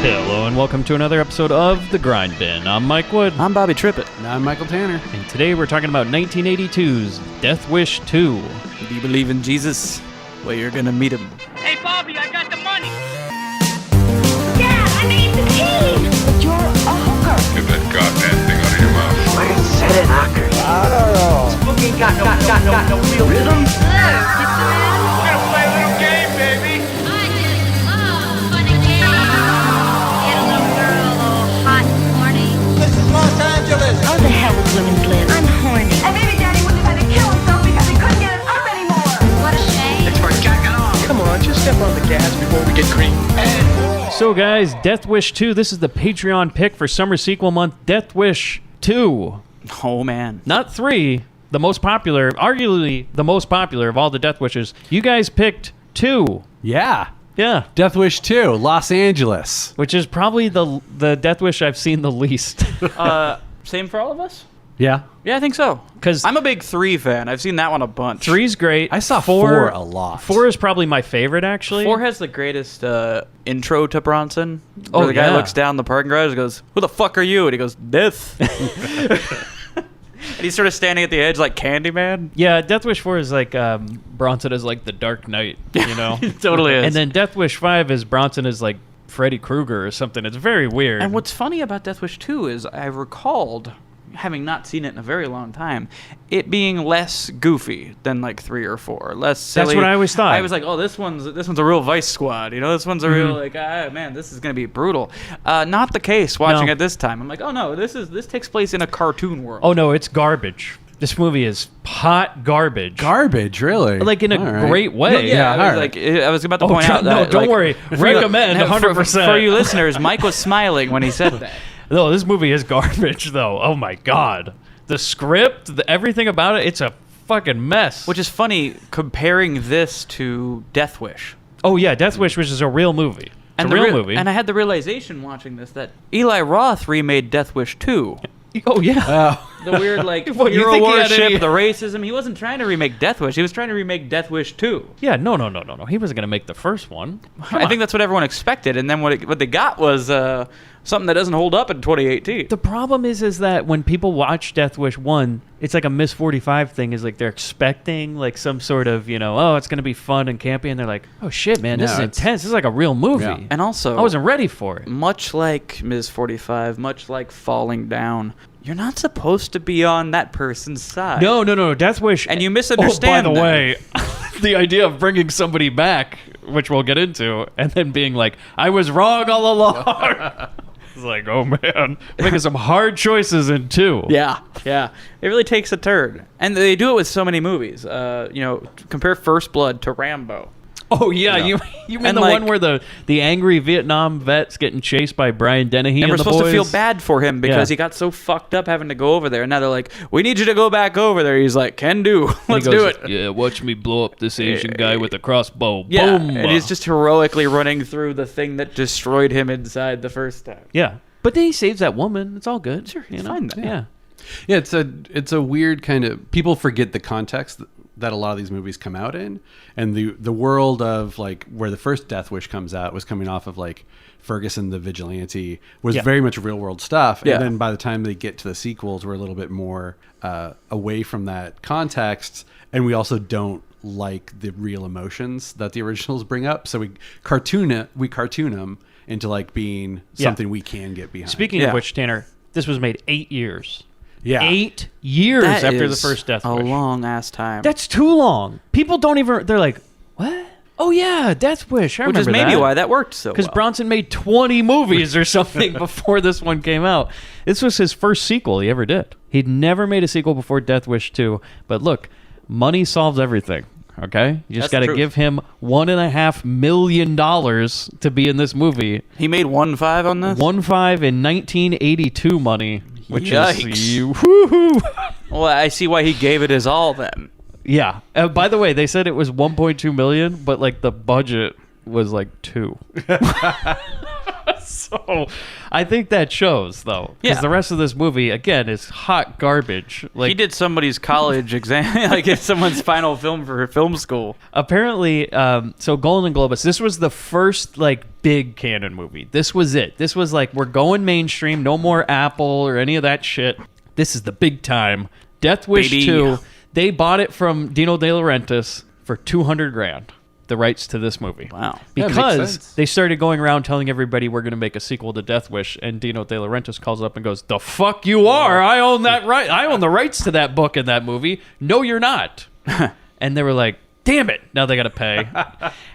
Hello and welcome to another episode of The Grindbin. I'm Mike Wood. I'm Bobby Trippett. And I'm Michael Tanner. And today we're talking about 1982's Death Wish 2. Do you believe in Jesus? Well, you're gonna meet him. Hey, Bobby, I got the money. Dad, I made the team. But you're a hooker. Get that goddamn thing out of your mouth. I said it, hooker. I don't know. Spooky got no real rhythm. Hello, Mr. Man. We're gonna play a little game, baby. I just love funny games. Get a little girl all hot and horny. This is Los Angeles. How the hell would women live? I'm horny. And maybe Daddy wouldn't have had to kill himself because he couldn't get it up anymore. What a shame. It's for jacking off. Come on, just step on the gas before we get cream. So guys, Death Wish 2, this is the Patreon pick for summer sequel month, Death Wish 2. Oh, man. Not 3, the most popular, arguably the most popular of all the Death Wishes. You guys picked 2. Yeah. Yeah. Death Wish 2, Los Angeles. Which is probably the Death Wish I've seen the least. Same for all of us? Yeah. Yeah, I think so. 'Cause I'm a big 3 fan. I've seen that one a bunch. 3's great. I saw 4 a lot. 4 is probably my favorite, actually. 4 has the greatest intro to Bronson. Where Oh, the guy yeah. looks down the parking garage and goes, "Who the fuck are you?" And he goes, "Death." And he's sort of standing at the edge like Candyman. Yeah, Death Wish 4 is like Bronson is like the Dark Knight, you know? It totally is. And then Death Wish 5 is Bronson is like Freddy Krueger or something. It's very weird. And what's funny about Death Wish 2 is I recalled, having not seen it in a very long time, it being less goofy than like 3 or 4, less silly. That's what I always thought. I was like, oh, this one's a real Vice Squad, you know, this one's a real like, man, this is gonna be brutal. Not the case watching No. it this time. I'm like, oh no, this takes place in a cartoon world. Oh no, it's garbage. This movie is hot garbage. Garbage, really? Like in a All right. great No, way. yeah, I was, all right. like, I was about to Oh, point out no, that. don't like, worry. Recommend, 100%. For you listeners, Mike was smiling when he said that. No, this movie is garbage though. Oh my god. The script, everything about it, it's a fucking mess. Which is funny comparing this to Death Wish. Oh yeah, Death Wish, which is a real movie. It's a real movie. And I had the realization watching this that Eli Roth remade Death Wish 2. Oh yeah. The weird, like, What, you hero think he had worship, any- the racism. He wasn't trying to remake Death Wish. He was trying to remake Death Wish 2. Yeah, no. He wasn't gonna make the first one. I think that's what everyone expected. And then what they got was something that doesn't hold up in 2018. The problem is that when people watch Death Wish 1, it's like a Miss 45 thing. Is like they're expecting like some sort of, oh, it's going to be fun and campy. And they're like, oh, shit, man, this No, is it's- intense. This is like a real movie. Yeah. And also, I wasn't ready for it. much like Ms. 45, much like Falling Down, you're not supposed to be on that person's side. No. Death Wish. And you misunderstand Oh, by the them. way, the idea of bringing somebody back, which we'll get into, and then being like, I was wrong all along. It's like, oh, man. Making some hard choices in 2. Yeah. It really takes a turn. And they do it with so many movies. Compare First Blood to Rambo. Oh, yeah. You mean And, the like- one where the angry Vietnam vet's getting chased by Brian Dennehy And we're the supposed to boys? feel bad for him because Yeah. he got so fucked up having to go over there. And now they're like, we need you to go back over there. He's like, can do. And Let's he do goes, it. Yeah, watch me blow up this Asian guy with a crossbow. Yeah. Boom. And he's just heroically running through the thing that destroyed him inside the first time. Yeah. But then he saves that woman. It's all good. Sure, you it's know? fine then. Yeah. Yeah, it's a weird kind of... People forget the context that a lot of these movies come out in. And the world of, like, where the first Death Wish comes out was coming off of, like, Ferguson the Vigilante was Yeah. very much real-world stuff. Yeah. And then by the time they get to the sequels, we're a little bit more away from that context. And we also don't like the real emotions that the originals bring up. So we cartoon them into, like, being something we can get behind. Speaking of which, Tanner, this was made 8 years. Yeah. 8 years That after the is first Death a Wish. long ass time. That's too long. People don't even... They're like, what? Oh, yeah, Death Wish. I Which is remember maybe that. why that worked so well. Because Bronson made 20 movies or something before this one came out. This was his first sequel he ever did. He'd never made a sequel before Death Wish 2. But look, money solves everything, okay? You just That's got the to truth. give him $1.5 million to be in this movie. He made 1.5 on this? 1.5 in 1982 money, which Yikes. is... Woohoo! Well, I see why he gave it his all then. Yeah. By the way, they said it was 1.2 million, but like the budget was like 2. So I think that shows, though. Because Yeah. the rest of this movie, again, is hot garbage. Like, He did somebody's college exam, like it's someone's final film for film school. apparently, so Golden Globus, this was the first, like, big canon movie. This was it. This was like, we're going mainstream, no more Apple or any of that shit. This is the big time. Death Wish Baby. 2, they bought it from Dino De Laurentiis for $200,000, the rights to this movie. Wow. Yeah, it makes Because sense. they started going around telling everybody we're going to make a sequel to Death Wish, and Dino De Laurentiis calls up and goes, "The fuck you are? I own that right. I own the rights to that book and that movie. No, you're not." And they were like, "Damn it! Now they got to pay."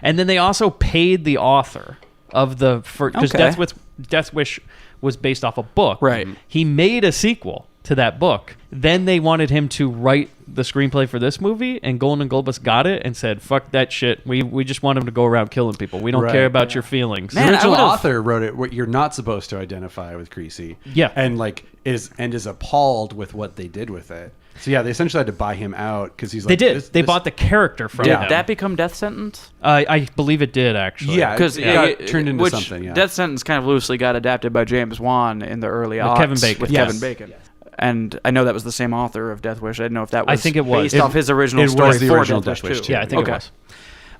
And then they also paid the author of the because Okay. Death Wish was based off a book. Right. He made a sequel to that book. Then they wanted him to write the screenplay for this movie, and Golden Globus got it and said, "Fuck that shit. We just want him to go around killing people. We don't Right. care about your feelings." The Man, I original would've- author wrote it where you're not supposed to identify with Creasy. Yeah. And like is appalled with what they did with it. So yeah, they essentially had to buy him out because he's like They did. this- They this- bought the character from Did him. that become death sentence? I believe it did, actually. Yeah, Because it got turned into something. Yeah. Death Sentence kind of loosely got adapted by James Wan in the early With aughts Kevin Bacon. With Yes. Kevin Bacon. And I know that was the same author of Death Wish. I didn't know if that was I think it was. based It- off his original it was story the for original Death Wish Death Wish 2. Yeah, I think okay. it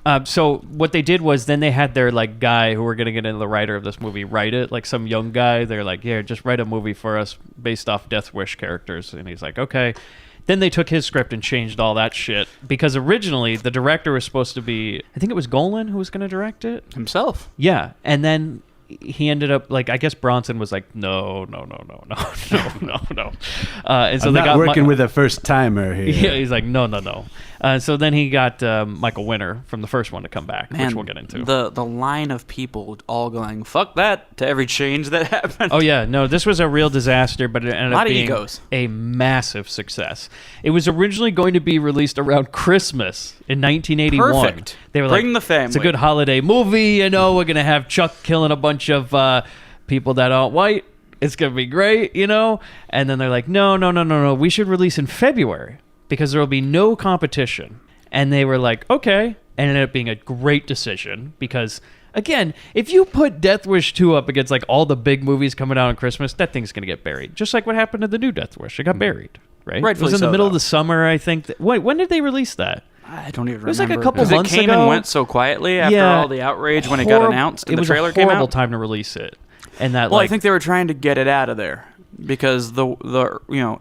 was. So what they did was then they had their like guy who were going to get into the writer of this movie write it, like some young guy. They're like, "Yeah, just write a movie for us based off Death Wish characters." And he's like, "Okay." Then they took his script and changed all that shit because originally the director was supposed to be, I think it was Golan who was going to direct it. Himself. Yeah, and then he ended up like, I guess Bronson was like, no. And so I'm they not got working with a first timer here. Yeah, he's like, no. So then he got Michael Winner from the first one to come back, which we'll get into. The line of people all going, fuck that, to every change that happened. Oh yeah, no, this was a real disaster, but it ended Lot up of being egos. a massive success. It was originally going to be released around Christmas in 1981. Perfect. They were Bring like, the family. It's a good holiday movie, you know. We're gonna have Chuck killing a bunch of people that aren't white. It's gonna be great, you know. And then they're like, no. We should release in February because there will be no competition. And they were like, okay. And it ended up being a great decision because, again, if you put Death Wish 2 up against like all the big movies coming out on Christmas, that thing's going to get buried. Just like what happened to the new Death Wish. It got buried, right? It Rightfully was in the so, middle of though. the summer, I think. Wait, when did they release that? I don't even remember. It was like a couple 'Cause months it came ago. and went so quietly after all the outrage when it got announced and the trailer It was a came horrible out. time to release it. And that, Well, like, I think they were trying to get it out of there because the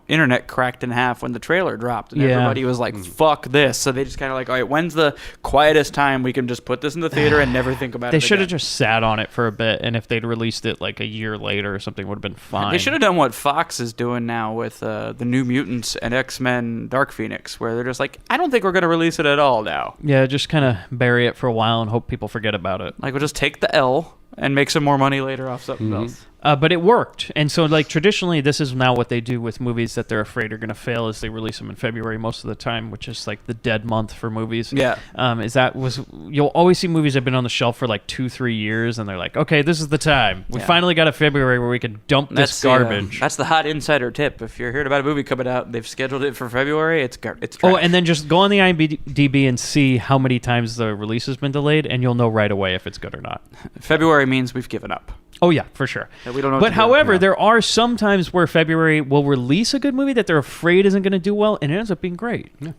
internet cracked in half when the trailer dropped and Yeah. everybody was like, fuck this. So they just kind of like, all right, when's the quietest time we can just put this in the theater and never think about they it should have again? just sat on it for a bit, and if they'd released it like a year later or something, would have been fine. They should have done what Fox is doing now with the New Mutants and X-Men Dark Phoenix, where they're just like, I don't think we're going to release it at all now. Yeah, just kind of bury it for a while and hope people forget about it. Like, we'll just take the L and make some more money later off something else. But it worked. And so, like, traditionally, this is now what they do with movies that they're afraid are going to fail is they release them in February most of the time, which is, like, the dead month for movies. Yeah. You'll always see movies that have been on the shelf for, like, 2-3 years, and they're like, okay, this is the time. We Yeah. finally got a February where we can dump this garbage. That's the hot insider tip. If you're hearing about a movie coming out, they've scheduled it for February. It's trash. Oh, and then just go on the IMDb and see how many times the release has been delayed, and you'll know right away if it's good or not. February means we've given up. Oh yeah, for sure. That we don't know what But to do. however, Yeah. there are some times where February will release a good movie that they're afraid isn't going to do well, and it ends up being great. Yeah.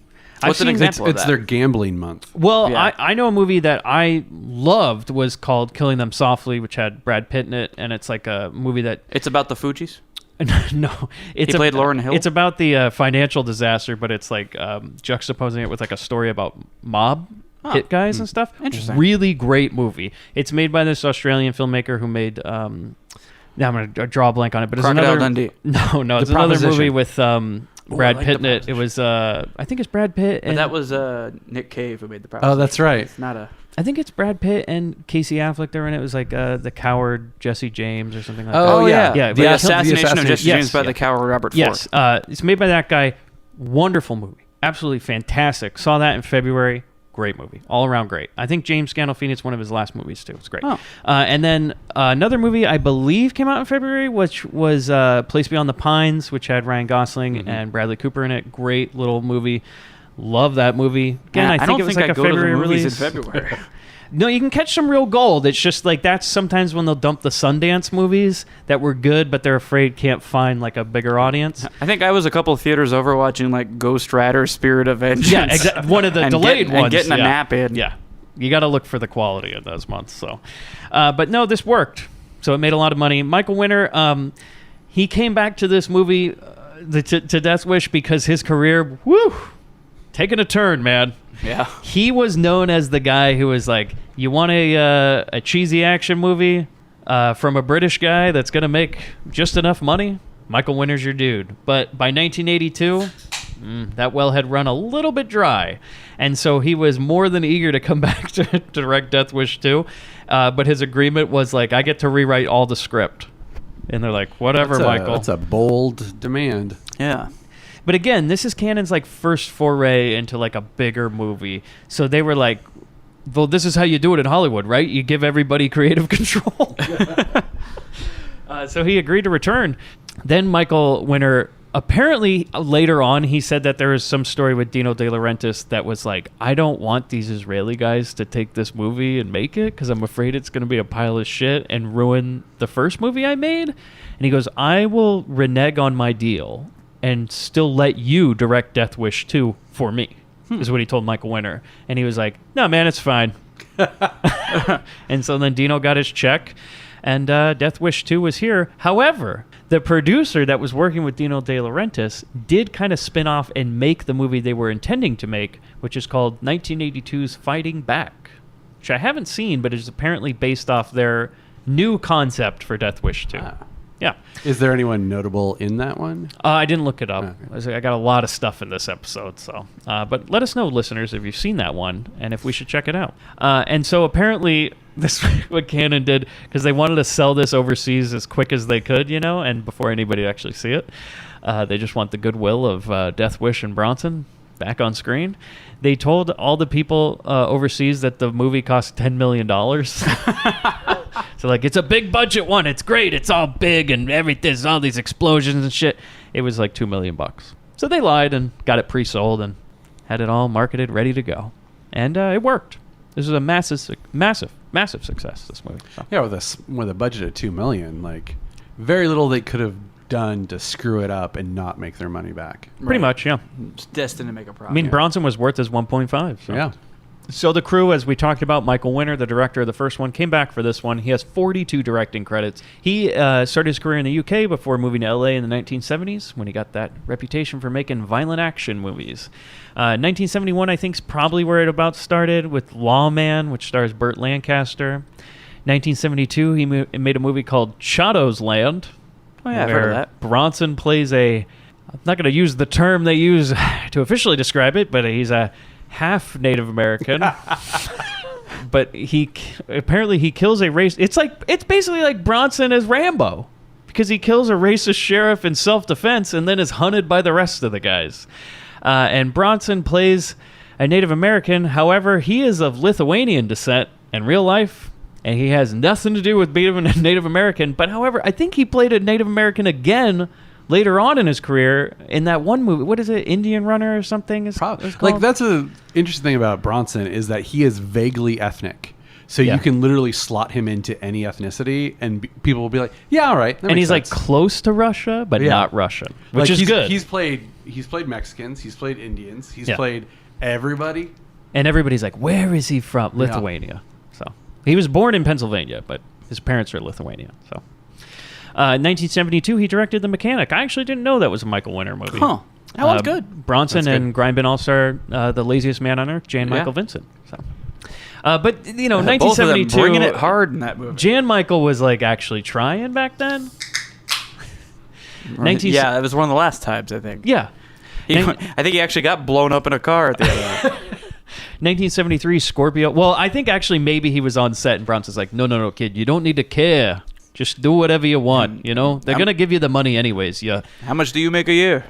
What's an example of It's that? their gambling month. Well, Yeah. I know a movie that I loved was called Killing Them Softly, which had Brad Pitt in it, and it's like a movie that It's about the Fugees. no, it's He played Lauryn Hill? It's about the financial disaster, but it's like juxtaposing it with like a story about mob hit guys and stuff. Interesting. Really great movie. It's made by this Australian filmmaker who made. Now I'm gonna draw a blank on it, but it's Crocodile another. Dundee. No, it's The another Proposition. movie with Brad I like Pitt in The it. It was I think it's Brad Pitt, But and that was Nick Cave who made the Oh, that's right. It's not a... I think it's Brad Pitt and Casey Affleck. They were in it. It was like the coward Jesse James or something like that. Oh, yeah. Yeah, The but- assassination of Jesse Yes, James by yeah. the coward Robert Ford. Yes, it's made by that guy. Wonderful movie, absolutely fantastic. Saw that in February. Great movie, all around great. I think James Gandolfini, it's one of his last movies too. It's great. Oh. And then another movie I believe came out in February, which was Place Beyond the Pines, which had Ryan Gosling and Bradley Cooper in it. Great little movie. Love that movie. Again, Man, I think don't it was think like I a go to the February movies release. in February. No, you can catch some real gold. It's just like that's sometimes when they'll dump the Sundance movies that were good, but they're afraid can't find like a bigger audience. I think I was a couple of theaters over watching like Ghost Rider: Spirit of Vengeance. Yeah, exactly. One of the and delayed ones. and getting a yeah. nap in. Yeah, you got to look for the quality in those months. So, but no, this worked. So it made a lot of money. Michael Winner, he came back to this movie, to Death Wish, because his career, taking a turn, man. Yeah. He was known as the guy who was like, you want a cheesy action movie from a British guy that's going to make just enough money? Michael Winner's your dude. But by 1982, that well had run a little bit dry. And so he was more than eager to come back to direct Death Wish 2. But his agreement was like, I get to rewrite all the script. And they're like, whatever, Michael. That's a bold demand. Yeah. But again, this is Cannon's like first foray into like a bigger movie. So they were like, well, this is how you do it in Hollywood, right? You give everybody creative control. So he agreed to return. Then Michael Winner, apparently later on, he said that there was some story with Dino De Laurentiis that was like, I don't want these Israeli guys to take this movie and make it because I'm afraid it's going to be a pile of shit and ruin the first movie I made. And he goes, I will renege on my deal and still let you direct Death Wish 2 for me, is what he told Michael Winner. And he was like, no, man, it's fine. And so then Dino got his check, and Death Wish 2 was here. However, the producer that was working with Dino De Laurentiis did kind of spin off and make the movie they were intending to make, which is called 1982's Fighting Back, which I haven't seen, but is apparently based off their new concept for Death Wish 2. Yeah. Is there anyone notable in that one? I didn't look it up. Okay. I got a lot of stuff in this episode, so. But let us know, listeners, if you've seen that one and if we should check it out. And so apparently, this what Cannon did, because they wanted to sell this overseas as quick as they could, you know, and before anybody actually see it. They just want the goodwill of Death Wish and Bronson back on screen. They told all the people overseas that the movie cost $10 million. So, like, it's a big budget one. It's great. It's all big and everything. There's all these explosions and shit. It was like $2 million. So they lied and got it pre-sold and had it all marketed, ready to go. And it worked. This was a massive success, this movie. So. Yeah, with a budget of $2 million, like, very little they could have done to screw it up and not make their money back. Pretty much, yeah. It's destined to make a profit. I mean, Bronson was worth his 1.5. So. Yeah. So the crew, as we talked about, Michael Winner, the director of the first one, came back for this one. He has 42 directing credits. He started his career in the UK before moving to LA in the 1970s, when he got that reputation for making violent action movies. 1971, I think, is probably where it about started, with Lawman, which stars Burt Lancaster. 1972, he made a movie called Chado's Land. Oh, yeah, I've heard of that. Bronson plays I'm not going to use the term they use to officially describe it, but he's a half Native American. But he kills a race. It's basically like Bronson as Rambo, because he kills a racist sheriff in self-defense and then is hunted by the rest of the guys. And Bronson plays a Native American. However, he is of Lithuanian descent in real life, and he has nothing to do with being a Native American. But however, I think he played a Native American again later on in his career in that one movie. What is it, Indian Runner or something? Like, that's a interesting thing about Bronson, is that he is vaguely ethnic. So you can literally slot him into any ethnicity, and people will be like, "Yeah, all right." And he's sense. like close to Russia, but not Russian, which is good. He's played Mexicans, he's played Indians, he's played everybody, and everybody's like, "Where is he from?" Lithuania. So he was born in Pennsylvania, but his parents are Lithuanian. So. 1972, he directed The Mechanic. I actually didn't know that was a Michael Winner movie. Huh. That one's good. Bronson and Grindbin all-star The Laziest Man on Earth, Jan Michael Vincent. So, but, you know, 1972... Both of them bringing it hard in that movie. Jan Michael was, like, actually trying back then. Right. Yeah, that was one of the last times, I think. Yeah. I think he actually got blown up in a car at the end of that. 1973, Scorpio. Well, I think actually maybe he was on set and Bronson's like, no, kid, you don't need to care. Just do whatever you want, you know? They're going to give you the money anyways, yeah. How much do you make a year?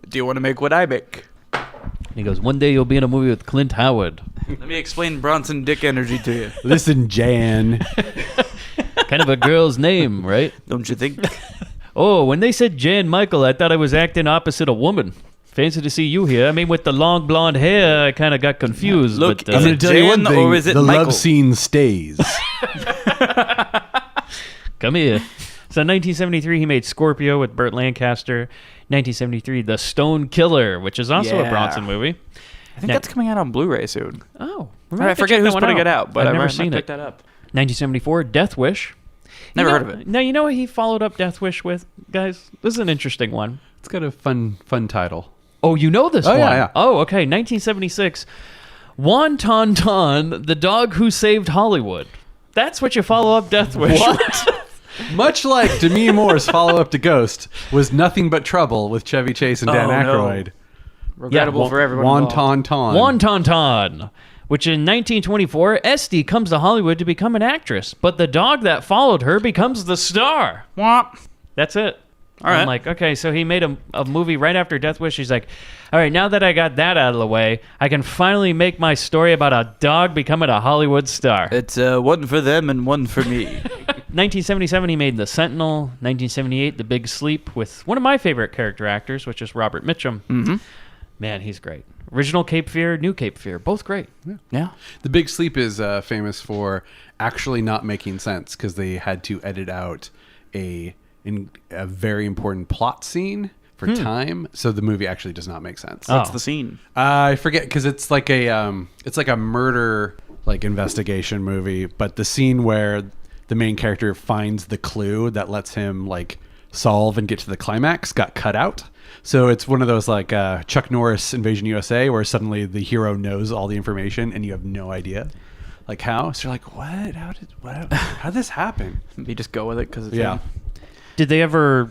Do you want to make what I make? And he goes, one day you'll be in a movie with Clint Howard. Let me explain Bronson Dick Energy to you. Listen, Jan. Kind of a girl's name, right? Don't you think? Oh, when they said Jan Michael, I thought I was acting opposite a woman. Fancy to see you here. I mean, with the long blonde hair, I kind of got confused. Look, but, is I'm it going to tell you one Jan thing. or is it the Michael? love scene stays. Come here. So in 1973, he made Scorpio with Burt Lancaster. 1973, The Stone Killer, which is also a Yeah. Bronson movie. I think that's coming out on Blu-ray soon. Oh, I forget who's putting it out, but I've never might seen pick it. that up. 1974, Death Wish. Never You know- heard of it. Now, you know what he followed up Death Wish with, guys? This is an interesting one. It's got a fun title. Oh, you know this Oh, one. yeah, yeah. Oh, okay. 1976, Wonton Ton, the dog who saved Hollywood. That's what you follow up Death Wish with. Much like Demi Moore's follow-up to Ghost was Nothing But Trouble with Chevy Chase and Dan Oh, no. Aykroyd. Regrettable Yeah, for everyone involved. Wonton Ton. Wonton Ton, which in 1924, Esty comes to Hollywood to become an actress, but the dog that followed her becomes the star. Womp. That's it. All right. I'm like, okay, so he made a movie right after Death Wish. He's like, all right, now that I got that out of the way, I can finally make my story about a dog becoming a Hollywood star. It's one for them and one for me. 1977, he made The Sentinel. 1978, The Big Sleep with one of my favorite character actors, which is Robert Mitchum. Mm-hmm. Man, he's great. Original Cape Fear, New Cape Fear, both great. Yeah. The Big Sleep is famous for actually not making sense because they had to edit out a very important plot scene for time, so the movie actually does not make sense. Oh. What's the scene? I forget because it's like a murder investigation movie, but the scene where the main character finds the clue that lets him solve and get to the climax got cut out. So it's one of those Chuck Norris Invasion USA where suddenly the hero knows all the information and you have no idea how. So you're like, what? How did this happen? You just go with it because it's Yeah. Did they ever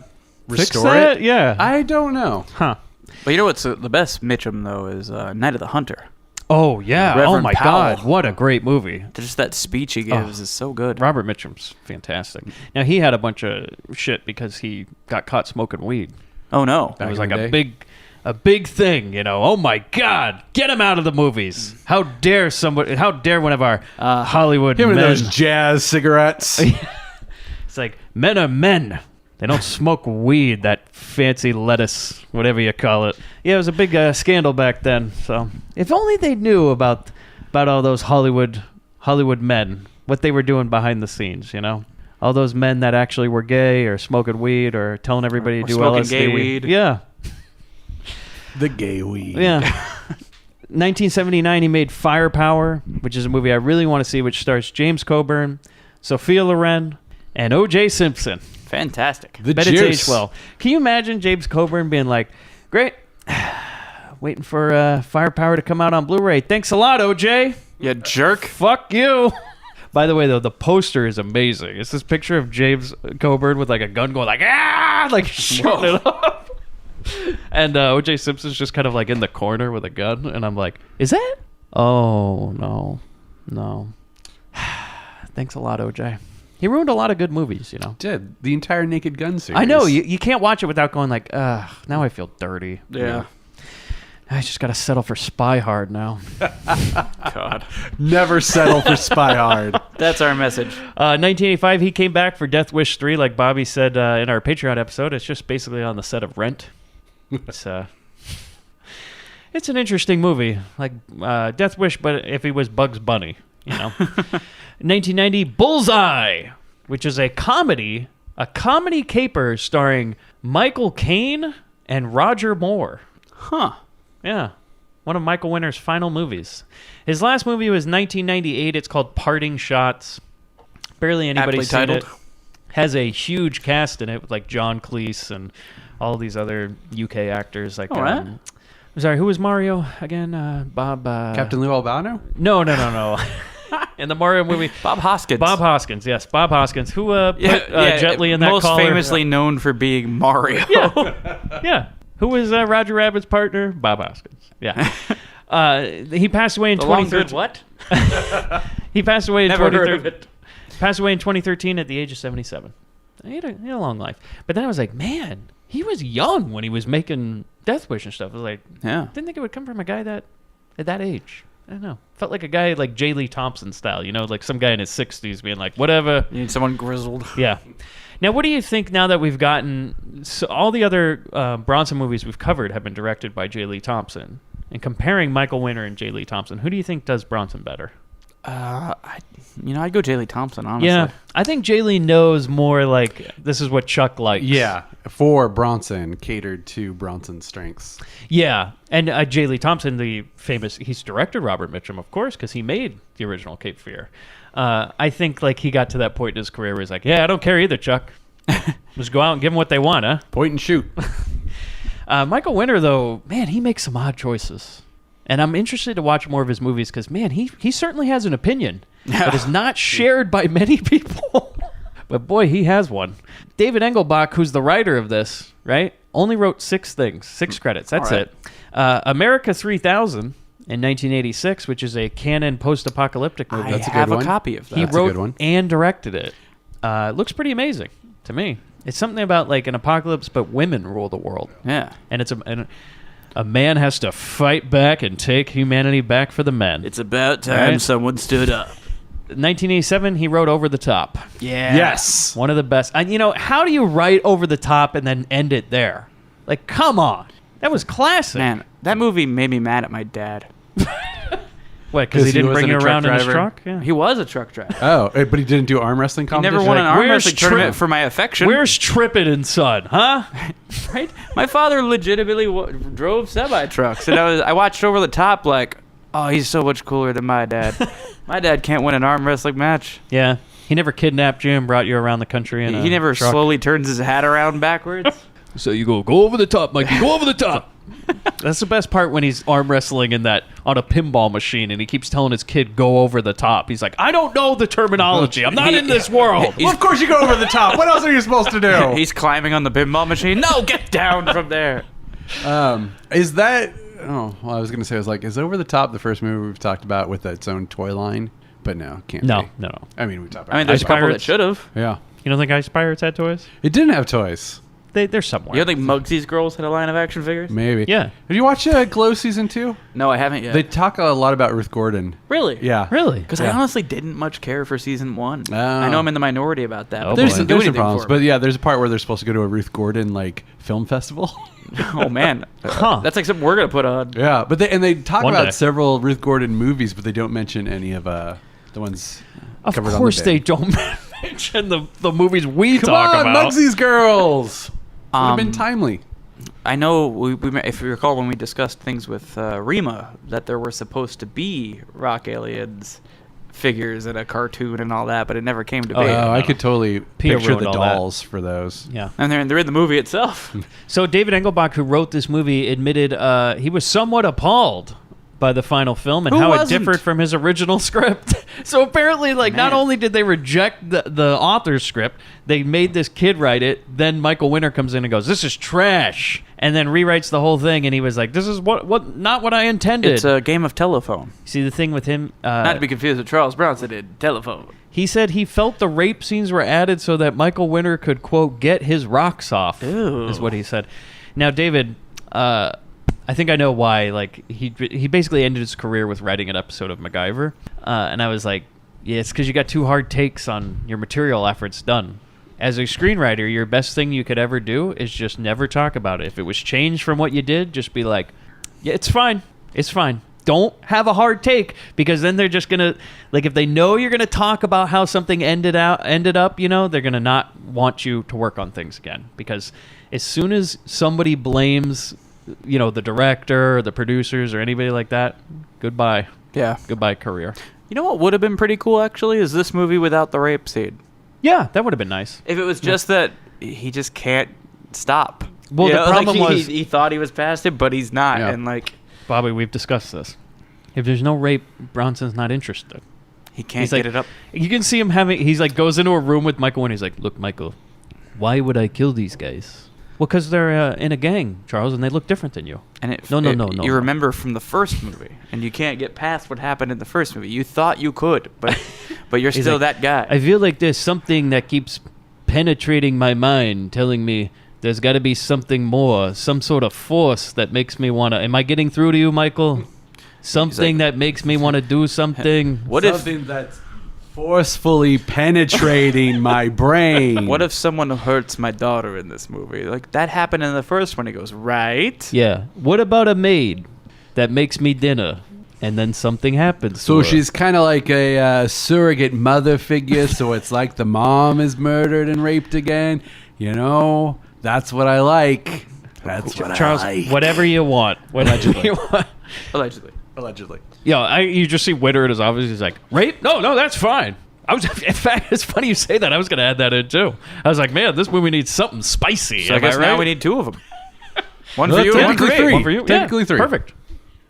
fix Restore that? it? Yeah. I don't know. Huh. But you know what's the best Mitchum though is Night of the Hunter. Oh, yeah. Oh, Reverend my Powell. God. What a great movie. Just that speech he gives is so good. Robert Mitchum's fantastic. Now, he had a bunch of shit because he got caught smoking weed. Oh no. It was in like the a big thing, you know. Oh my God, get him out of the movies! How dare one of our Hollywood Him men? and those jazz cigarettes. It's like men are men. They don't smoke weed. That fancy lettuce, whatever you call it. Yeah, it was a big scandal back then. So if only they knew about all those Hollywood men, what they were doing behind the scenes, you know. All those men that actually were gay or smoking weed or telling everybody to do smoking LSD. gay weed. Yeah. The gay weed. Yeah. 1979, he made Firepower, which is a movie I really want to see, which stars James Coburn, Sophia Loren, and O.J. Simpson. Fantastic. The Bet it's juice. aged well. Can you imagine James Coburn being like, great, waiting for Firepower to come out on Blu-ray. Thanks a lot, O.J. You jerk. Fuck you. By the way, though, the poster is amazing. It's this picture of James Coburn with a gun going shooting it up. And O.J. Simpson's just kind of in the corner with a gun. And I'm like, is that? Oh, no. Thanks a lot, O.J. He ruined a lot of good movies, you know. Did the entire Naked Gun series. I know. You can't watch it without going ugh, now I feel dirty. Yeah. I just got to settle for Spy Hard now. God. Never settle for Spy Hard. That's our message. 1985, he came back for Death Wish 3, like Bobby said in our Patreon episode. It's just basically on the set of Rent. It's an interesting movie, like Death Wish, but if he was Bugs Bunny, you know. 1990, Bullseye, which is a comedy caper starring Michael Caine and Roger Moore. Huh. Yeah. One of Michael Winner's final movies. His last movie was 1998. It's called Parting Shots. Barely anybody's seen Aptly it. titled. Has a huge cast in it with John Cleese and all these other UK actors. All right. I'm sorry, who was Mario again? Bob. Captain Lou Albano? No. In the Mario movie. Bob Hoskins. Bob Hoskins, yes. Bob Hoskins, who put Jet Li in that most collar. famously known for being Mario. Yeah. Who was Roger Rabbit's partner? Bob Hoskins. Yeah. He passed away in The long 2013. what? He passed away in Never heard 2013. of it. Passed away in 2013 at the age of 77. He had a long life. But then I was like, man, he was young when he was making Death Wish and stuff. I was like, Yeah. didn't think it would come from a guy at that age. I don't know. Felt like a guy like J. Lee Thompson style, like some guy in his 60s being like, whatever. You need someone grizzled. Yeah. Now, what do you think now that we've gotten... So all the other Bronson movies we've covered have been directed by J. Lee Thompson. And comparing Michael Winner and J. Lee Thompson, who do you think does Bronson better? I'd go J. Lee Thompson, honestly. Yeah. I think J. Lee knows more like this is what Chuck likes. Yeah, for Bronson, catered to Bronson's strengths. Yeah. And J. Lee Thompson, the famous... He's directed Robert Mitchum, of course, because he made the original Cape Fear. I think like he got to that point in his career where he's like, yeah, I don't care either, Chuck. Just go out and give them what they want, huh? Point and shoot. Michael Winner, though, man, he makes some odd choices. And I'm interested to watch more of his movies because, man, he certainly has an opinion that is not shared by many people. But, boy, he has one. David Engelbach, who's the writer of this, right, only wrote 6 credits. That's right. it. America 3000 in 1986, which is a canon post-apocalyptic movie. I have a copy of that. He That's a wrote good one. and directed it. It looks pretty amazing to me. It's something about like an apocalypse, but women rule the world. Yeah. And a man has to fight back and take humanity back for the men. It's about time Right. someone stood up. 1987, he wrote Over the Top. Yeah. Yes. One of the best. And how do you write Over the Top and then end it there? Like, come on. That was classic. Man, that movie made me mad at my dad. What, because he didn't bring wasn't you a truck around in his driver? truck? Yeah. He was a truck driver. Oh, but he didn't do arm wrestling He competition? never won an arm where's wrestling tournament Trip? for my affection. Where's Trippin' and Son, huh? Right? My father legitimately drove semi-trucks, and I watched Over the Top like, oh, he's so much cooler than my dad. My dad can't win an arm wrestling match. Yeah. He never kidnapped you and brought you around the country in a He never truck. slowly turns his hat around backwards. So you go over the top, Mikey. Go over the top. That's the best part when he's arm wrestling on a pinball machine and he keeps telling his kid, go over the top. He's like, I don't know the terminology. I'm not in this world. Well, of course you go over the top. What else are you supposed to do? He's climbing on the pinball machine. No, get down from there. Is that... Oh, well, I was going to say, is Over the Top the first movie we've talked about with its own toy line? But no, can't be. No. I mean, we talked about I mean, there's a Ice couple that Pirates? should have. Yeah. You don't think Ice Pirates had toys? It didn't have toys. They're somewhere. You don't think Mugsy's Girls had a line of action figures? Maybe. Yeah. Have you watched Glow Season 2? No, I haven't yet. They talk a lot about Ruth Gordon. Really? Yeah. Really? Because I honestly didn't much care for season 1. Oh. I know I'm in the minority about that. Oh, but boy. they There's didn't some do anything problems. for But me. yeah, there's a part where they're supposed to go to a Ruth Gordon film festival. Oh man, Huh. that's like something we're gonna put on. Yeah, but they talk One about day. several Ruth Gordon movies, but they don't mention any of the ones Of covered on course the they day. don't mention the movies we Come talk on, about. Mugsy's Girls. Would have been timely. I know, if you recall, when we discussed things with Rima, that there were supposed to be rock aliens figures in a cartoon and all that, but it never came to be. yeah. I could totally Pia picture ruined the all that. dolls for those. Yeah. And they're in the movie itself. So David Engelbach, who wrote this movie, admitted he was somewhat appalled by the final film and Who how wasn't? it differed from his original script. So apparently, not Man. only did they reject the author's script, they made this kid write it. Then Michael Winner comes in and goes, "This is trash," and then rewrites the whole thing. And he was like, "This is not what I intended." It's a game of telephone. See, the thing with him, Not to be confused with Charles Bronson did telephone. he said he felt the rape scenes were added so that Michael Winner could, quote, get his rocks off, Ew. is what he said. Now, David, I think I know why. Like, he basically ended his career with writing an episode of MacGyver. And I was like, yeah, it's because you got 2 hard takes on your material after it's done. As a screenwriter, your best thing you could ever do is just never talk about it. If it was changed from what you did, just be like, yeah, it's fine. It's fine. Don't have a hard take, because then they're just gonna, like, if they know you're gonna talk about how something ended up, they're gonna not want you to work on things again. Because as soon as somebody blames, the director or the producers or anybody like that, goodbye career. You know what would have been pretty cool, actually, is this movie without the rape scene. Yeah, that would have been nice. If it was just that he just can't stop. Well, the problem was- he thought he was past it, but he's not. Yeah. And like, Bobby, we've discussed this. If there's no rape, Bronson's not interested. he can't He's get like, it up. You can see him he's like, goes into a room with Michael and he's like, look, Michael, why would I kill these guys? Well, because they're in a gang, Charles, and they look different than you. And No. You remember from the first movie, and you can't get past what happened in the first movie. You thought you could, but you're He's still like, that guy. I feel like there's something that keeps penetrating my mind, telling me there's got to be something more, some sort of force that makes me want to. Am I getting through to you, Michael? something that makes me want to do something. What if Something that's forcefully penetrating my brain. What if someone hurts my daughter in this movie? Like, that happened in the first one. He goes, right? Yeah. What about a maid that makes me dinner and then something happens So to her? she's kind of like a surrogate mother figure, so it's like the mom is murdered and raped again. You know, that's what I like. That's what Charles, I like. whatever you want. Whatever you want. Allegedly. Allegedly. Yeah, you just see Winter at his office. He's like, rape? No, that's fine. In fact, it's funny you say that. I was going to add that in too. I was like, man, this movie needs something spicy. So I Am guess right? now we need 2 of them. One for Well, you and one for technically me. 3. One for you. Technically Yeah, 3. Perfect.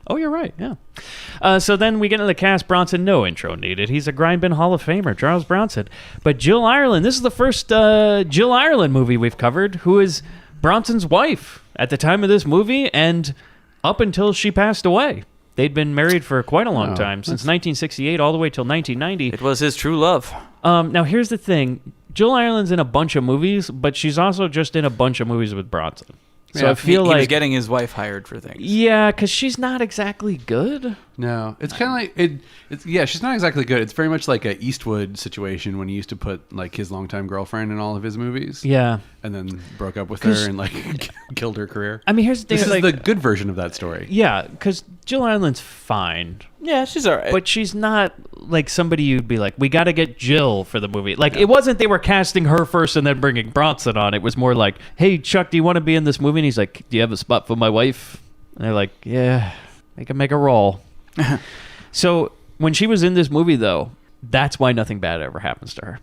Oh, you're right. Yeah. So then we get into the cast. Bronson, no intro needed. He's a Grindbin Hall of Famer, Charles Bronson. But Jill Ireland, this is the first Jill Ireland movie we've covered, who is Bronson's wife at the time of this movie and up until she passed away. They'd been married for quite a long time, since 1968 all the way till 1990. It was his true love. Now, here's the thing. Jill Ireland's in a bunch of movies, but she's also just in a bunch of movies with Bronson. So Yeah, I feel he like... was getting his wife hired for things. Yeah, because she's not exactly good. No, it's kind of like it. It's yeah, she's not exactly good. It's very much like a Eastwood situation when he used to put like his longtime girlfriend in all of his movies. Yeah. and then broke up with her and like killed her career. I mean, here's the thing. This is like, the good version of that story. yeah, because Jill Ireland's fine, Yeah, she's all right. but she's not like somebody you'd be like, we got to get Jill for the movie. Like, it wasn't they were casting her first and then bringing Bronson on. It was more like, hey, Chuck, do you want to be in this movie? And he's like, do you have a spot for my wife? And they're like, yeah, they can make a role. So when she was in this movie, though, that's why nothing bad ever happens to her.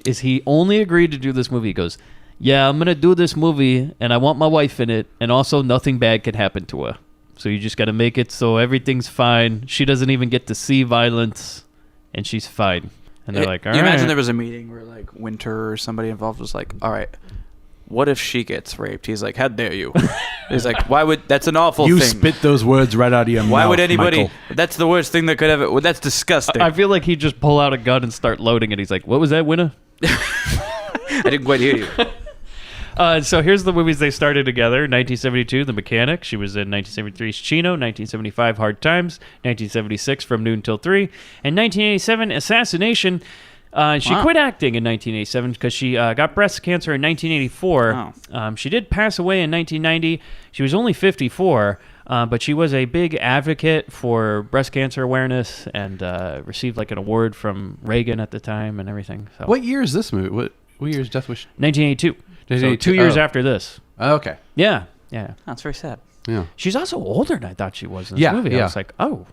Is he only agreed to do this movie? He goes, yeah, I'm going to do this movie, and I want my wife in it, and also nothing bad can happen to her. So you just got to make it so everything's fine. She doesn't even get to see violence, and she's fine. And they're like, all right. You imagine there was a meeting where like Winter or somebody involved was like, all right, what if she gets raped? He's like, how dare you? He's like, why would, that's an awful You thing. spit those words right out of your mouth. Why would anybody, Michael. that's the worst thing that could ever, well, that's disgusting. I feel like he'd just pull out a gun and start loading it. He's like, what was that, Winner? I didn't quite hear you. So here's the movies they started together. 1972, The Mechanic. She was in 1973's Chino. 1975, Hard Times. 1976, From Noon Till 3. And 1987, Assassination. She quit acting in 1987 because she got breast cancer in 1984. Oh. She did pass away in 1990. She was only 54, but she was a big advocate for breast cancer awareness and received like an award from Reagan at the time and everything. So What year is this movie? What year is Death Wish? 1982. So 1982. 2 years Oh. after this. Oh, okay. Yeah, yeah. That's very sad. Yeah. She's also older than I thought she was in this Yeah, movie. I yeah. was like, oh,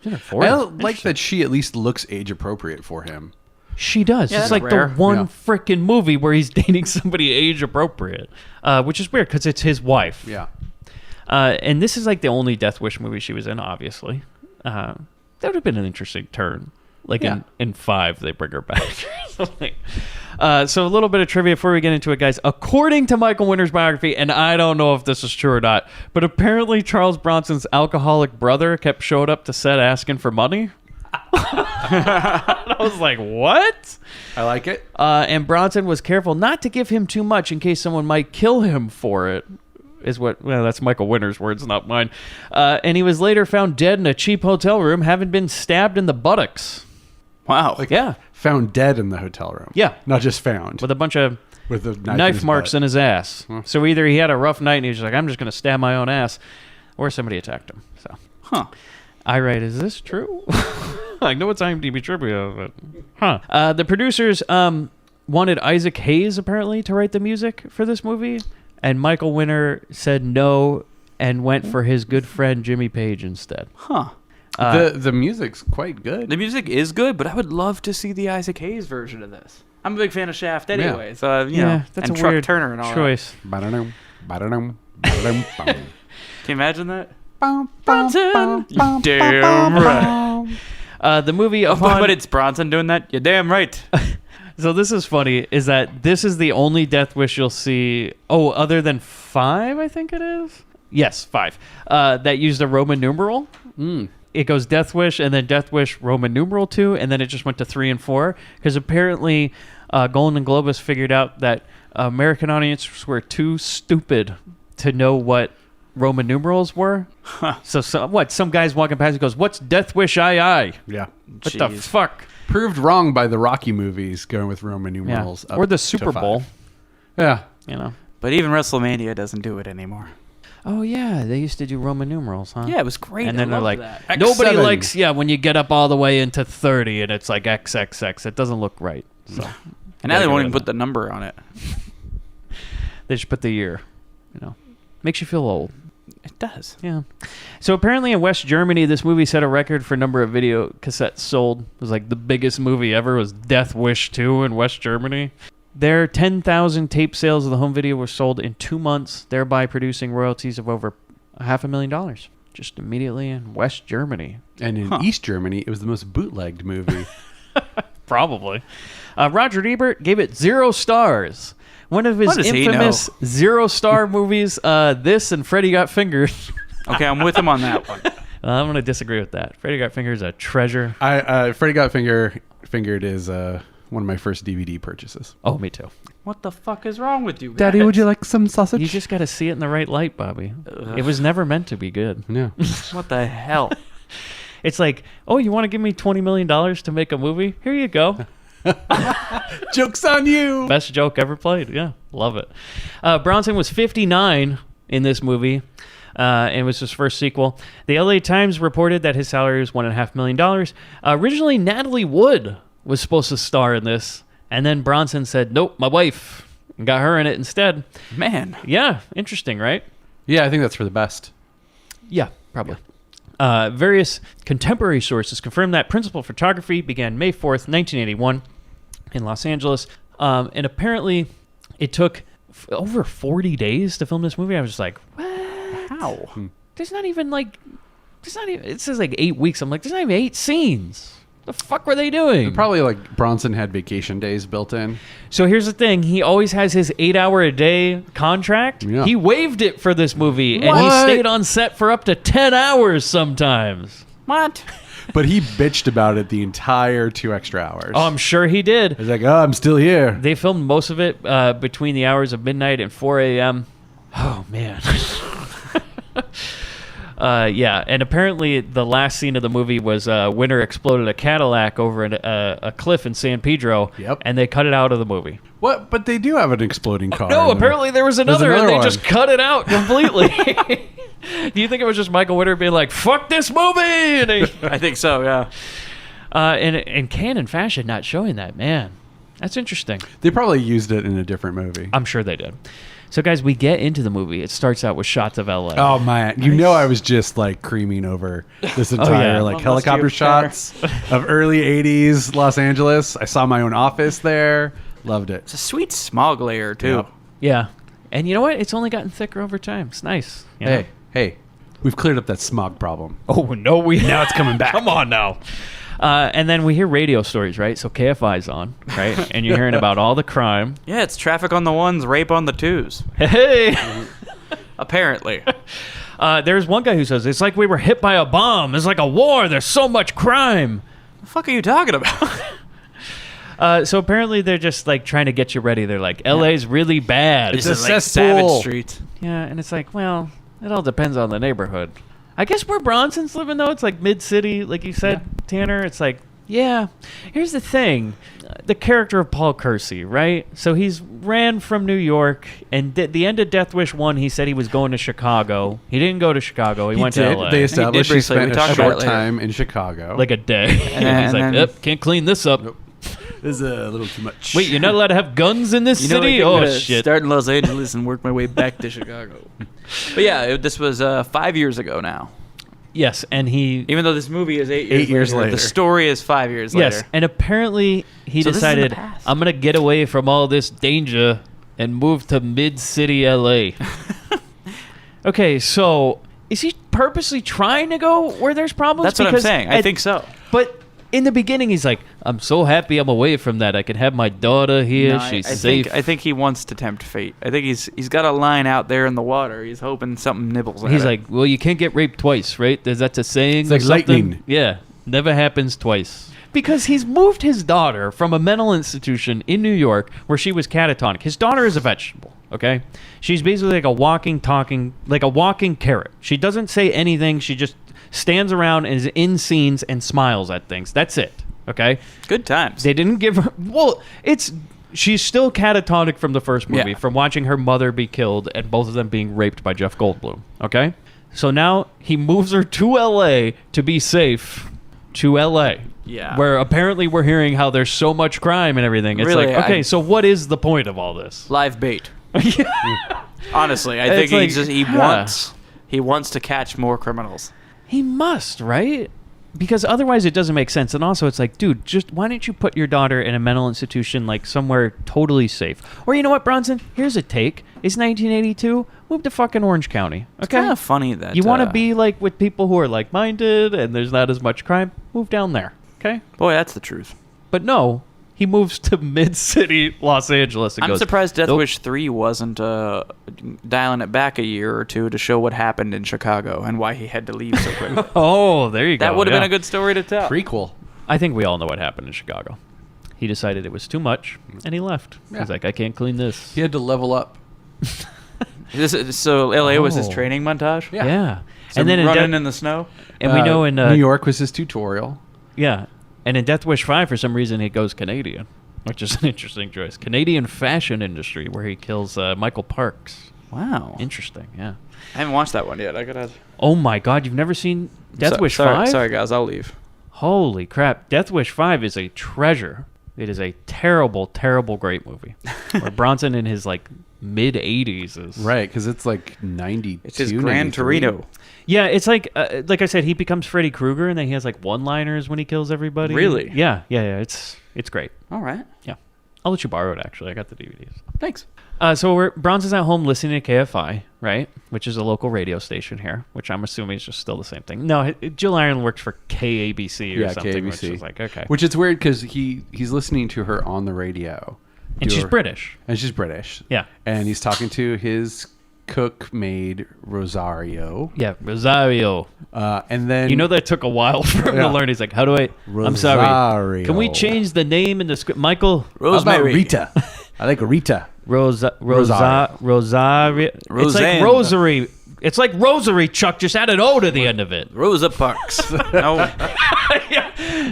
she's in her 40s. I like Interesting. that she at least looks age appropriate for him. She does. Yeah, It's that's like rare. the one Yeah. freaking movie where he's dating somebody age appropriate, which is weird because it's his wife. Yeah. And this is like the only Death Wish movie she was in, obviously. That would have been an interesting turn. Like Yeah. in 5, they bring her back or something. So a little bit of trivia before we get into it, guys. According to Michael Winter's biography, and I don't know if this is true or not, but apparently Charles Bronson's alcoholic brother kept showing up to set asking for money. I was like, what? I like it. And Bronson was careful not to give him too much in case someone might kill him for it. That's Michael Winter's words, not mine. And he was later found dead in a cheap hotel room, having been stabbed in the buttocks. Wow. Yeah, Found dead in the hotel room. Yeah. Not just found. with a bunch of With the knife marks in his ass. Huh. So either he had a rough night and he was like, I'm just going to stab my own ass, or somebody attacked him. So Huh. I write, is this true? I know it's IMDb trivia, but the producers wanted Isaac Hayes apparently to write the music for this movie, and Michael Winter said no and went for his good friend Jimmy Page instead. Huh. The music's quite good. The music is good, but I would love to see the Isaac Hayes version of this. I'm a big fan of Shaft anyway, so you know, that's and a Truck weird Turner and all choice. Ba-da-dum, ba-da-dum, ba-da-dum, bum. that. Can you imagine that? Bum, Bronson, bum, you bum, damn bum, right. bum. The movie But it's Bronson doing that. You're damn right. So this is funny, is that this is the only Death Wish you'll see, other than 5, I think it is? Yes, 5. That used a Roman numeral. It goes Death Wish, and then Death Wish Roman numeral 2, and then it just went to 3 and 4, because apparently Golden Globus figured out that American audiences were too stupid to know what Roman numerals were. So some guy's walking past and goes, "What's Death Wish I?" Yeah. What the Jeez. fuck? Proved wrong by the Rocky movies going with Roman numerals. Yeah. Up Or the to Super 5. Bowl. Yeah. You know. But even WrestleMania doesn't do it anymore. Oh yeah, they used to do Roman numerals, huh? Yeah, it was great. And then I they're loved like, that. nobody X7. likes, when you get up all the way into 30 and it's like XXX, it doesn't look right. So And now they get won't rid even of put the number on it. they just put the year, Makes you feel old. It does. Yeah. So apparently in West Germany, this movie set a record for number of video cassettes sold. It was like the biggest movie ever was Death Wish 2 in West Germany. Their 10,000 tape sales of the home video were sold in 2 months, thereby producing royalties of over $500,000 just immediately in West Germany. And in East Germany, it was the most bootlegged movie. Probably. Roger Ebert gave it 0 stars. One of his What does he infamous 0-star movies, this and Freddy Got Fingered. Okay, I'm with him on that one. I'm going to disagree with that. Freddy Got Fingered is a treasure. Freddy Got Fingered is one of my first DVD purchases. Oh, me too. What the fuck is wrong with you guys? Daddy, would you like some sausage? You just got to see it in the right light, Bobby. It was never meant to be good. Yeah. What the hell? It's like, oh, you want to give me $20 million to make a movie? Here you go. Joke's on you. Best joke ever played. Yeah, love it. Bronson was 59 in this movie. And it was his first sequel. The LA Times reported that his salary was $1.5 million. Originally, Natalie Wood was supposed to star in this. And then Bronson said, nope, my wife. And got her in it instead. Man. Yeah, interesting, right? Yeah, I think that's for the best. Yeah, probably. Various contemporary sources confirm that principal photography began May 4th, 1981 in Los Angeles. And apparently it took over 40 days to film this movie. I was just like, what? How? There's not even it says like 8 weeks. I'm like, there's not even 8 scenes. The fuck were they doing? Probably like Bronson had vacation days built in. So here's the thing. He always has his 8-hour-a-day contract. Yeah. He waived it for this movie, and he What? stayed on set for up to 10 hours sometimes. What? But he bitched about it the entire 2 extra hours. Oh, I'm sure he did. He's like, oh, I'm still here. They filmed most of it between the hours of midnight and 4 a.m. Oh, man. Yeah, and apparently the last scene of the movie was Winter exploded a Cadillac over a cliff in San Pedro, Yep. and they cut it out of the movie. What? But they do have an exploding car. No, in there. apparently there was another, and another they one. just cut it out completely. Do you think it was just Michael Winter being like, fuck this movie? And, I think so, yeah. in canon fashion, not showing that, man. That's interesting. They probably used it in a different movie. I'm sure they did. So, guys, we get into the movie. It starts out with shots of L.A. Oh man, you know I was just like creaming over this entire yeah. like Unless helicopter you're shots of early '80s Los Angeles. I saw my own office there. Loved it. It's a sweet smog layer, too. Yep. Yeah. And you know what? It's only gotten thicker over time. It's nice. you know? Hey, we've cleared up that smog problem. Oh, no, we Now it's coming back. Come on now. And then we hear radio stories, right? So KFI's on, right? And you're hearing about all the crime. Yeah, it's traffic on the ones, rape on the twos. Hey! Apparently. There's one guy who says, it's like we were hit by a bomb. It's like a war. There's so much crime. What the fuck are you talking about? So apparently they're just like trying to get you ready. They're like, LA's really bad. This a is like cesspool. Savage Street. Yeah, and it's like, well, it all depends on the neighborhood. I guess where Bronson's living, though, it's like mid-city, like you said, Tanner. It's like, yeah. Here's the thing. The character of Paul Kersey, right? So he's ran from New York, and at the end of Death Wish 1, he said he was going to Chicago. He didn't go to Chicago. He went to L.A. They established he briefly. We spent a talked about it short later. time in Chicago. like a day. And he's like, then- yep, can't clean this up. this is a little too much. Wait, you're not allowed to have guns in this You know, city? like, I'm Oh, gonna shit. start in Los Angeles and work my way back to Chicago. But yeah, this was 5 years ago now. Yes, and he... Even though this movie is 8 years later. the story is 5 years Yes, later. and apparently he So this is in the decided, past. I'm going to get away from all this danger and move to mid-city LA. Okay, so is he purposely trying to go where there's problems? That's what I'm Because saying. I think so. But in the beginning, he's like, I'm so happy I'm away from that. I can have my daughter here. No, She's I safe. think he wants to tempt fate. I think he's got a line out there in the water. He's hoping something nibbles at He's it. like, well, you can't get raped twice, right? That's a saying It's or like something? lightning. Yeah, never happens twice. Because he's moved his daughter from a mental institution in New York where she was catatonic. His daughter is a vegetable, okay? She's basically like a walking carrot. She doesn't say anything. She just stands around and is in scenes and smiles at things. That's it, okay? Good times. They didn't give her... Well, she's still catatonic from the first movie, from watching her mother be killed and both of them being raped by Jeff Goldblum, okay? So now he moves her to L.A. to be safe to L.A., where apparently we're hearing how there's so much crime and everything. It's Really, like, okay, so what is the point of all this? Live bait. Honestly, I think It's like, he wants to catch more criminals. He must, right? Because otherwise it doesn't make sense. And also it's like, dude, just why don't you put your daughter in a mental institution like somewhere totally safe? Or you know what, Bronson? Here's a take. It's 1982. Move to fucking Orange County. Okay? It's kind of funny that... You want to be like with people who are like-minded and there's not as much crime? Move down there. Okay? Boy, that's the truth. But no, he moves to mid-city Los Angeles and I'm goes... surprised Death "Nope." Wish 3 wasn't dialing it back a year or two to show what happened in Chicago and why he had to leave so quickly. Oh, there you go. That would have been yeah. a good story to tell. Prequel. I think we all know what happened in Chicago. He decided it was too much, and he left. Yeah. He's like, I can't clean this. He had to level up. So L.A. was his Oh. training montage? Yeah. So And then running in the snow? and we know in New York was his tutorial. Yeah. And in Death Wish 5, for some reason, he goes Canadian, which is an interesting choice. Canadian fashion industry, where he kills Michael Parks. Wow. Interesting, yeah. I haven't watched that one yet. I gotta... Oh my God, you've never seen Death Wish 5? Sorry, guys. I'll leave. Holy crap. Death Wish 5 is a treasure. It is a terrible, terrible great movie. Where Bronson in his like mid-80s is... Right, because it's like 92. It's his Gran 93. Torino. Yeah, it's like I said, he becomes Freddy Krueger, and then he has like one-liners when he kills everybody. Really? Yeah. It's great. All right. Yeah. I'll let you borrow it, actually. I got the DVDs. Thanks. So Bronson's at home listening to KFI, right? Which is a local radio station here, which I'm assuming is just still the same thing. No, Jill Ireland works for KABC or something, which is like, okay. Which is weird because he's listening to her on the radio. And she's British. And she's British. Yeah. And he's talking to his cook maid, Rosario. Yeah, Rosario. And then... You know that took a while for him to learn. He's like, how do I... I'm sorry. Rosario. Can we change the name in the script? Michael... How about Rita? I like Rita. Rosario. It's like Roseanne. rosary. It's like rosary, Chuck. Just add an O to the end of it. Rosa Parks. No.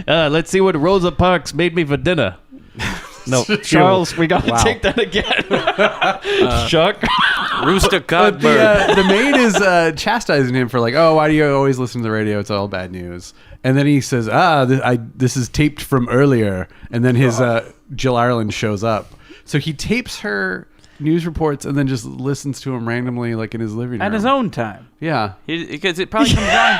Let's see what Rosa Parks made me for dinner. No, Charles, we got to take that again. Chuck. Rooster But Cogburn. the maid is chastising him for like, oh, why do you always listen to the radio? It's all bad news. And then he says, this is taped from earlier. And then his Jill Ireland shows up. So he tapes her news reports and then just listens to them randomly, like in his living room. At his own time. Yeah. Because it probably comes on.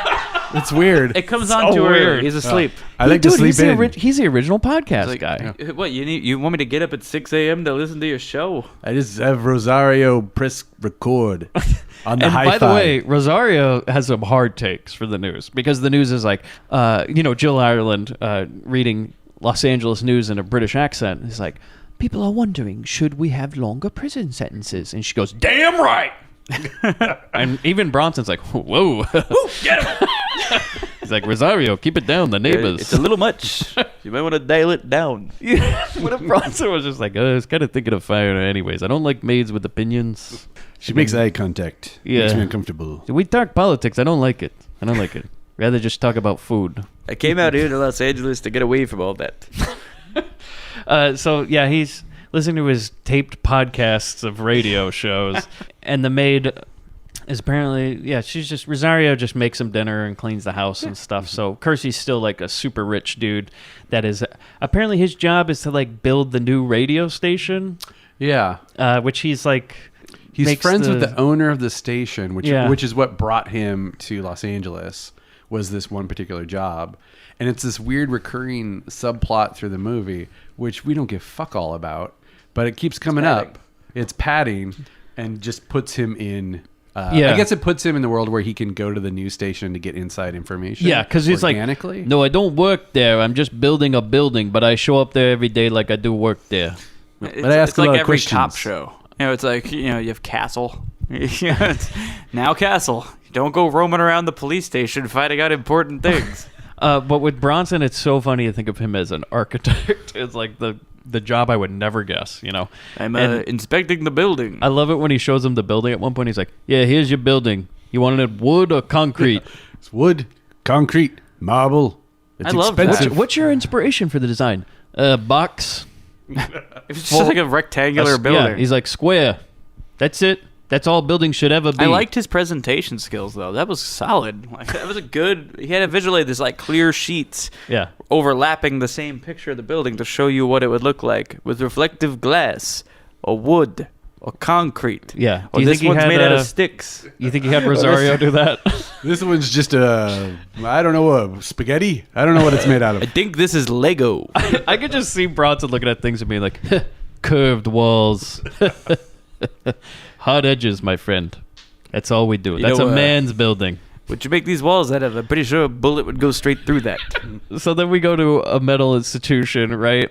It's weird. It comes on too weird. early. He's asleep. I like to sleep in. He's the original podcast Like, guy. What, you want me to get up at 6 a.m. to listen to your show? I just have Rosario press record on the And hi-fi. by the way, Rosario has some hard takes for the news because the news is like, Jill Ireland reading Los Angeles news in a British accent. It's like, people are wondering, should we have longer prison sentences? And she goes, damn right. And even Bronson's like, whoa, get him. He's like, Rosario, keep it down, the neighbors. It's a little much. You might want to dial it down. What if Bronson was just like, I was kind of thinking of firing her anyways. I don't like maids with opinions. She makes eye contact. Yeah. Makes me uncomfortable. We talk politics. I don't like it. Rather just talk about food. I came out here to Los Angeles to get away from all that. He's listening to his taped podcasts of radio shows, and the maid is apparently, she's just, Rosario just makes him dinner and cleans the house and stuff. So Kersey's still like a super rich dude that is, apparently his job is to like build the new radio station. Yeah. Which he's like, He's friends with the owner of the station, which is what brought him to Los Angeles, was this one particular job. And it's this weird recurring subplot through the movie, which we don't give fuck all about, but it keeps coming up. It's padding and just puts him in... I guess it puts him in the world where he can go to the news station to get inside information. Yeah, because he's organically. No, I don't work there. I'm just building a building, but I show up there every day like I do work there. It's like every cop show. It's like, you have Castle. It's now Castle. Don't go roaming around the police station finding out important things. But with Bronson, it's so funny to think of him as an architect. It's like the job I would never guess, you know. I'm And inspecting the building. I love it when he shows him the building. At one point, he's like, "Yeah, here's your building. You wanted it wood or concrete?" It's wood, concrete, marble. It's I love that. expensive. What's your inspiration for the design? Box. It's just like a rectangular building. Yeah, he's like square. That's it. That's all buildings should ever be. I liked his presentation skills though. That was solid. Like that was a good. He had to visualize this like clear sheets. Yeah. Overlapping the same picture of the building to show you what it would look like with reflective glass, or wood, or concrete. Yeah. Or this one's made out of sticks. You think he had Rosario do that? This one's just I don't know, a spaghetti. I don't know what it's made out I of. think this is Lego. I could just see Bronson looking at things and being like, curved walls. Hard edges, my friend. That's all we do. That's know, a man's building. Would you make these walls out of? I'm pretty sure a bullet would go straight through that. So then we go to a mental institution, right?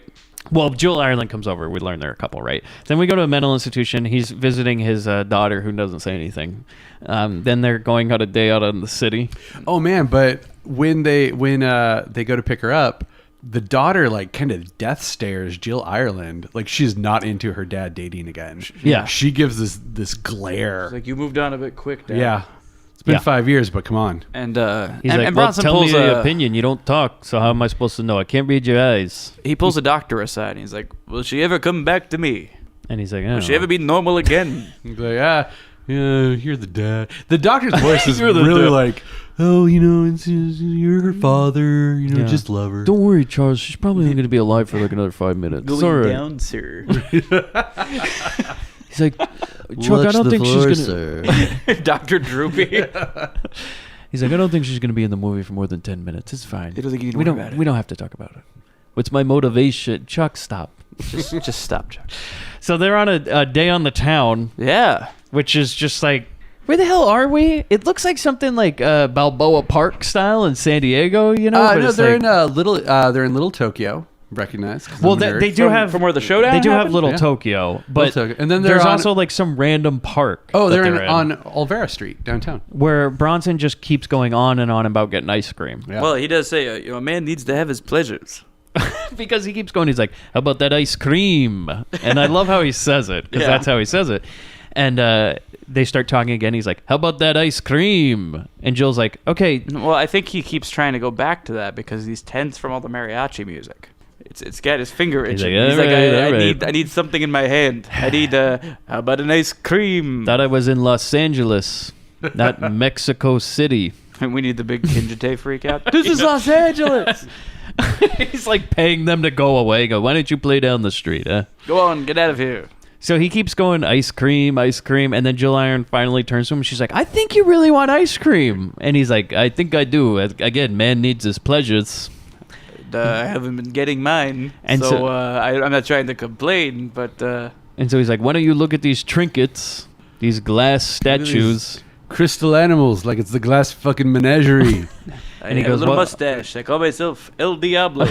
Well, Jill Ireland comes over. We learn they're a couple, right? Then we go to a mental institution. He's visiting his daughter, who doesn't say anything. Then they're going on a day out in the city. Oh man, but when they go to pick her up, the daughter like kind of death stares Jill Ireland, like she's not into her dad dating again. Yeah. She gives this glare. It's like you moved on a bit quick, Dad. Yeah. It's been Yeah. 5 years, but come on. And He's like, well, Bronson tell me pulls your a opinion. You don't talk, so how am I supposed to know? I can't read your eyes. he pulls a doctor aside. And he's like, "Will she ever come back to me? And he's like, Will she ever be normal again?" He's like, yeah, you're the dad. The doctor's voice is You're the really dad. like, oh, you're her father. Yeah. Just love her. Don't worry, Charles. She's probably only going to be alive for like another 5 minutes. It's all right. down, sir. He's like, Chuck, I don't think she's gonna. Dr. Droopy. He's like, I don't think she's gonna be in the movie for more than 10 minutes. It's fine. You don't think you need to we worry don't. about it? We don't have to talk about it. What's my motivation? Chuck, stop. just stop, Chuck. So they're on a day on the town, Yeah. which is just like, where the hell are we? It looks like something like Balboa Park style in San Diego, you know? But No, it's they're like- in little. They're in Little Tokyo. Recognize. 'Cause Well, I'm a they, nerd. they do have from where the showdown They do have happened? Little Yeah. Tokyo, but Tokyo. And then they're there's on- also like some random park. Oh, that they're in, on Olvera Street downtown. where Bronson just keeps going on and on about getting ice cream. Yeah. Well, he does say, a man needs to have his pleasures. Because he keeps going. He's like, how about that ice cream? And I love how he says it, because Yeah. that's how he says it. And they start talking again. He's like, how about that ice cream? And Jill's like, okay. Well, I think he keeps trying to go back to that because he's tense from all the mariachi music. It's got his finger He's itching. like, He's like, "Alright, I alright." need something in my hand. I need how about an ice cream? Thought I was in Los Angeles, not Mexico City. And we need the big Kinjite freak out. This is Los Angeles. He's like paying them to go away. Go, why don't you play down the street, huh? Go on, get out of here. So he keeps going, ice cream, and then Jill Iron finally turns to him. She's like, I think you really want ice cream. And he's like, I think I do. Again, man needs his pleasures. I haven't been getting mine, And so, so- I'm not trying to complain, but And so he's like, why don't you look at these trinkets, these glass statues? Crystal animals, like it's the glass fucking menagerie. I And he have goes, a little "Well-" mustache. I call myself El Diablo.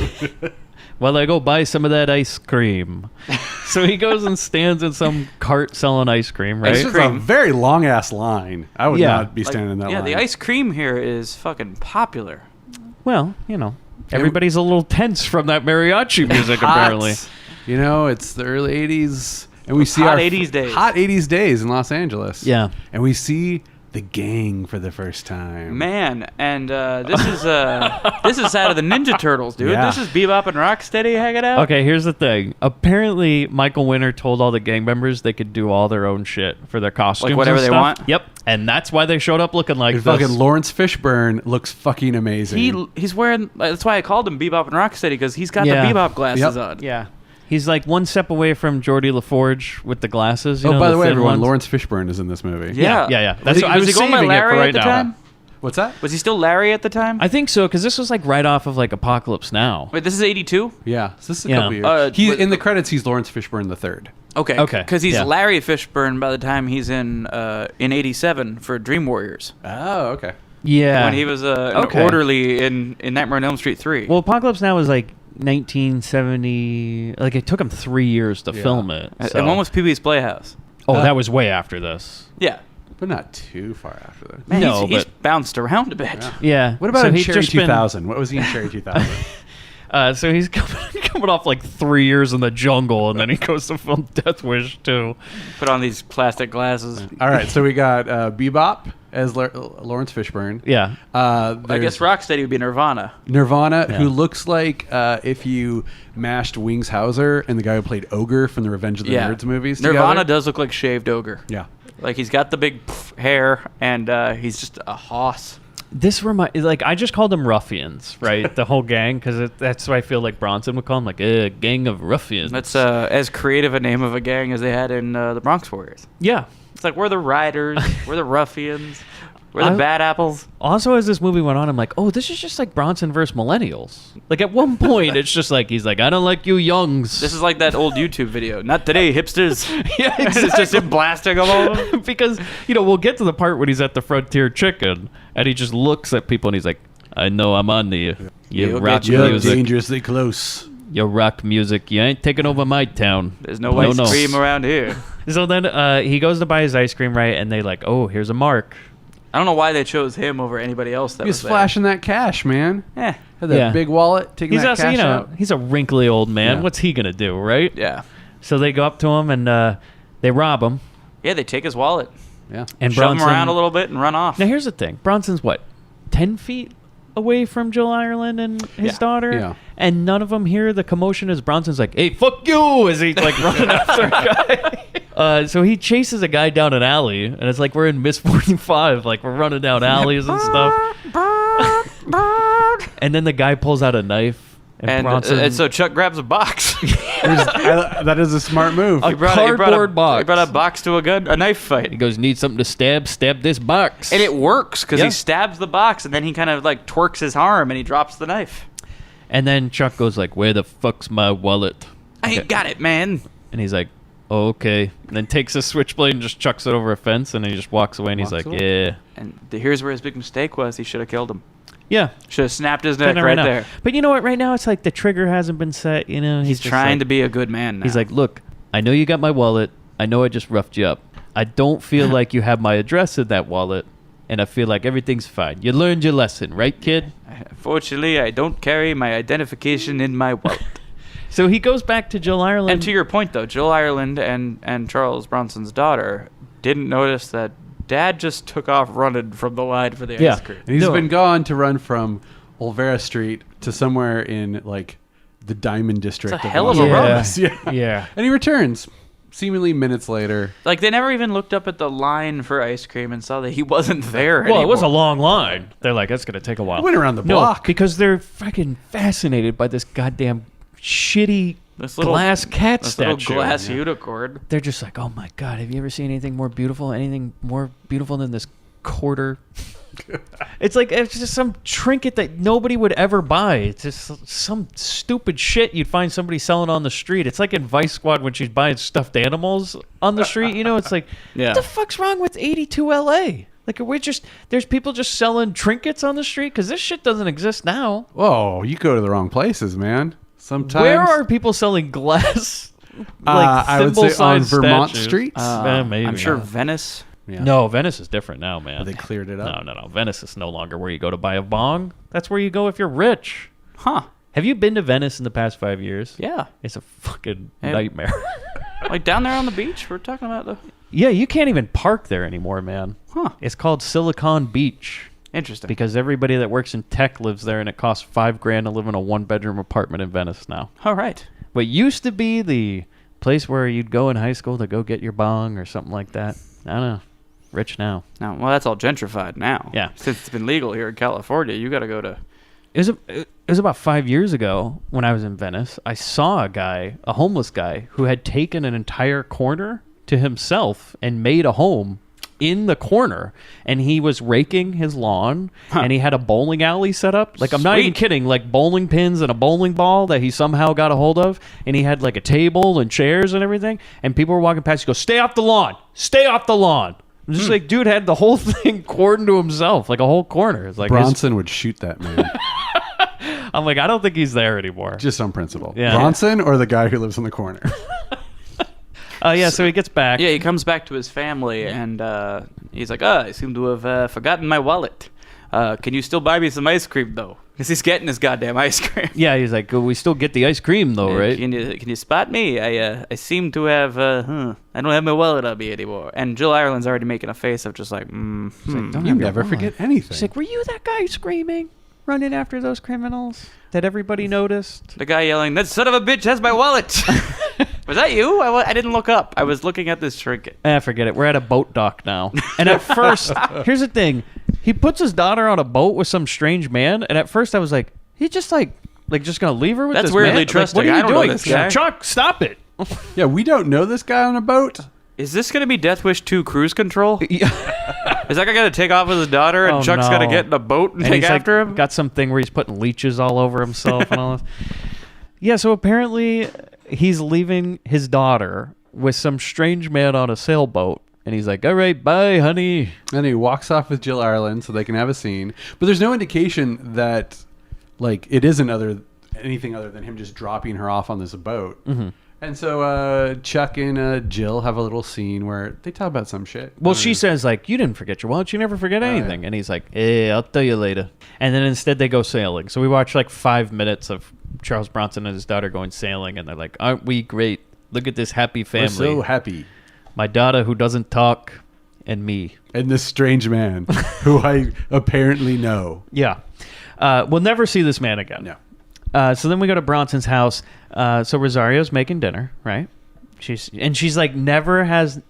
While I go buy some of that ice cream. So he goes and stands in some cart selling ice cream, right? It's just a cream. very long ass line. I would Yeah. not be standing in that yeah, line. the ice cream here is fucking popular. Well, you know, everybody's a little tense from that mariachi music, apparently. You know, it's the early '80s, and we see Hot our 80s days. hot '80s days in Los Angeles. Yeah. and we see the gang for the first time. Man, and this is out of the Ninja Turtles, dude. Yeah. This is Bebop and Rocksteady hanging out. Okay, here's the thing. Apparently, Michael Winter told all the gang members they could do all their own shit for their costumes. whatever and they stuff. want? Yep. And that's why they showed up looking like And this. fucking Lawrence Fishburne looks fucking amazing. He's wearing. That's why I called him Bebop and Rocksteady because he's got Yeah. the Bebop glasses Yep. on. Yeah. He's like one step away from Geordie LaForge with the glasses. You know, by the way, thin everyone, ones. Lawrence Fishburne is in this movie. Yeah. Yeah. Was That's he, what I was he going by saving it for Larry right at the now. time? What's that? Was he still Larry at the time? I think so, because this was like right off of like Apocalypse Now. Wait, this is 82? Yeah, so this is a Yeah. couple years. But- In the credits, he's Lawrence Fishburne the third. Okay. Okay, Because he's yeah. Larry Fishburne by the time he's in 87 for Dream Warriors. Oh, okay. Yeah. When he was an Okay. orderly in Nightmare on Elm Street 3. Well, Apocalypse Now was like 1970. Like it took him 3 years to film it. So. And one was Pee-wee's Playhouse. that was way after this. Yeah. But not too far after that. Man, No, he's but- bounced around a bit. Yeah. What about So in he's Cherry just been- 2000? What was he in Cherry 2000? So he's coming off like 3 years in the jungle, and then he goes to film Death Wish 2. Put on these plastic glasses. All right, so we got Bebop as Lawrence Fishburne. Yeah. I There's guess Rocksteady would be Nirvana. Nirvana, Yeah. who looks like if you mashed Wings Hauser and the guy who played Ogre from the Revenge of the Nerds movies Nirvana together. does look like shaved ogre. Yeah. Like he's got the big hair and he's just a hoss. This like I just called them ruffians, right? The whole gang, because that's what I feel like Bronson would call them, like a gang of ruffians. That's as creative a name of a gang as they had in the Bronx Warriors. yeah. It's like we're the Riders, we're the Ruffians, we're the Bad Apples. Also, as this movie went on, I'm like, oh, this is just like Bronson versus millennials. Like at one point, it's just like he's like, I don't like you youngs. This is like that old YouTube video. Not today, hipsters. yeah, It's just him blasting them all. Over. because we'll get to the part when he's at the Frontier Chicken and he just looks at people and he's like, I know I'm on to you. You You'll rock get you. You're music. dangerously close. You rock music. You ain't taking over my town. There's no ice cream around here. So then he goes to buy his ice cream, right? And they like, oh, here's a mark. I don't know why they chose him over anybody else that He's was there. flashing that cash, man. Eh, Had that Yeah. big wallet, taking He's that also, cash out. he's a wrinkly old man. Yeah. What's he gonna do, right? yeah. So they go up to him and they rob him. Yeah, they take his wallet, Yeah. And shove him Bronson, around a little bit, and run off. Now here's the thing: Bronson's what, 10 feet away from Jill Ireland and his Yeah. daughter, Yeah. and none of them hear the commotion as Bronson's like, "Hey, fuck you!" as he's like running after a guy. So he chases a guy down an alley, and it's like we're in Miss 45, like we're running down alleys and stuff. And then the guy pulls out a knife, and Bronson. And so Chuck grabs a box. That is a smart move. A cardboard box. He brought a box to a knife fight. He goes, "Need something to stab? Stab this box." And it works because Yeah. he stabs the box and then he kind of like twerks his arm and he drops the knife. And then Chuck goes like, "Where the fuck's my wallet?" I ain't got it, man. And he's like, oh, "Okay." And then takes a switchblade and just chucks it over a fence, and then he just walks away. And he's Walks like, away. "Yeah, And here's where his big mistake was. He should have killed him. yeah." Should have snapped his Doing neck it right now. there. But you know what? Right now, it's like the trigger hasn't been set. You know, He's just trying like- to be a good man now. He's like, "Look, I know you got my wallet. I know I just roughed you up. I don't feel like you have my address in that wallet, and I feel like everything's fine. You learned your lesson, right, kid?" Fortunately, I don't carry my identification in my wallet. So he goes back to Jill Ireland. And to your point, though, Jill Ireland and Charles Bronson's daughter didn't notice that Dad just took off running from the line for the Yeah. ice cream. And he's No. been gone to run from Olvera Street to somewhere in like the Diamond District. It's a hell of Los a run. Angeles. Yeah. yeah. And he returns seemingly minutes later. Like, they never even looked up at the line for ice cream and saw that he wasn't there Well, it was a anymore. long line. They're like, that's going to take a while. Went around the No, block. because they're fucking fascinated by this goddamn shitty This little- glass cat This statue. little glass unicorn. They're just like, oh my God, have you ever seen anything more beautiful? Anything more beautiful than this quarter? It's just some trinket that nobody would ever buy. It's just some stupid shit you'd find somebody selling on the street. It's like in Vice Squad when she's buying stuffed animals on the street. You know, it's like, Yeah. what the fuck's wrong with 82 LA? Like, there's people just selling trinkets on the street because this shit doesn't exist now. Whoa, you go to the wrong places, man. Sometimes. Where are people selling glass? I would say on thimble-sized Vermont statues? Street. Maybe. I'm sure Yeah. Venice. Yeah. No, Venice is different now, man. They cleared it up. No. Venice is no longer where you go to buy a bong. That's where you go if you're rich. Huh. Have you been to Venice in the past 5 years? Yeah. It's a fucking Yeah. nightmare. Like down there on the beach, we're talking about the... Yeah, you can't even park there anymore, man. Huh. It's called Silicon Beach Interesting. because everybody that works in tech lives there, and it costs $5,000 to live in a one-bedroom apartment in Venice now. All right. What used to be the place where you'd go in high school to go get your bong or something like that. I don't know. Rich now. Now, well, that's all gentrified now. Yeah. Since it's been legal here in California, you got to go to... It was about 5 years ago when I was in Venice. I saw a homeless guy, who had taken an entire corner to himself and made a home in the corner. And he was raking his lawn, and he had a bowling alley set up. Like, I'm not even Sweet. kidding. Like bowling pins and a bowling ball that he somehow got a hold of. And he had like a table and chairs and everything. And people were walking past. He goes, "Stay off the lawn. Stay off the lawn." I'm just like, dude had the whole thing cordoned to himself, like a whole corner. It's like Bronson would shoot that man I'm like, I don't think he's there anymore. just on principle. Yeah. Bronson or the guy who lives in the corner? So he gets back. Yeah, he comes back to his family, and He's like, I seem to have forgotten my wallet. Can you still buy me some ice cream, though? Because he's getting his goddamn ice cream. Yeah, he's like, we still get the ice cream though, right? Can you spot me? I seem to have, I don't have my wallet on me anymore. And Jill Ireland's already making a face of just like, He's like, don't You have your never wallet. forget anything. She's like, were you that guy screaming, running after those criminals that everybody noticed? The guy yelling, that son of a bitch has my wallet. Was that you? I didn't look up. I was looking at this trinket. Forget it. We're at a boat dock now. And at first, here's the thing. He puts his daughter on a boat with some strange man. And at first I was like, he just just going to leave her with That's this weirdly man? Like, trusting. what are you I don't know doing? this guy. Chuck, stop it. Yeah, we don't know this guy on a boat. Is this going to be Death Wish 2 Cruise Control? Is that guy going to take off with his daughter and Oh, Chuck's no. going to get in a boat and And take he's after like, him? got something where he's putting leeches all over himself and all this. Yeah, so apparently he's leaving his daughter with some strange man on a sailboat. And he's like, all right, bye, honey. And he walks off with Jill Ireland so they can have a scene. But there's no indication that, like, it isn't anything other than him just dropping her off on this boat. Mm-hmm. And so Chuck and Jill have a little scene where they talk about some shit. Well, she says, like, you didn't forget your wallet. You never forget anything. yeah. And he's like, I'll tell you later. And then instead they go sailing. So we watch like 5 minutes of Charles Bronson and his daughter going sailing. And they're like, aren't we great? Look at this happy family. We're so happy. My daughter who doesn't talk and me. And this strange man who I apparently know. Yeah. We'll never see this man again. No. So then we go to Bronson's house. So Rosario's making dinner, right? She's like never has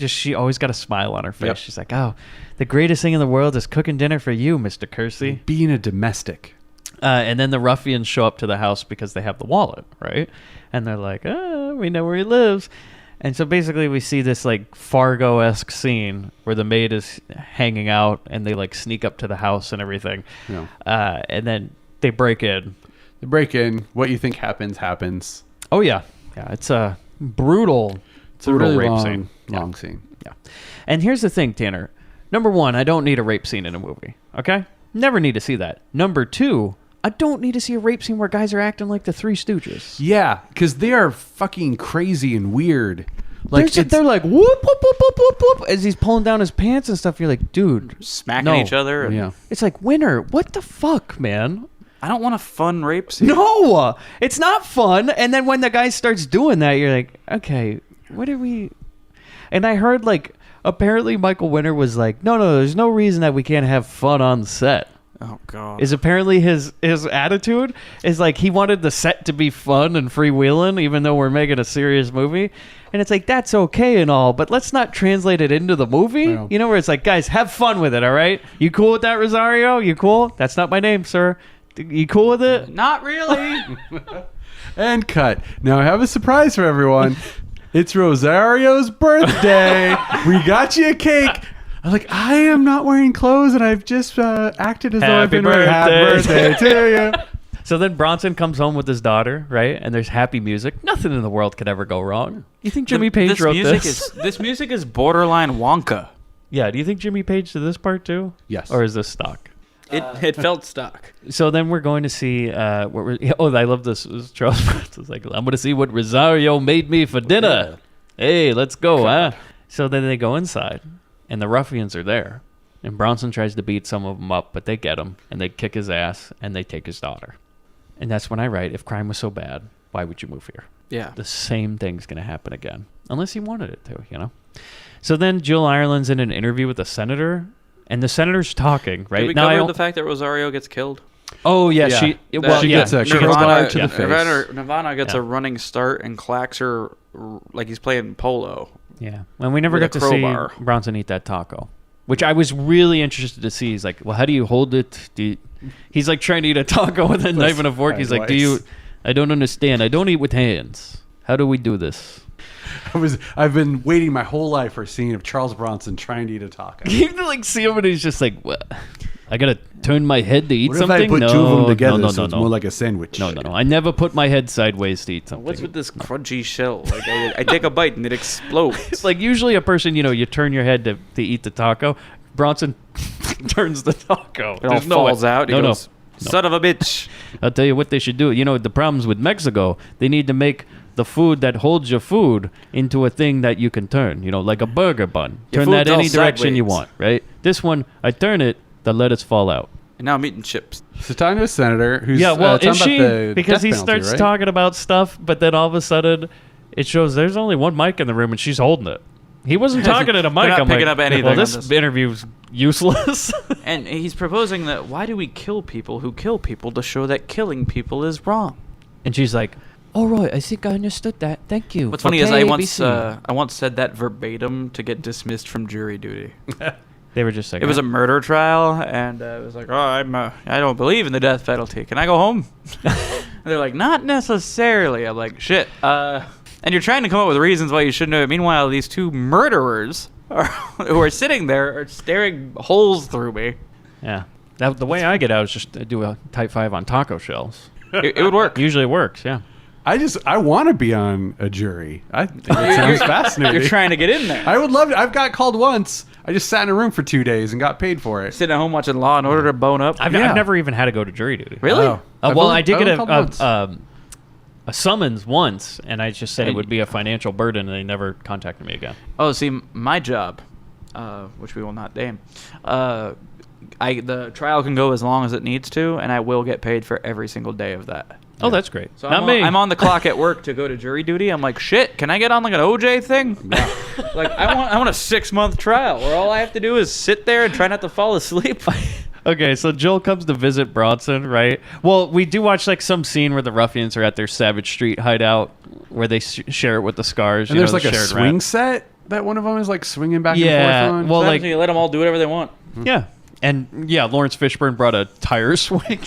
she always got a smile on her face. Yep. She's like, oh, the greatest thing in the world is cooking dinner for you, Mr. Kersey. Being a domestic. And then the ruffians show up to the house because they have the wallet, right? And they're like, we know where he lives. And so basically we see this like Fargo-esque scene where the maid is hanging out and they like sneak up to the house and everything. Yeah. And then they break in. They break in. What you think happens. Oh, yeah. Yeah, it's a brutal, It's a really rape long, scene. long scene. Yeah. And here's the thing, Tanner. Number one, I don't need a rape scene in a movie. Okay? Never need to see that. Number two, I don't need to see a rape scene where guys are acting like the Three Stooges. Yeah, because they are fucking crazy and weird. Like They're like, whoop, whoop, whoop, whoop, whoop, whoop, as he's pulling down his pants and stuff. You're like, dude. Smacking no. each other. And yeah. It's like, Winter, what the fuck, man? I don't want a fun rape scene. No, it's not fun. And then when the guy starts doing that, you're like, okay, what are we... And I heard, like, apparently Michael Winter was like, no, there's no reason that we can't have fun on set. Oh, God. Is apparently his attitude is like he wanted the set to be fun and freewheeling, even though we're making a serious movie. And it's like, that's okay and all, but let's not translate it into the movie. No. You know, where it's like, guys, have fun with it, all right? You cool with that, Rosario? You cool? That's not my name, sir. You cool with it? Not really. And cut. Now I have a surprise for everyone. It's Rosario's birthday. We got you a cake. I'm like, I am not wearing clothes, and I've just acted as though I've Happy been wearing. Happy birthday. birthday to you. So then Bronson comes home with his daughter, right? And there's happy music. Nothing in the world could ever go wrong. You think Jimmy Page wrote this? This music is borderline Wonka. Yeah, do you think Jimmy Page did this part too? Yes. Or is this stock? It felt stock. So then we're going to see I love this. Charles Bronson's like, I'm going to see what Rosario made me for dinner. Hey, let's go, huh? So then they go inside, and the ruffians are there. And Bronson tries to beat some of them up, but they get him, and they kick his ass, and they take his daughter. And that's when I write, if crime was so bad, why would you move here? Yeah. The same thing's going to happen again, unless he wanted it to, you know? So then Jill Ireland's in an interview with the senator, and the senator's talking, right? Did we Now, cover the fact that Rosario gets killed? Oh, yeah, Yeah. she She gets a crowbar to the face. Nirvana gets a running start and clacks her like he's playing polo. Yeah, and we never With got a to see crowbar. Bronson eat that taco, which I was really interested to see. He's like, well, how do you hold it? He's like trying to eat a taco with a knife and a fork. He's like, I don't understand. I don't eat with hands. How do we do this? I've been waiting my whole life for a scene of Charles Bronson trying to eat a taco. You can like see him and he's just like, what? I gotta turn my head to eat What something? if I put no, two of them together no, so no, it's no. more like a sandwich? No. I never put my head sideways to eat something. What's with this crunchy shell? Like I take a bite and it explodes. It's like usually a person, you turn your head to eat the taco. Bronson turns the taco. It all falls out. He No, goes, son of a bitch. I'll tell you what they should do. The problems with Mexico, they need to make the food that holds your food into a thing that you can turn, like a burger bun. Your Turn that food's all any direction you sideways. want, right? This one, I turn it, the lettuce fall out. And now I'm eating chips. So talking to a senator who's Yeah, well, talking is she? about the Because death he penalty, starts right? talking about stuff, but then all of a sudden, it shows there's only one mic in the room and she's holding it. He wasn't talking at a mic. They're not I'm picking like, up anything well, on this this. interview's useless. And he's proposing that why do we kill people who kill people to show that killing people is wrong? And she's like, "All right, I think I understood that. Thank you." What's funny is Okay, I once ABC." said that verbatim to get dismissed from jury duty. They were just like, It was a murder trial, and it was like, I don't believe in the death penalty. Can I go home? And they're like, not necessarily. I'm like, shit. And you're trying to come up with reasons why you shouldn't do it. Meanwhile, these two murderers who are sitting there are staring holes through me. Yeah. The way I get out is just do a type 5 on taco shells. It would work. Usually it works, yeah. I want to be on a jury. I think it sounds fascinating. You're trying to get in there. I would love to. I've got called once. I just sat in a room for 2 days and got paid for it. Sitting at home watching Law and Order to bone up. I've Yeah. never even had to go to jury duty. Really? Oh. Well, I did I've get only called once. a summons once, and I just said it And- would be a financial burden, and they never contacted me again. Oh, see, my job, which we will not name, the trial can go as long as it needs to, and I will get paid for every single day of that. Oh, that's great. So Not I'm me. I'm on the clock at work to go to jury duty. I'm like, shit, can I get on like an OJ thing? Like, I want a 6-month trial where all I have to do is sit there and try not to fall asleep. Okay, so Joel comes to visit Bronson, right? Well, we do watch like some scene where the ruffians are at their Savage Street hideout, where they share it with the scars. And there's like the a shared swing rat. set that one of them is like swinging back Yeah, and forth on. well, So like you let them all do whatever they want. yeah, and yeah, Lawrence Fishburne brought a tire swing.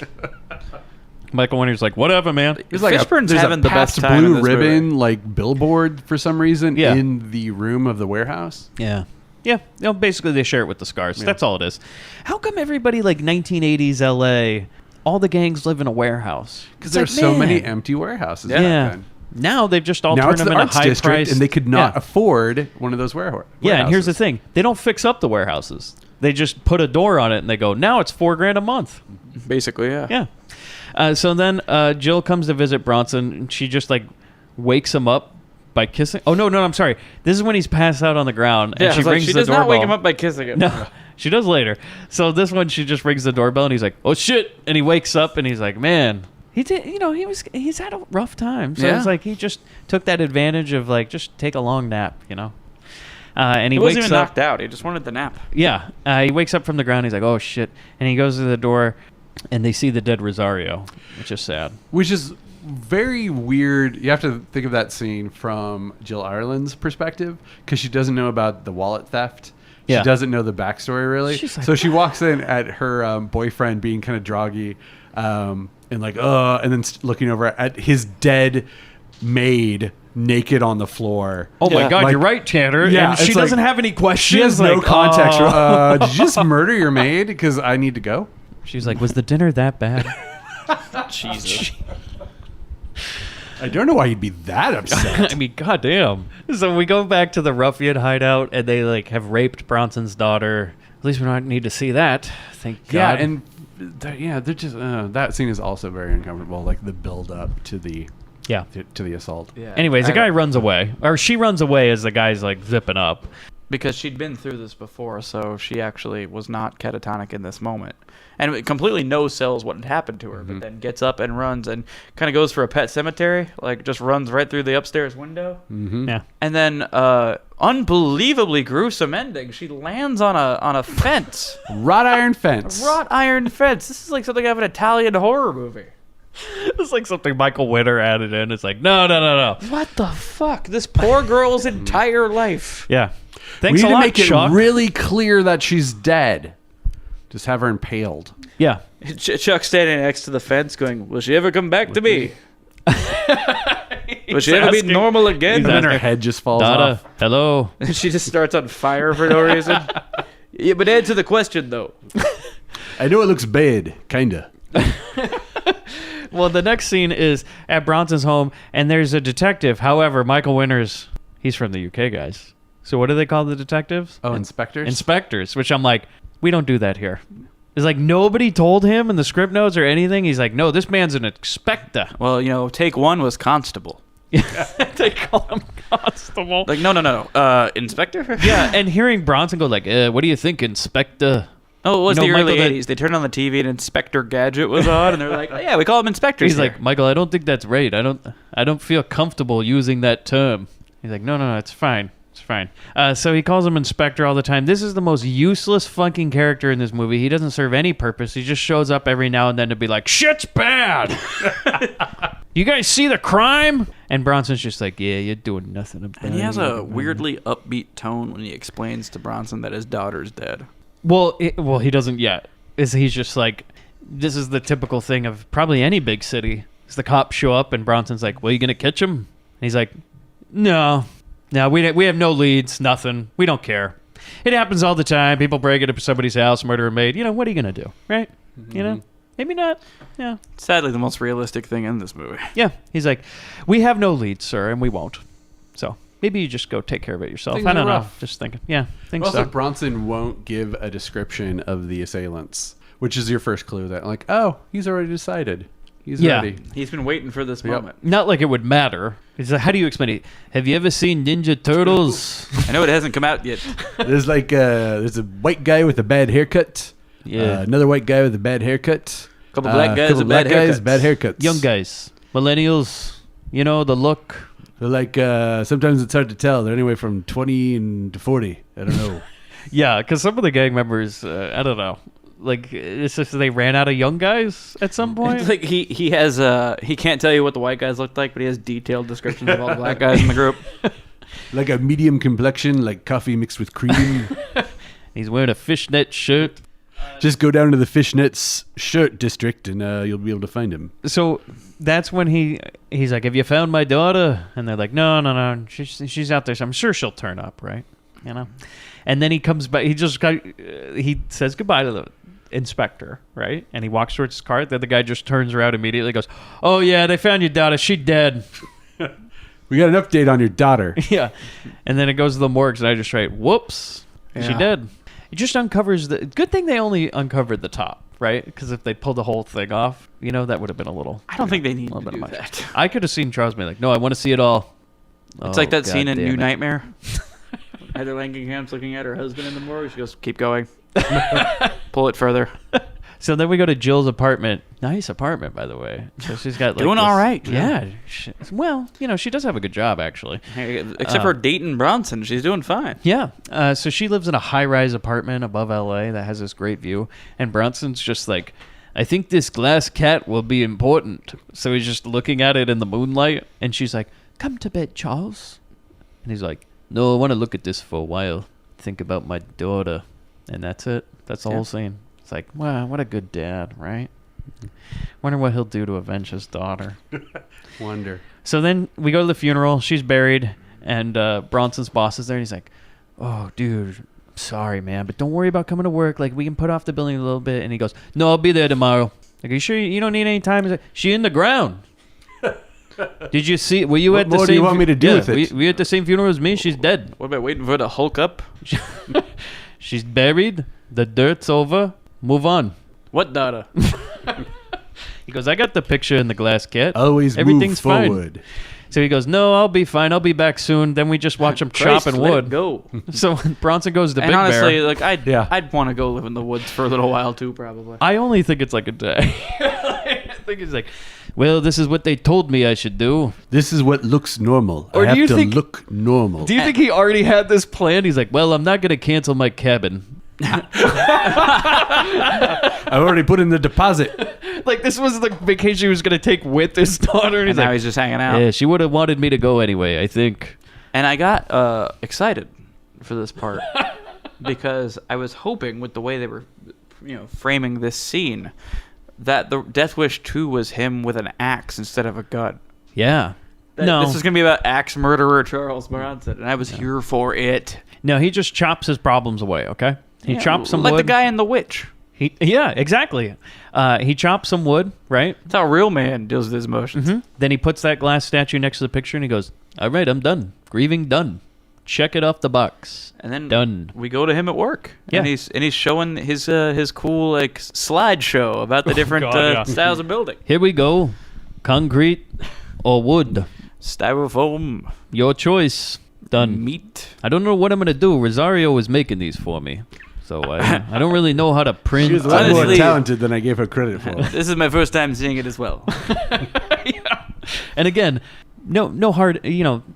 Michael Winter's like, whatever, man. There's like Fishburne's there's having a the best Pabst time in Blue this movie. Ribbon like billboard for some reason Yeah. in the room of the warehouse. Yeah. Yeah. Basically, they share it with the scars. That's all it is. How come everybody, like 1980s LA, all the gangs live in a warehouse? Because It's there's like, so many man. empty warehouses. Yeah. back then. Now they've just all Now turned it's them the into arts high district, price. and they could not Yeah. afford one of those warehouses. Yeah, and here's the thing: they don't fix up the warehouses. They just put a door on it, and they go, "Now it's $4,000 a month." Basically, yeah. Yeah. So then Jill comes to visit Bronson, and she just like wakes him up by kissing. Oh no, I'm sorry. This is when he's passed out on the ground, and Yeah, she it's like, rings she the does doorbell. not wake him up by kissing him. No, she does later. So this one, she just rings the doorbell, and he's like, "Oh shit!" And he wakes up, and he's like, "Man." He did, he's had a rough time. So Yeah. it's like he just took that advantage of like just take a long nap, And he He wakes wasn't even up. knocked out. He just wanted the nap. Yeah, he wakes up from the ground. He's like, "Oh shit!" And he goes to the door, and they see the dead Rosario, which is sad. Which is very weird. You have to think of that scene from Jill Ireland's perspective because she doesn't know about the wallet theft. Yeah. She doesn't know the backstory really. She's like, so she walks in at her boyfriend being kind of droggy and like, and then looking over at his dead maid naked on the floor. Oh my Yeah. God, Like- you're right, Tanner. Yeah, and she it's like- doesn't have any questions. She has no like, context. oh. Did you just murder your maid? Because I need to go. She's like, "Was the dinner that bad?" Jesus. I don't know why you'd be that upset. I mean, goddamn. So we go back to the ruffian hideout, and they like have raped Bronson's daughter. At least we don't need to see that. Thank Yeah, God. and they're just that scene is also very uncomfortable. Like the build up to the yeah. to the assault. Yeah. Anyways, the guy runs away, or she runs away as the guy's like zipping up. Because she'd been through this before, so she actually was not catatonic in this moment. And it completely no sells what had happened to her, but then gets up and runs and kind of goes for a pet cemetery, like just runs right through the upstairs window. Yeah. And then, unbelievably gruesome ending. She lands on a fence, Wrought iron fence. wrought iron fence. This is like something out of an Italian horror movie. It's like something Michael Winter added in. It's like, no. What the fuck? This poor girl's entire life. Yeah. We Thanks need a to lot, make it Chuck. really clear that she's dead. Just have her impaled. Yeah. Chuck standing next to the fence, going, "Will she ever come back to me? Will she ever be asking- normal again?" And then her asking- head just falls Dada, off. hello. And she just starts on fire for no reason. Yeah, but answer the question though. I know it looks bad, kinda. Well, the next scene is at Bronson's home, and there's a detective. However, Michael Winters, he's from the UK, guys. So what do they call the detectives? Oh, inspectors. Inspectors, which I'm like, we don't do that here. It's like nobody told him in the script notes or anything. He's like, no, this man's an inspector. Well, take one was constable. They call him Constable. Like, no, Inspector? Yeah, and hearing Bronson go like, what do you think, Inspector? Oh, it was No, the early Michael, 80s. They turned on the TV and Inspector Gadget was on, and they're like, oh, yeah, we call him Inspector. He's like, Michael, I don't think that's right. I don't feel comfortable using that term. He's like, no, it's fine. It's fine. So he calls him Inspector all the time. This is the most useless fucking character in this movie. He doesn't serve any purpose. He just shows up every now and then to be like, shit's bad. You guys see the crime? And Bronson's just like, yeah, you're doing nothing about it. And he has a weirdly upbeat tone when he explains to Bronson that his daughter's dead. Well, he doesn't yet. He's just like, this is the typical thing of probably any big city. Is the cops show up and Bronson's like, well, you gonna catch him? And he's like, no, we have no leads, nothing. We don't care. It happens all the time. People break into somebody's house, murder a maid. What are you gonna do, right? Maybe not. Yeah. Sadly, the most realistic thing in this movie. Yeah. He's like, we have no leads, sir, and we won't. So maybe you just go take care of it yourself. Things I don't are know. rough. Just thinking. Yeah. Think Also, so. Bronson won't give a description of the assailants, which is your first clue that, like, oh, he's already decided. He's Yeah. ready. He's been waiting for this moment. Not like it would matter. He's like, how do you explain it? Have you ever seen Ninja Turtles? I know it hasn't come out yet. There's like there's a white guy with a bad haircut. Yeah. Another white guy with a bad haircut. Couple black guys couple with black bad guys, haircuts. bad haircuts. Young guys. Millennials. The look. They're like sometimes it's hard to tell. They're anywhere from 20 to 40. I don't know. Yeah, because some of the gang members, I don't know. Like, it's just they ran out of young guys at some point. It's like he has he can't tell you what the white guys look like, but he has detailed descriptions of all the black guys in the group. Like a medium complexion, like coffee mixed with cream. He's wearing a fishnet shirt. Just go down to the fishnets shirt district and you'll be able to find him. So that's when he's like, have you found my daughter? And they're like, no. She's out there. So I'm sure she'll turn up, right? And then he comes back. He says goodbye to the inspector, right? And he walks towards his car. The other guy just turns around immediately and goes, oh, yeah, they found your daughter. She dead. We got an update on your daughter. Yeah. And then it goes to the morgues, and I just write, whoops, she Yeah. dead. It just uncovers the... Good thing they only uncovered the top, right? Because if they pulled the whole thing off, that would have been a little... I don't think they need a little to bit do much. that. I could have seen Charles be like, no, I want to see it all. It's like that scene in New Nightmare. Heather Langingham's looking at her husband in the morgue. She goes, keep going. Pull it further. So then we go to Jill's apartment. Nice apartment, by the way. So she's got like Doing this- all right. Yeah. Well, she does have a good job, actually. Except for Dayton Bronson. She's doing fine. Yeah. So she lives in a high-rise apartment above L.A. that has this great view. And Bronson's just like, I think this glass cat will be important. So he's just looking at it in the moonlight. And she's like, come to bed, Charles. And he's like, no, I want to look at this for a while. Think about my daughter. And that's it. That's the whole scene. It's like, wow, what a good dad, right? Wonder what he'll do to avenge his daughter. Wonder. So then we go to the funeral. She's buried, and Bronson's boss is there, and he's like, oh, dude, sorry, man, but don't worry about coming to work. Like, we can put off the building a little bit. And he goes, no, I'll be there tomorrow. Like, are you sure you don't need any time? He's like, she in the ground. Did you see? Were you What at the more same? do you want me to do with it? Were you at the same funeral as me? She's dead. What about waiting for her to Hulk up? She's buried. The dirt's over. Move on. What daughter? He goes, I got the picture in the glass cat. Always Everything's move fine. forward. So he goes, no, I'll be fine. I'll be back soon. Then we just watch him Christ, chopping let it wood. go. So Bronson goes to And Big honestly, Bear. like Yeah. I'd want to go live in the woods for a little while too, probably. I only think it's like a day. I think he's like, well, this is what they told me I should do. This is what looks normal. Or I do you have to think- look normal. Do you think he already had this planned? He's like, well, I'm not going to cancel my cabin. I've already put in the deposit. Like, this was the vacation he was going to take with his daughter. And And he's now like, he's just hanging out. yeah, she would have wanted me to go anyway, I think. And I got excited for this part because I was hoping with the way they were, framing this scene, that the Death Wish 2 was him with an axe instead of a gun. Yeah. That No. This is going to be about axe murderer Charles Bronson, and I was here for it. No, he just chops his problems away, okay? He chops some like wood. the guy in The Witch. Yeah, exactly. He chops some wood, right? That's how a real man deals with his emotions. Then he puts that glass statue next to the picture and he goes, all right, I'm done. Grieving done. Check it off the box. And then Done. we go to him at work, Yeah. and he's showing his cool slideshow about the different God, yeah. styles of building. Here we go. Concrete or wood. Styrofoam. Your choice. Done. Meat. I don't know what I'm gonna do. Rosario was making these for me, so I don't really know how to print. She was a lot more Honestly- talented than I gave her credit for. This is my first time seeing it as well. And again, no hard,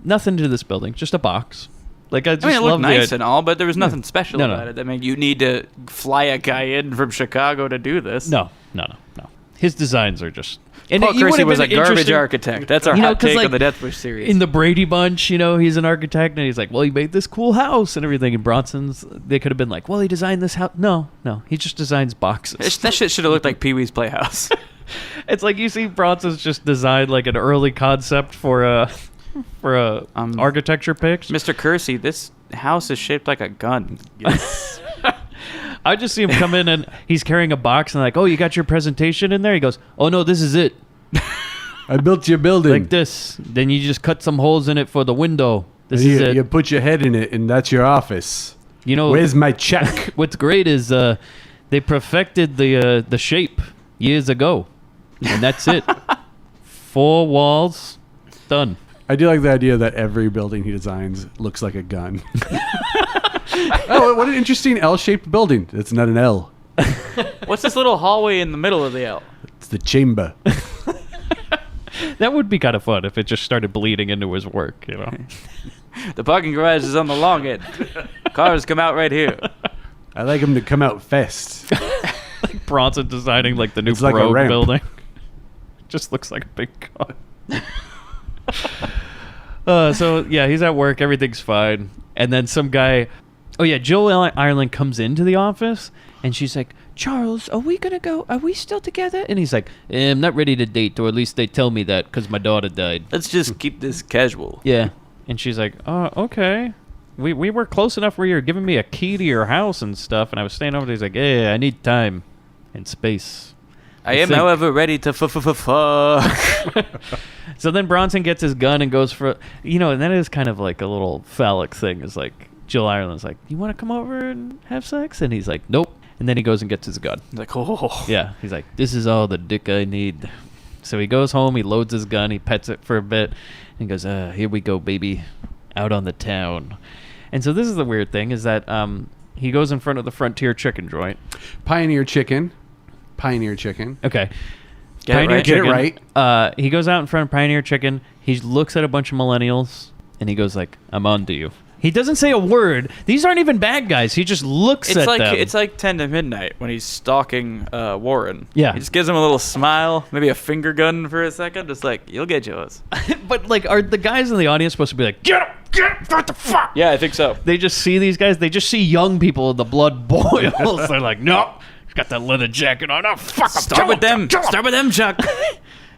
nothing to this building, just a box. Like I just I mean, it love looked nice the and all, but there was nothing special No, no. about it. I mean, you need to fly a guy in from Chicago to do this. no. His designs are just. And Paul it would Kersey have was a been garbage interesting- architect. That's our 'cause, hot take like, on the Death Wish series. In the Brady Bunch, he's an architect, and he's like, well, he made this cool house and everything. And Bronson's, they could have been like, well, he designed this house. No, he just designs boxes. that shit should have looked like Pee Wee's Playhouse. It's like you see Bronson's just designed like an early concept for a architecture pitch. Mr. Kersey, this house is shaped like a gun. I just see him come in and he's carrying a box and like, oh, you got your presentation in there? He goes, oh no, this is it. I built your building. Like this. Then you just cut some holes in it for the window. This you, is it. you put your head in it, and that's your office. Where's my check? What's great is they perfected the shape years ago, and that's it. 4 walls, done. I do like the idea that every building he designs looks like a gun. Oh, what an interesting L-shaped building. It's not an L. What's this little hallway in the middle of the L? It's the chamber. That would be kind of fun if it just started bleeding into his work, The parking garage is on the long end. Cars come out right here. I like him to come out fast. Bronson designing like the new It's like a Brogue ramp. building. Just looks like a big gun. So yeah, he's at work. Everything's fine. And then some guy, Jill Ireland comes into the office and she's like, Charles, are we gonna go? Are we still together? And he's like, I'm not ready to date, or at least they tell me that because my daughter died. Let's just keep this casual. Yeah. And she's like, oh, okay. We were close enough where you were giving me a key to your house and stuff, and I was staying over there. He's like, hey, I need time and space. I am, think. however, ready to fuck. So then Bronson gets his gun and goes for, and that is kind of like a little phallic thing. Is like, Jill Ireland's like, you want to come over and have sex? And he's like, nope. And then he goes and gets his gun. He's like, oh. Yeah. He's like, this is all the dick I need. So he goes home, he loads his gun, he pets it for a bit, and goes, here we go, baby, out on the town. And so this is the weird thing, is that he goes in front of the Frontier Chicken joint. Pioneer chicken. Okay. Get it right. He goes out in front of Pioneer Chicken. He looks at a bunch of millennials, and he goes like, I'm on to you. He doesn't say a word. These aren't even bad guys. He just looks at them. It's like 10 to midnight when he's stalking Warren. Yeah. He just gives him a little smile, maybe a finger gun for a second, just like, you'll get yours. But like, are the guys in the audience supposed to be like, get him, what the fuck? Yeah, I think so. They just see these guys. They just see young people, and the blood boils. They're like, no, he's got that leather jacket on. Oh, fuck him. Start with them. Start with them, Chuck.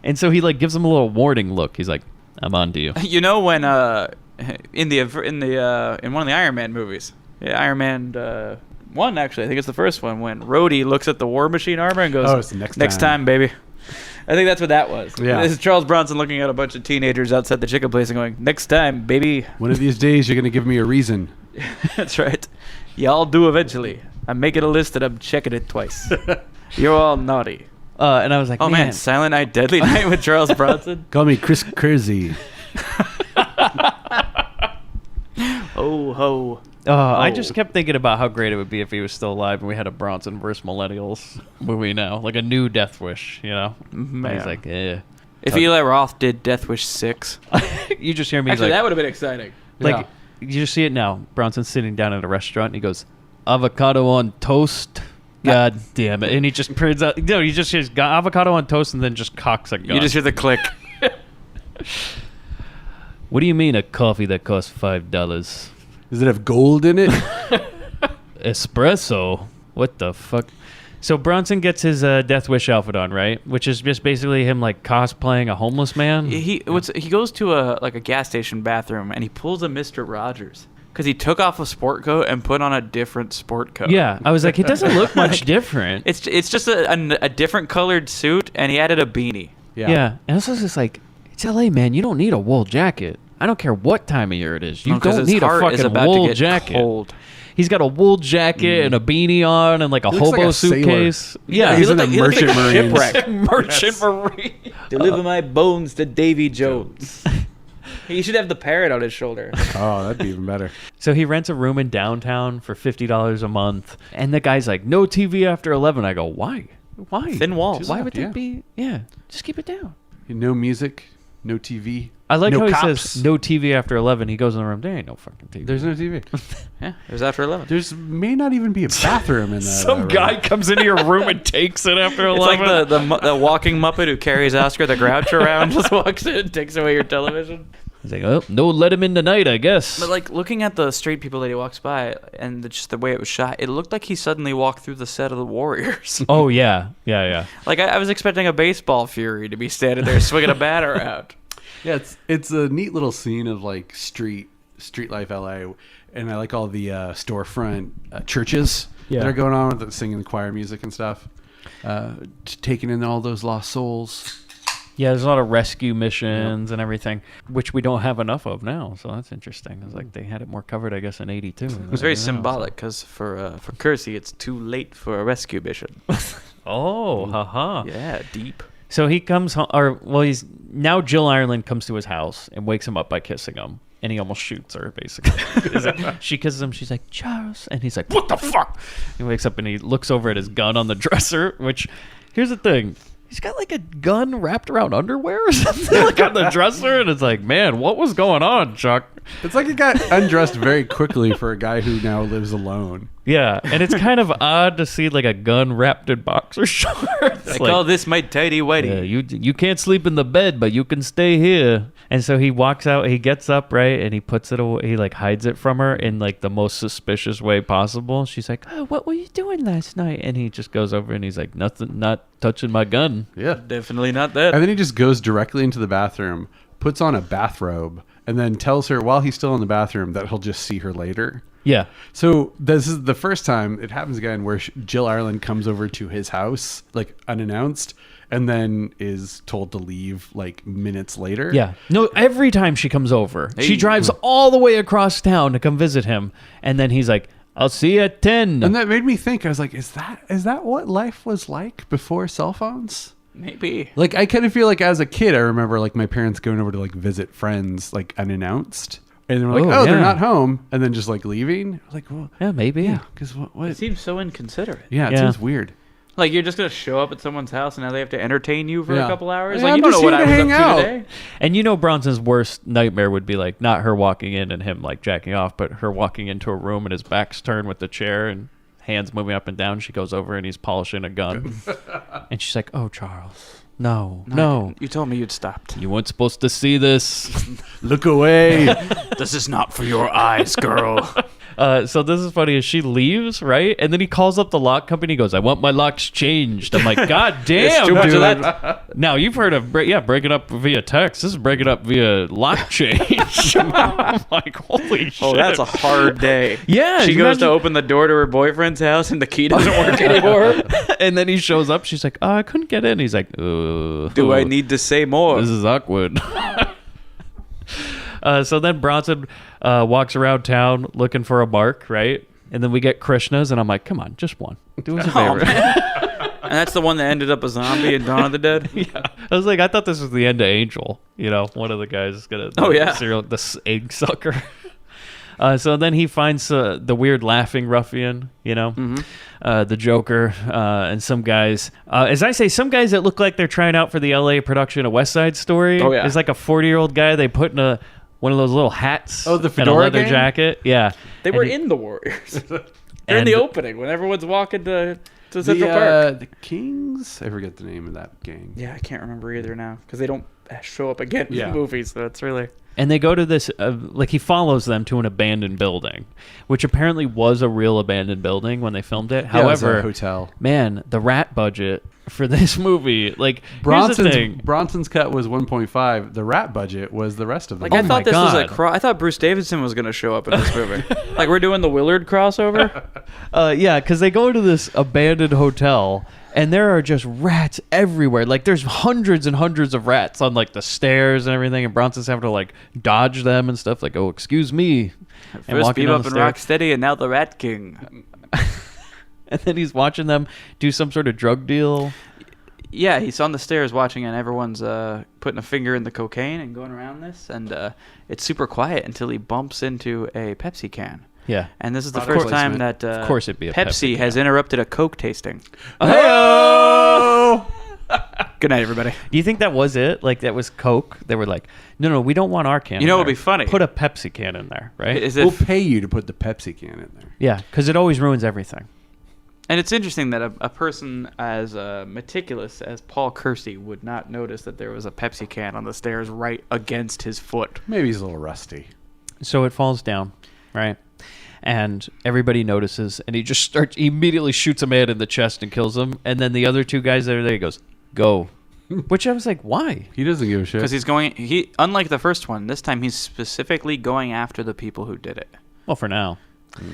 And so he like gives them a little warning look. He's like, I'm on to you. You know when in one of the Iron Man movies, Iron Man 1 actually, I think it's the first one, when Rhodey looks at the War Machine armor and goes, Oh, it's the next time, baby. I think that's what that was. Yeah. This is Charles Bronson looking at a bunch of teenagers outside the chicken place and going, next time, baby. One of these days, you're going to give me a reason. That's right. Y'all do eventually. I'm making a list and I'm checking it twice. You're all naughty. And I was like, Oh man, Silent Night, Deadly Night with Charles Bronson. Call me Chris Kersey. Oh ho. I just kept thinking about how great it would be if he was still alive and we had a Bronson versus Millennials movie now, like a new Death Wish, Man. He's like, yeah. If Eli Roth did Death Wish 6, You just hear me actually like, that would have been exciting. like you just see it now. Bronson's sitting down at a restaurant and he goes, avocado on toast. God damn it. And he just prints out, he just hears avocado on toast and then just cocks a gun. You just hear the click. What do you mean a coffee that costs $5? Does it have gold in it? Espresso? What the fuck? So Bronson gets his Death Wish outfit on, right? Which is just basically him like cosplaying a homeless man. He goes to a gas station bathroom and he pulls a Mr. Rogers because he took off a sport coat and put on a different sport coat. Yeah, I was like, it doesn't look much different. It's just a different colored suit, and he added a beanie. Yeah. And this was just like, it's LA, man. You don't need a wool jacket. I don't care what time of year it is. You No, 'cause don't his need a heart is fucking about to wool get jacket. cold. He's got a wool jacket and a beanie on and like a He looks hobo like a sailor. suitcase. Yeah, He's he in looked the like- he looked Merchant like a Marines. shipwreck. Merchant Marine. Deliver my bones to Davy Jones. He should have the parrot on his shoulder. Oh, that'd be even better. So he rents a room in downtown for $50 a month, and the guy's like, "No TV after 11." I go, "Why? Why? Thin walls. Why would Yeah. that be? Yeah, just keep it down." No music, no TV. I like No how he cops. says no TV after 11. He goes in the room. There ain't no fucking TV. There's no TV. Yeah, it was after 11. There's may not even be a bathroom in that. Some room. guy comes into your room and takes it after It's 11. like the walking Muppet who carries Oscar the Grouch around, just walks in and takes away your television. He's like, "Oh, no, let him in tonight, I guess." But like looking at the street people that he walks by and just the way it was shot, it looked like he suddenly walked through the set of the Warriors. Oh yeah. Like I was expecting a baseball fury to be standing there swinging a bat around. Yeah, it's a neat little scene of like street life LA, and I like all the storefront churches Yeah. that are going on with the singing the choir music and stuff. Taking in all those lost souls. Yeah, there's a lot of rescue missions and everything, which we don't have enough of now. So that's interesting. It's like they had it more covered, I guess, in '82. It was very symbolic because for Kersey, it's too late for a rescue mission. Oh, haha. Yeah, deep. So he comes home, he's now Jill Ireland comes to his house and wakes him up by kissing him, and he almost shoots her basically. She kisses him. She's like, "Charles," and he's like, "What the fuck?" He wakes up and he looks over at his gun on the dresser. Which, here's the thing. He's got like a gun wrapped around underwear or something like on the dresser, and it's like, man, what was going on, Chuck? It's like he got undressed very quickly for a guy who now lives alone. Yeah, and it's kind of odd to see like a gun wrapped in boxer shorts. I call this my tidy whitey. Yeah, you can't sleep in the bed, but you can stay here. And so he walks out, he gets up, right, and he puts it away, he like hides it from her in like the most suspicious way possible. She's like, "Oh, what were you doing last night?" And he just goes over and he's like, "Nothing, not touching my gun." Yeah. Definitely not that. And then he just goes directly into the bathroom, puts on a bathrobe, and then tells her while he's still in the bathroom that he'll just see her later. Yeah. So this is the first time it happens again where Jill Ireland comes over to his house like unannounced and then is told to leave like minutes later. Yeah. No, every time she comes over, she Hey. drives all the way across town to come visit him. And then he's like, "I'll see you at 10. And that made me think, I was like, is that what life was like before cell phones? Maybe. Like, I kind of feel like as a kid, I remember like my parents going over to like visit friends like unannounced. And they were like, Oh, oh, they're yeah. not home. And then just like leaving. I was like, well, Yeah, maybe. yeah, because what? It seems so inconsiderate. Yeah, it Yeah. seems weird. Like you're just gonna show up at someone's house and now they have to entertain you for Yeah. a couple hours. Yeah, Like I'm you don't know just what here I to was hang up to out. today. And you know Bronson's worst nightmare would be like not her walking in and him like jacking off, but her walking into a room and his back's turned with the chair and hands moving up and down. She goes over and he's polishing a gun. And she's like, "Oh, Charles, no. You told me you'd stopped. You weren't supposed to see this." Look away. This is not for your eyes, girl. So this is funny. Is she leaves, right? And then he calls up the lock company. He goes, "I want my locks changed." I'm like, "God damn, too much of dude." that. Now you've heard of breaking up via text. This is breaking up via lock change. I'm like, holy shit. Oh, that's a hard day. Yeah, She you goes to imagine- open the door to her boyfriend's house and the key doesn't work anymore. And then he shows up. She's like, "Oh, I couldn't get in." He's like, Do I need to say more? This is awkward." So then Bronson walks around town looking for a mark, right? And then we get Krishna's, and I'm like, "Come on, just one. Do us a favor." And that's the one that ended up a zombie in Dawn of the Dead? Yeah. I was like, I thought this was the end of Angel. You know, one of the guys is gonna. Oh, yeah. the egg sucker. So then he finds the weird laughing ruffian, you know, the Joker, and some guys. As I say, some guys that look like they're trying out for the LA production of West Side Story. Oh, yeah. It's like a 40-year-old guy they put in one of those little hats. Oh, the and a fedora leather gang? jacket. Yeah. They And were he- in the Warriors. They're in And- the opening when everyone's walking to Central Park. The Kings? I forget the name of that gang. Yeah, I can't remember either now because they don't show up again in Yeah. the movies. So it's really. And they go to this, like he follows them to an abandoned building, which apparently was a real abandoned building when they filmed it. Yeah, it was a However, hotel. man, the rat budget for this movie, like, here's the thing. Bronson's cut was 1.5. The rat budget was the rest of the Like movie. I thought my this was a God. I thought Bruce Davidson was going to show up in this movie. Like we're doing the Willard crossover. Yeah, because they go to this abandoned hotel, and there are just rats everywhere. Like, there's hundreds and hundreds of rats on, like, the stairs and everything, and Bronson's having to, like, dodge them and stuff. Like, "Oh, excuse me." And First walking Beat down Up the and stairs. Rocksteady, and now the Rat King. And then he's watching them do some sort of drug deal. Yeah, he's on the stairs watching, and everyone's putting a finger in the cocaine and going around this, and it's super quiet until he bumps into a Pepsi can. Yeah. And this is the Product first time placement. that Of course it'd be a Pepsi Pepsi has interrupted a Coke tasting. Oh! Good night, everybody. Do you think that was it? Like, that was Coke? They were like, no, we don't want our can. You know in what would there. be funny? Put a Pepsi can in there, right? Is We'll if, pay you to put the Pepsi can in there. Yeah, because it always ruins everything. and it's interesting that a person as meticulous as Paul Kersey would not notice that there was a Pepsi can on the stairs right against his foot. Maybe he's a little rusty. So it falls down, right? And everybody notices, and he immediately shoots a man in the chest and kills him. And then the other two guys that are there, he goes, go. Which I was like, why? He doesn't give a shit. Because unlike the first one, this time he's specifically going after the people who did it. Well, for now.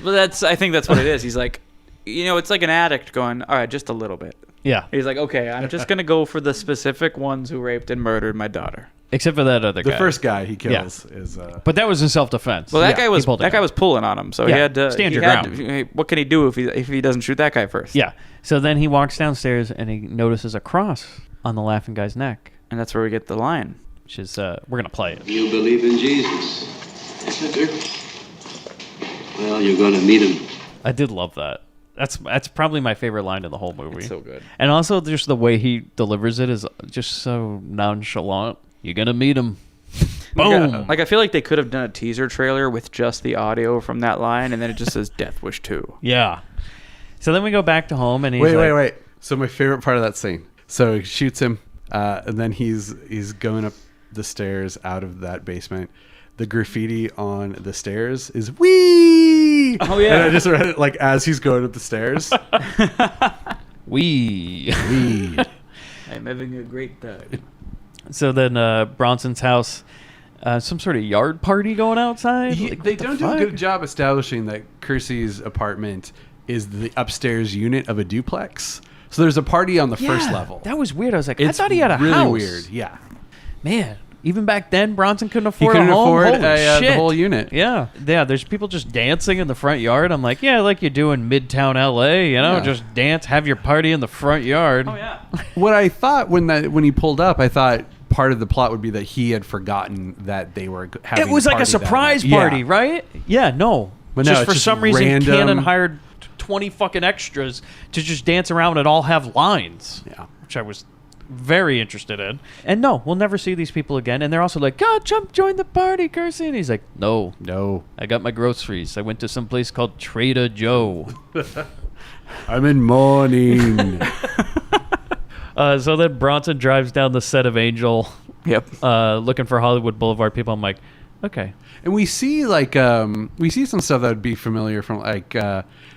Well, I think that's what it is. He's like, it's like an addict going, all right, just a little bit. Yeah. He's like, okay, I'm just going to go for the specific ones who raped and murdered my daughter. Except for that other the guy. first guy he kills is. But that was in self-defense. Well, that Yeah, guy he pulled it was out. pulling on him, so Yeah, he had to stand your he had ground. to- what can he do if he doesn't shoot that guy first? Yeah. So then he walks downstairs, and he notices a cross on the laughing guy's neck, And that's where we get the line. which is, we're going to play it. You believe in Jesus, Esther? Well, you're going to meet him. I did love that. That's probably my favorite line in the whole movie. It's so good. And also, just the way he delivers it is just so nonchalant. You're going to meet him. Boom. Like, I feel like they could have done a teaser trailer with just the audio from that line, and then it just says Death Wish 2. Yeah. So then we go back to home, and he's Wait. So my favorite part of that scene. So he shoots him, and then he's going up the stairs out of that basement. The graffiti on the stairs is "Wee." Oh, yeah. And I just read it like as he's going up the stairs. Wee. Wee. I'm having a great time. So then Bronson's house, some sort of yard party going outside. Like, They what the don't do a fuck? good job establishing that Kersey's apartment is the upstairs unit of a duplex. So there's a party on the first Yeah, level. That was weird. I was like, It's I thought he had a really house. weird. Yeah. Man, even back then, Bronson couldn't He afford couldn't a home. afford Holy the shit. whole unit. Yeah. There's people just dancing in the front yard. I'm like, yeah, like you do in Midtown LA, Yeah. just dance, have your party in the front yard. Oh, yeah. What I thought when he pulled up, I thought part of the plot would be that he had forgotten that they were having It was a like a party that surprise night. party, Yeah. right? Yeah, no. But no, just it's for just some reason, random- Cannon hired 20 fucking extras to just dance around and all have lines. Yeah. Which I was very interested in. And no, we'll never see these people again. And they're also like, God, join the party, Kersey. And he's like, no, I got my groceries. I went to some place called Trader Joe. I'm in mourning. So then Bronson drives down the set of Angel, Yep. looking for Hollywood Boulevard people. I'm like, okay. And we see some stuff that would be familiar from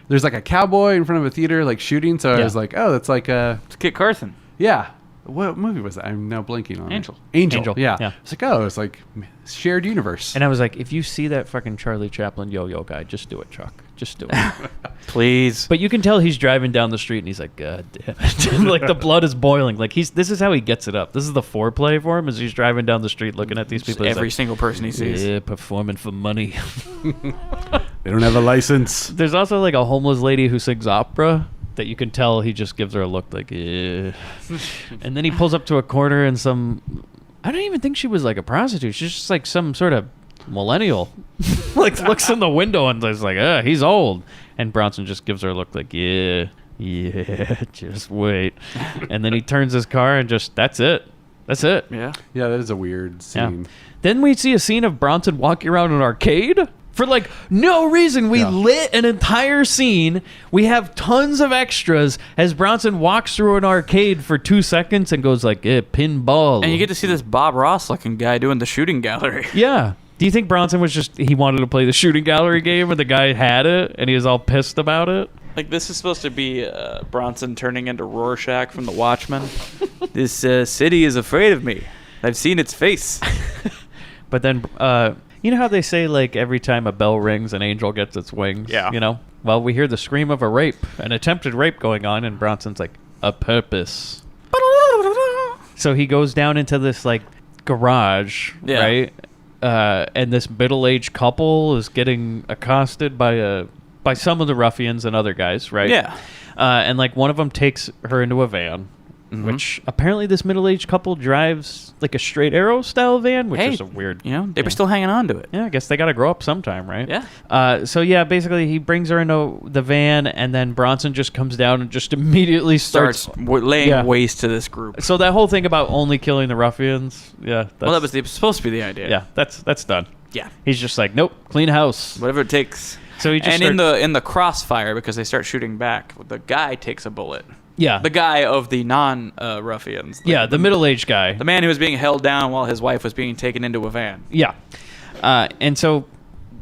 there's like a cowboy in front of a theater like shooting. So I Yeah. was like, oh, that's like It's Kit Carson. yeah. What movie was that? I'm now blanking on Angel. it. Angel. Yeah. Yeah. It's like, oh, it's like shared universe. And I was like, if you see that fucking Charlie Chaplin yo-yo guy, just do it, Chuck. Just do it. Please. But you can tell he's driving down the street and he's like, God damn it. Like the blood is boiling. Like this is how he gets it up. This is the foreplay for him, is he's driving down the street looking at these people. He's Every like, single person he sees. yeah, performing for money. They don't have a license. There's also like a homeless lady who sings opera that you can tell he just gives her a look like, yeah. And then he pulls up to a corner and I don't even think she was like a prostitute. She's just like some sort of millennial. Like looks in the window and is like, he's old. And Bronson just gives her a look like, yeah, just wait. And then he turns his car and that's it. That's it. Yeah. Yeah, that is a weird scene. Yeah. Then we see a scene of Bronson walking around an arcade. For like no reason, we lit an entire scene. We have tons of extras as Bronson walks through an arcade for 2 seconds and goes like, pinball. And you get to see this Bob Ross looking guy doing the shooting gallery. Yeah. Do you think Bronson was he wanted to play the shooting gallery game and the guy had it and he was all pissed about it? Like, this is supposed to be Bronson turning into Rorschach from The Watchmen. This city is afraid of me. I've seen its face. But then, you know how they say, like, every time a bell rings, an angel gets its wings? Yeah. You know? Well, we hear the scream of a rape, an attempted rape going on, and Bronson's like, a purpose. So he goes down into this, like, garage, Yeah. right? And this middle-aged couple is getting accosted by some of the ruffians and other guys, right? Yeah. And, like, one of them takes her into a van, which apparently this middle-aged couple drives like a straight arrow style van, which Hey, is a weird. You know, they were still hanging on to it. Yeah, I guess they got to grow up sometime, right? Yeah. So yeah, basically he brings her into the van, and then Bronson just comes down and just immediately starts. Laying waste to this group. So that whole thing about only killing the ruffians, yeah. Well, that was supposed to be the idea. yeah. That's done. Yeah. He's just like, nope, clean house. Whatever it takes. So he just in the crossfire, because they start shooting back, the guy takes a bullet. Yeah. The guy of the non-ruffians. The middle-aged guy. The man who was being held down while his wife was being taken into a van. Yeah. And so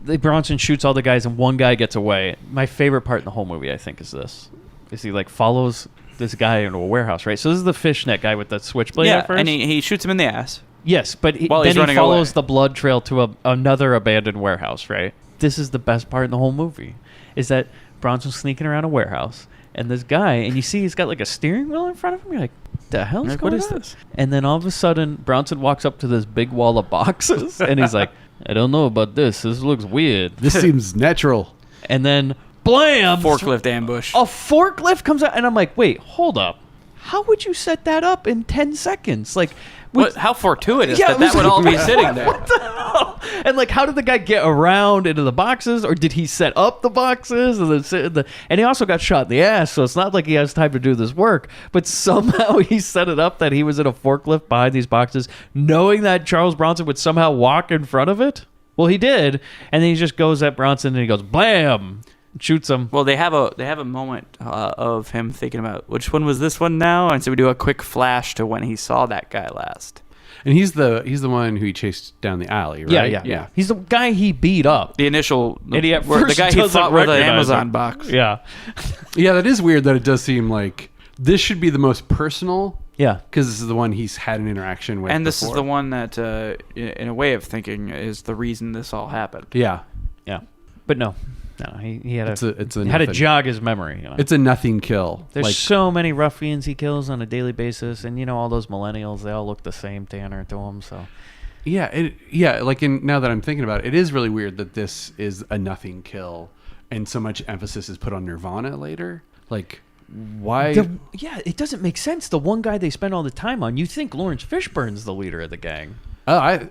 Bronson shoots all the guys, and one guy gets away. My favorite part in the whole movie, I think, is this. Is he, like, follows this guy into a warehouse, right? So this is the fishnet guy with the switchblade at first. And he shoots him in the ass. Yes, but While he's then he running follows away. the blood trail to another abandoned warehouse, right? This is the best part in the whole movie, is that Bronson's sneaking around a warehouse, and this guy, and you see he's got like a steering wheel in front of him. You're like, the hell's Like, going what is on? this? And then all of a sudden, Bronson walks up to this big wall of boxes, and he's like, I don't know about this. This looks weird. This seems natural. And then, blam! Forklift ambush. A forklift comes out, and I'm like, wait, hold up. How would you set that up in 10 seconds? Like, How fortuitous Yeah, that it was would like, all be sitting there. What the hell? And like, how did the guy get around into the boxes, or did he set up the boxes and then sit in the? And he also got shot in the ass, so it's not like he has time to do this work. But somehow he set it up that he was in a forklift behind these boxes, knowing that Charles Bronson would somehow walk in front of it. Well, he did, and then he just goes at Bronson and he goes blam, shoots him. Well, they have a moment of him thinking about which one was this one now, and so we do a quick flash to when he saw that guy last. And he's the one who he chased down the alley, right? Yeah. He's the guy he beat up. The initial And the guy he fought with an Amazon box. Yeah. Yeah, that is weird that it does seem like this should be the most personal. Yeah. Because this is the one he's had an interaction with. And this is before. the one that, in a way of thinking, is the reason this all happened. Yeah. Yeah. But no, he had It's a had to nothing. jog his memory. You know? It's a nothing kill. There's like, so many ruffians he kills on a daily basis, and all those millennials, they all look the same, Tanner, to him. So now that I'm thinking about it, it is really weird that this is a nothing kill, and so much emphasis is put on Nirvana later. Like, why? It doesn't make sense. The one guy they spend all the time on, you think Lawrence Fishburne's the leader of the gang. I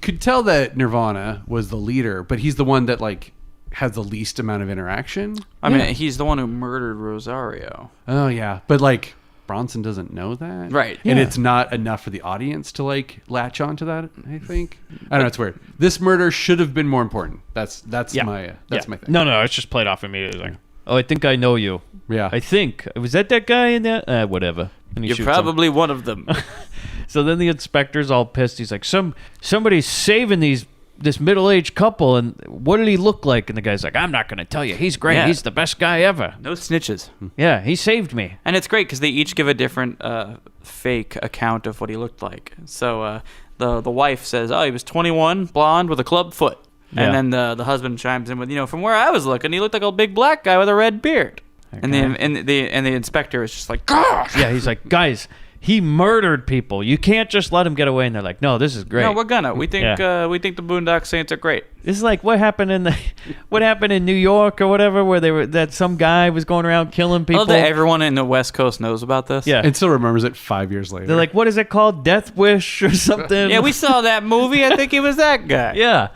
could tell that Nirvana was the leader, but he's the one that like has the least amount of interaction. I mean, he's the one who murdered Rosario. Oh yeah, but like Bronson doesn't know that, Right. And Yeah. it's not enough for the audience to like latch onto that. I think I don't know. It's weird. This murder should have been more important. That's my thing. No, it's just played off immediately. Like, oh, I think I know you. Yeah. I think was that guy in there? Whatever. And he You're shoots him. probably one of them. So then the inspector's all pissed. He's like, somebody's saving this middle-aged couple, and what did he look like? And the guy's like, I'm not going to tell you. He's great. Yeah. He's the best guy ever. No snitches. Yeah, he saved me. And it's great because they each give a different fake account of what he looked like. So the wife says, oh, he was 21, blonde, with a club foot. Yeah. And then the husband chimes in with, from where I was looking, he looked like a big black guy with a red beard. And the inspector is just like, gosh. Yeah, he's like, guys, he murdered people. You can't just let him get away. And they're like, no, this is great. No, we're gonna. We think Yeah. we think the Boondock Saints are great. This is like what happened in New York or whatever, where that some guy was going around killing I people. love that everyone in the West Coast knows about this. Yeah. And still remembers it 5 years later. They're like, what is it called? Death Wish or something? Yeah, we saw that movie. I think he was that guy. Yeah.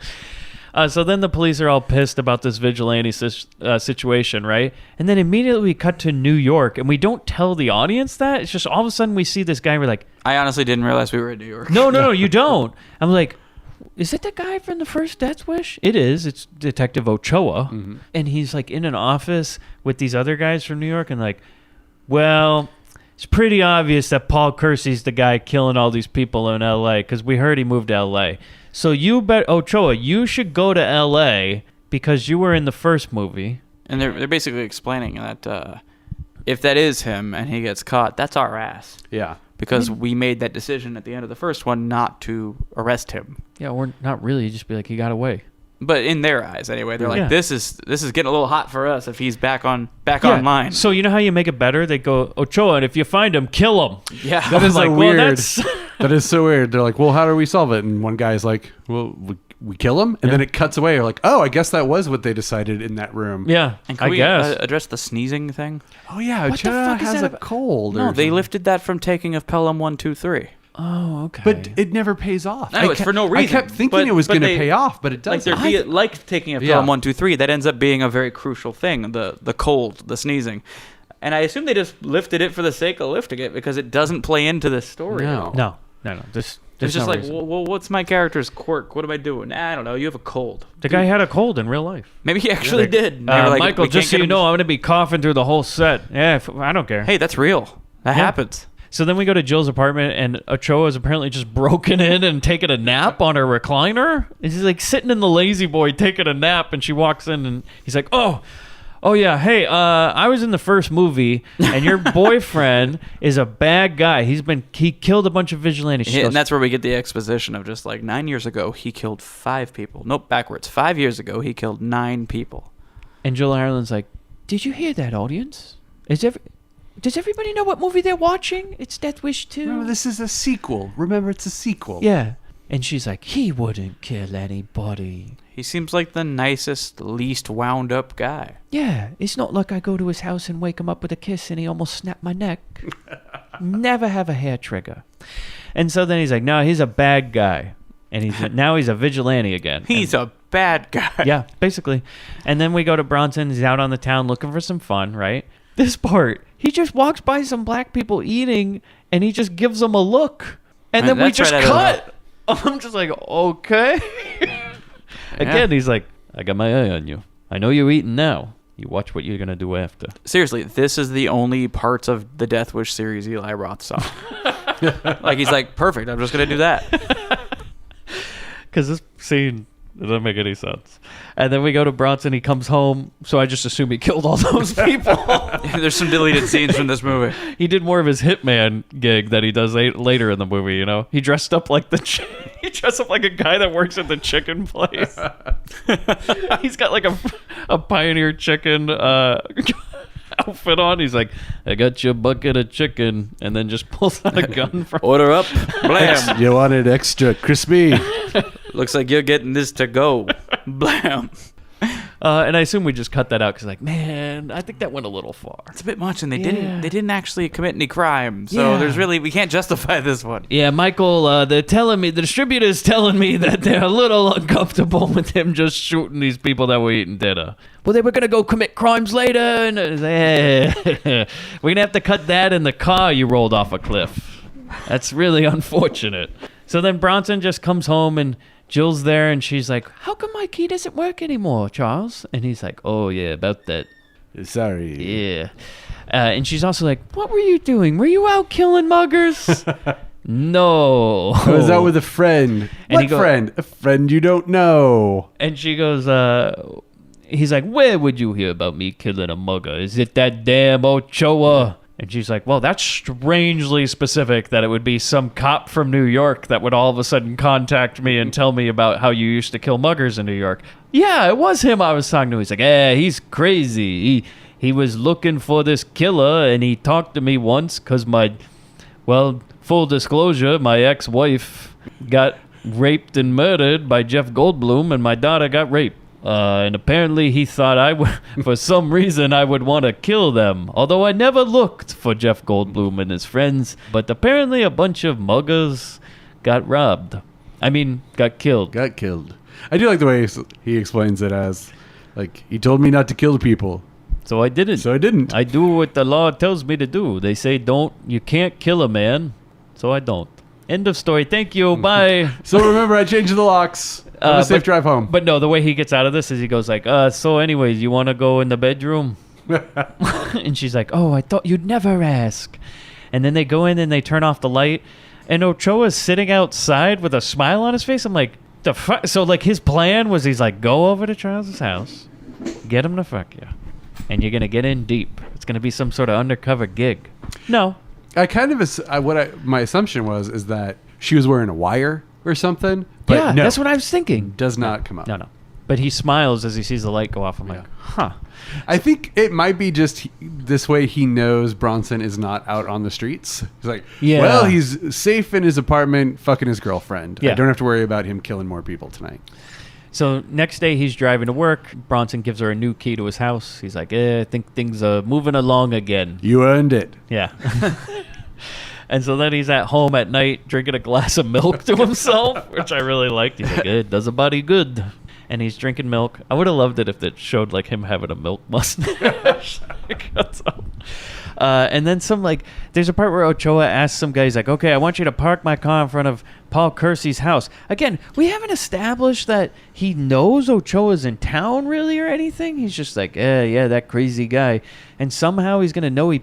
So then the police are all pissed about this vigilante situation, right? And then immediately we cut to New York, and we don't tell the audience that. It's just all of a sudden we see this guy, and we're like, I honestly didn't realize we were in New York. no, you don't. I'm like, is it the guy from the first Death Wish? It is. It's Detective Ochoa. Mm-hmm. And he's like in an office with these other guys from New York, and like, well, it's pretty obvious that Paul Kersey's the guy killing all these people in L.A. because we heard he moved to L.A. So Ochoa, you should go to L.A. because you were in the first movie. And they're basically explaining that if that is him and he gets caught, that's our ass. yeah. Because we made that decision at the end of the first one not to arrest him. Yeah, or not really. You just be like, he got away. But in their eyes, anyway, they're like, Yeah. this is getting a little hot for us if he's back online. So you know how you make it better? They go, Ochoa, and if you find him, kill him. Yeah. That is I'm like, so well, weird. that's- That is so weird. They're like, well, how do we solve it? And one guy's like, well, we kill him, and then it cuts away. You're like, oh, I guess that was what they decided in that room. Yeah, And can I we guess. address the sneezing thing? Oh yeah, What the Ochoa fuck is has that a about? cold. No, or they something. lifted that from taking of Pelham 1, 2, 3. Oh, okay. But it never pays off. No, it's for no reason. I kept thinking But- it was but going to they- pay off, but it Like doesn't. like taking of Yeah. Pelham 1, 2, 3. That ends up being a very crucial thing. The cold, the sneezing. And I assume they just lifted it for the sake of lifting it because it doesn't play into the story. No. no. It's There's just no like, reason. well, what's my character's quirk? What am I doing? I don't know. You have a cold. The guy had a cold in real life. Maybe he actually did. And they were like, Michael, "We just can't so get you him know, to-" I'm going to be coughing through the whole set. Yeah, I don't care. Hey, that's real. That happens. So then we go to Jill's apartment, and Ochoa is apparently just broken in and taking a nap on her recliner. And she's like sitting in the lazy boy taking a nap, and she walks in, and he's like, oh yeah, hey, I was in the first movie, and your boyfriend is a bad guy. He killed a bunch of vigilantes. She Yeah, goes, and that's where we get the exposition of just like 9 years ago, he killed 5 people. Nope, backwards. 5 years ago, he killed 9 people. and Jill Ireland's like, did you hear that, audience? Does everybody know what movie they're watching? It's Death Wish 2. Remember, this is a sequel. Remember, it's a sequel. Yeah. And she's like, he wouldn't kill anybody. He seems like the nicest, least wound up guy. Yeah, it's not like I go to his house and wake him up with a kiss and he almost snapped my neck. Never have a hair trigger. And so then he's like, no, he's a bad guy. And now he's a vigilante again. He's a bad guy. Yeah, basically. And then we go to Bronson. He's out on the town looking for some fun, right? This part, he just walks by some black people eating and he just gives them a look. And then we That's just right out of cut. I'm just like, okay. Again, he's like, I got my eye on you. I know you're eating now. You watch what you're going to do after. Seriously, this is the only parts of the Death Wish series Eli Roth saw. Like, he's like, perfect, I'm just going to do that. Because this scene doesn't make any sense. And then we go to Bronson. He comes home. So I just assume he killed all those people. There's some deleted scenes from this movie. He did more of his hitman gig that he does later in the movie, you know? He dressed up like he dressed up like a guy that works at the chicken place. He's got like a Pioneer chicken outfit on. He's like, I got you a bucket of chicken, and then just pulls out a gun from Order up. Blam. You want it extra crispy? Looks like you're getting this to go. Blam. and I assume we just cut that out because, like, man, I think that went a little far. It's a bit much, and they Yeah. didn't actually commit any crime. So Yeah. there's really, we can't justify this one. Yeah, Michael, they're telling me, the distributor's telling me that they're a little uncomfortable with him just shooting these people that were eating dinner. Well, they were going to go commit crimes later, and we're going to have to cut that in the car you rolled off a cliff. That's really unfortunate. So then Bronson just comes home, and Jill's there, and she's like, how come my key doesn't work anymore, Charles? And he's like, oh, yeah, about that. Sorry. Yeah. And she's also like, what were you doing? Were you out killing muggers? No. I was out with a friend. And he What friend? A friend you don't know. And she goes, he's like, where would you hear about me killing a mugger? Is it that damn Ochoa? And she's like, well, that's strangely specific that it would be some cop from New York that would all of a sudden contact me and tell me about how you used to kill muggers in New York. Yeah, it was him I was talking to. He's like, he's crazy. He was looking for this killer, and he talked to me once because full disclosure, my ex-wife got raped and murdered by Jeff Goldblum, and my daughter got raped. And apparently he thought for some reason I would want to kill them. Although I never looked for Jeff Goldblum and his friends. But apparently a bunch of muggers got killed. Got killed. I do like the way he explains it as, like, he told me not to kill people. So I didn't. So I didn't. I do what the law tells me to do. They say you can't kill a man. So I don't. End of story. Thank you. Bye. So remember, I changed the locks. Have a safe drive home. But no, the way he gets out of this is he goes like, so anyways, you want to go in the bedroom? And she's like, oh, I thought you'd never ask. And then they go in and they turn off the light. And Ochoa's sitting outside with a smile on his face. I'm like, the fuck? So like his plan was he's like, go over to Charles's house, get him to fuck you. And you're going to get in deep. It's going to be some sort of undercover gig. No. I kind of my assumption is that she was wearing a wire or something. But Yeah, no, that's what I was thinking. does not come up. No. But he smiles as he sees the light go off. I'm like, huh. I think it might be just this way he knows Bronson is not out on the streets. He's like, Yeah. well, he's safe in his apartment fucking his girlfriend. Yeah. I don't have to worry about him killing more people tonight. So next day he's driving to work. Bronson gives her a new key to his house. He's like, I think things are moving along again. You earned it. Yeah. And so then he's at home at night drinking a glass of milk to himself, which I really liked. He's like, it does a body good. And he's drinking milk. I would have loved it if it showed like him having a milk mustache. And then there's a part where Ochoa asks some guy, he's like, okay, I want you to park my car in front of Paul Kersey's house. Again, we haven't established that he knows Ochoa's in town really or anything. He's just like, yeah, that crazy guy. And somehow he's going to know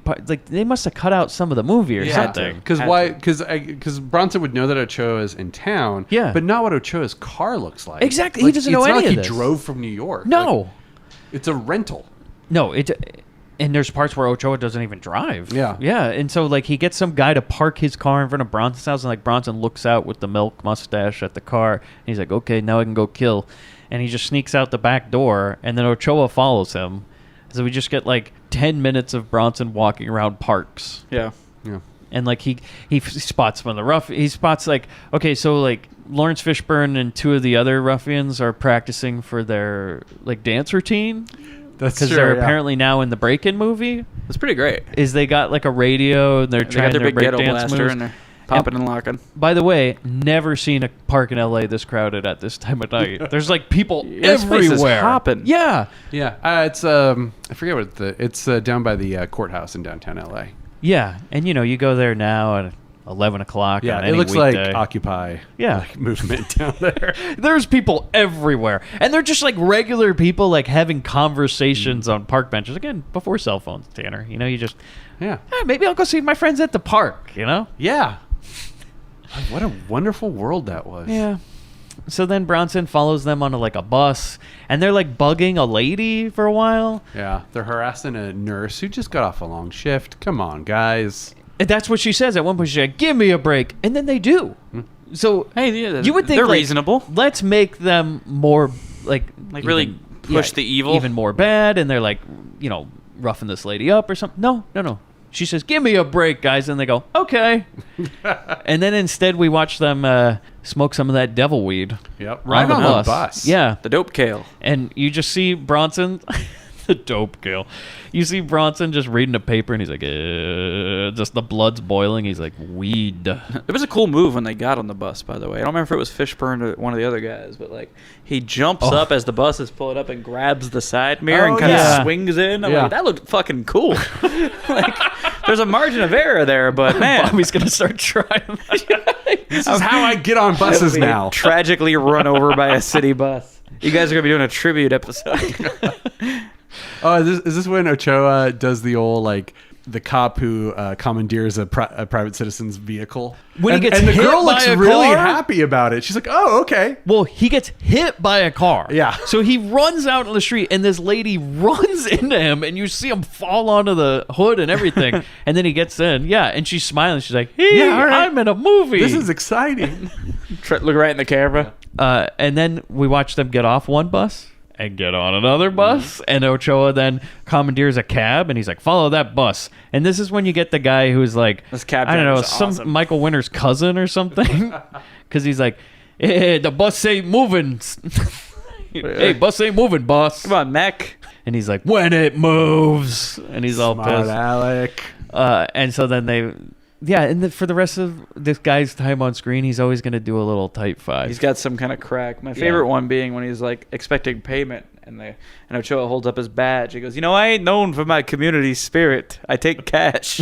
they must have cut out some of the movie or something. Because why? Because Bronson would know that Ochoa is in town, Yeah. but not what Ochoa's car looks like. Exactly. He doesn't know any it's not of like this. he drove from New York. No. Like, it's a rental. No, and there's parts where Ochoa doesn't even drive. Yeah. Yeah, and so he gets some guy to park his car in front of Bronson's house, and Bronson looks out with the milk mustache at the car, and he's like, okay, now I can go kill. And he just sneaks out the back door, and then Ochoa follows him. So we just get 10 minutes of Bronson walking around parks. Yeah. Yeah. And he spots one of the he spots okay, so Lawrence Fishburne and two of the other ruffians are practicing for their dance routine. That's Because they're apparently now in the break-in movie. It's pretty great. Is they got a radio and they're They trying got their their big ghetto breakdance blaster moves. and they're popping and locking. By the way, never seen a park in LA this crowded at this time of night. There's people This place is everywhere. hopping. Yeah, Yeah. It's I forget what it's down by the courthouse in downtown LA. yeah, and you go there now at 11 o'clock. Yeah, on it any looks weekday. like Occupy. Yeah. Movement down there. There's people everywhere, and they're just regular people having conversations on park benches. Again, before cell phones, Tanner. You just Yeah. maybe I'll go see my friends at the park. Yeah. What a wonderful world that was. Yeah. So then Bronson follows them onto a bus, and they're bugging a lady for a while. Yeah. They're harassing a nurse who just got off a long shift. Come on, guys. And that's what she says at one point. She's like, "Give me a break," and then they do. So Hey, yeah, you would think they're reasonable. Let's make them more really push the evil. even more bad, and they're roughing this lady up or something. No. She says, "Give me a break, guys," and they go, "Okay." And then instead we watch them smoke some of that devil weed. Yep. Right on the on the bus. bus. Yeah, The dope kale. and you just see Bronson, the dope kill. You see Bronson just reading a paper, and he's like, just the blood's boiling. He's like, weed. It was a cool move when they got on the bus, by the way. I don't remember if it was Fishburne or one of the other guys, but he jumps up as the bus is pulling up and grabs the side mirror and kind of yeah. swings in. I'm Yeah. like, that looked fucking cool. There's a margin of error there, but man, Bobby's gonna start trying. This is how I get on buses Be now. tragically run over by a city bus. You guys are gonna be doing a tribute episode. Oh, is this when Ochoa does the old the cop who commandeers a private citizen's vehicle? When he gets and the hit girl by looks a really car? happy about it. She's like, "Oh, okay." Well, he gets hit by a car. Yeah. So he runs out on the street, and this lady runs into him, and you see him fall onto the hood and everything. And then he gets in. Yeah, and she's smiling. She's like, "Hey, Yeah, all right. I'm in a movie." This is exciting. Look right in the camera. And then we watch them get off one bus and get on another bus. And Ochoa then commandeers a cab, and he's like, "Follow that bus." And this is when you get the guy who's This cab I don't know, driver's some awesome. Michael Winter's cousin or something. Because he's like, "Hey, the bus ain't moving." "Hey, bus ain't moving, boss." Come on, Mac. And he's like, "When it moves." And he's all Smart pissed. Alec. And so then for the rest of this guy's time on screen, he's always going to do a little type 5. He's got some kind of crack. My favorite one being when he's expecting payment, and Ochoa holds up his badge. He goes, "I ain't known for my community spirit. I take cash."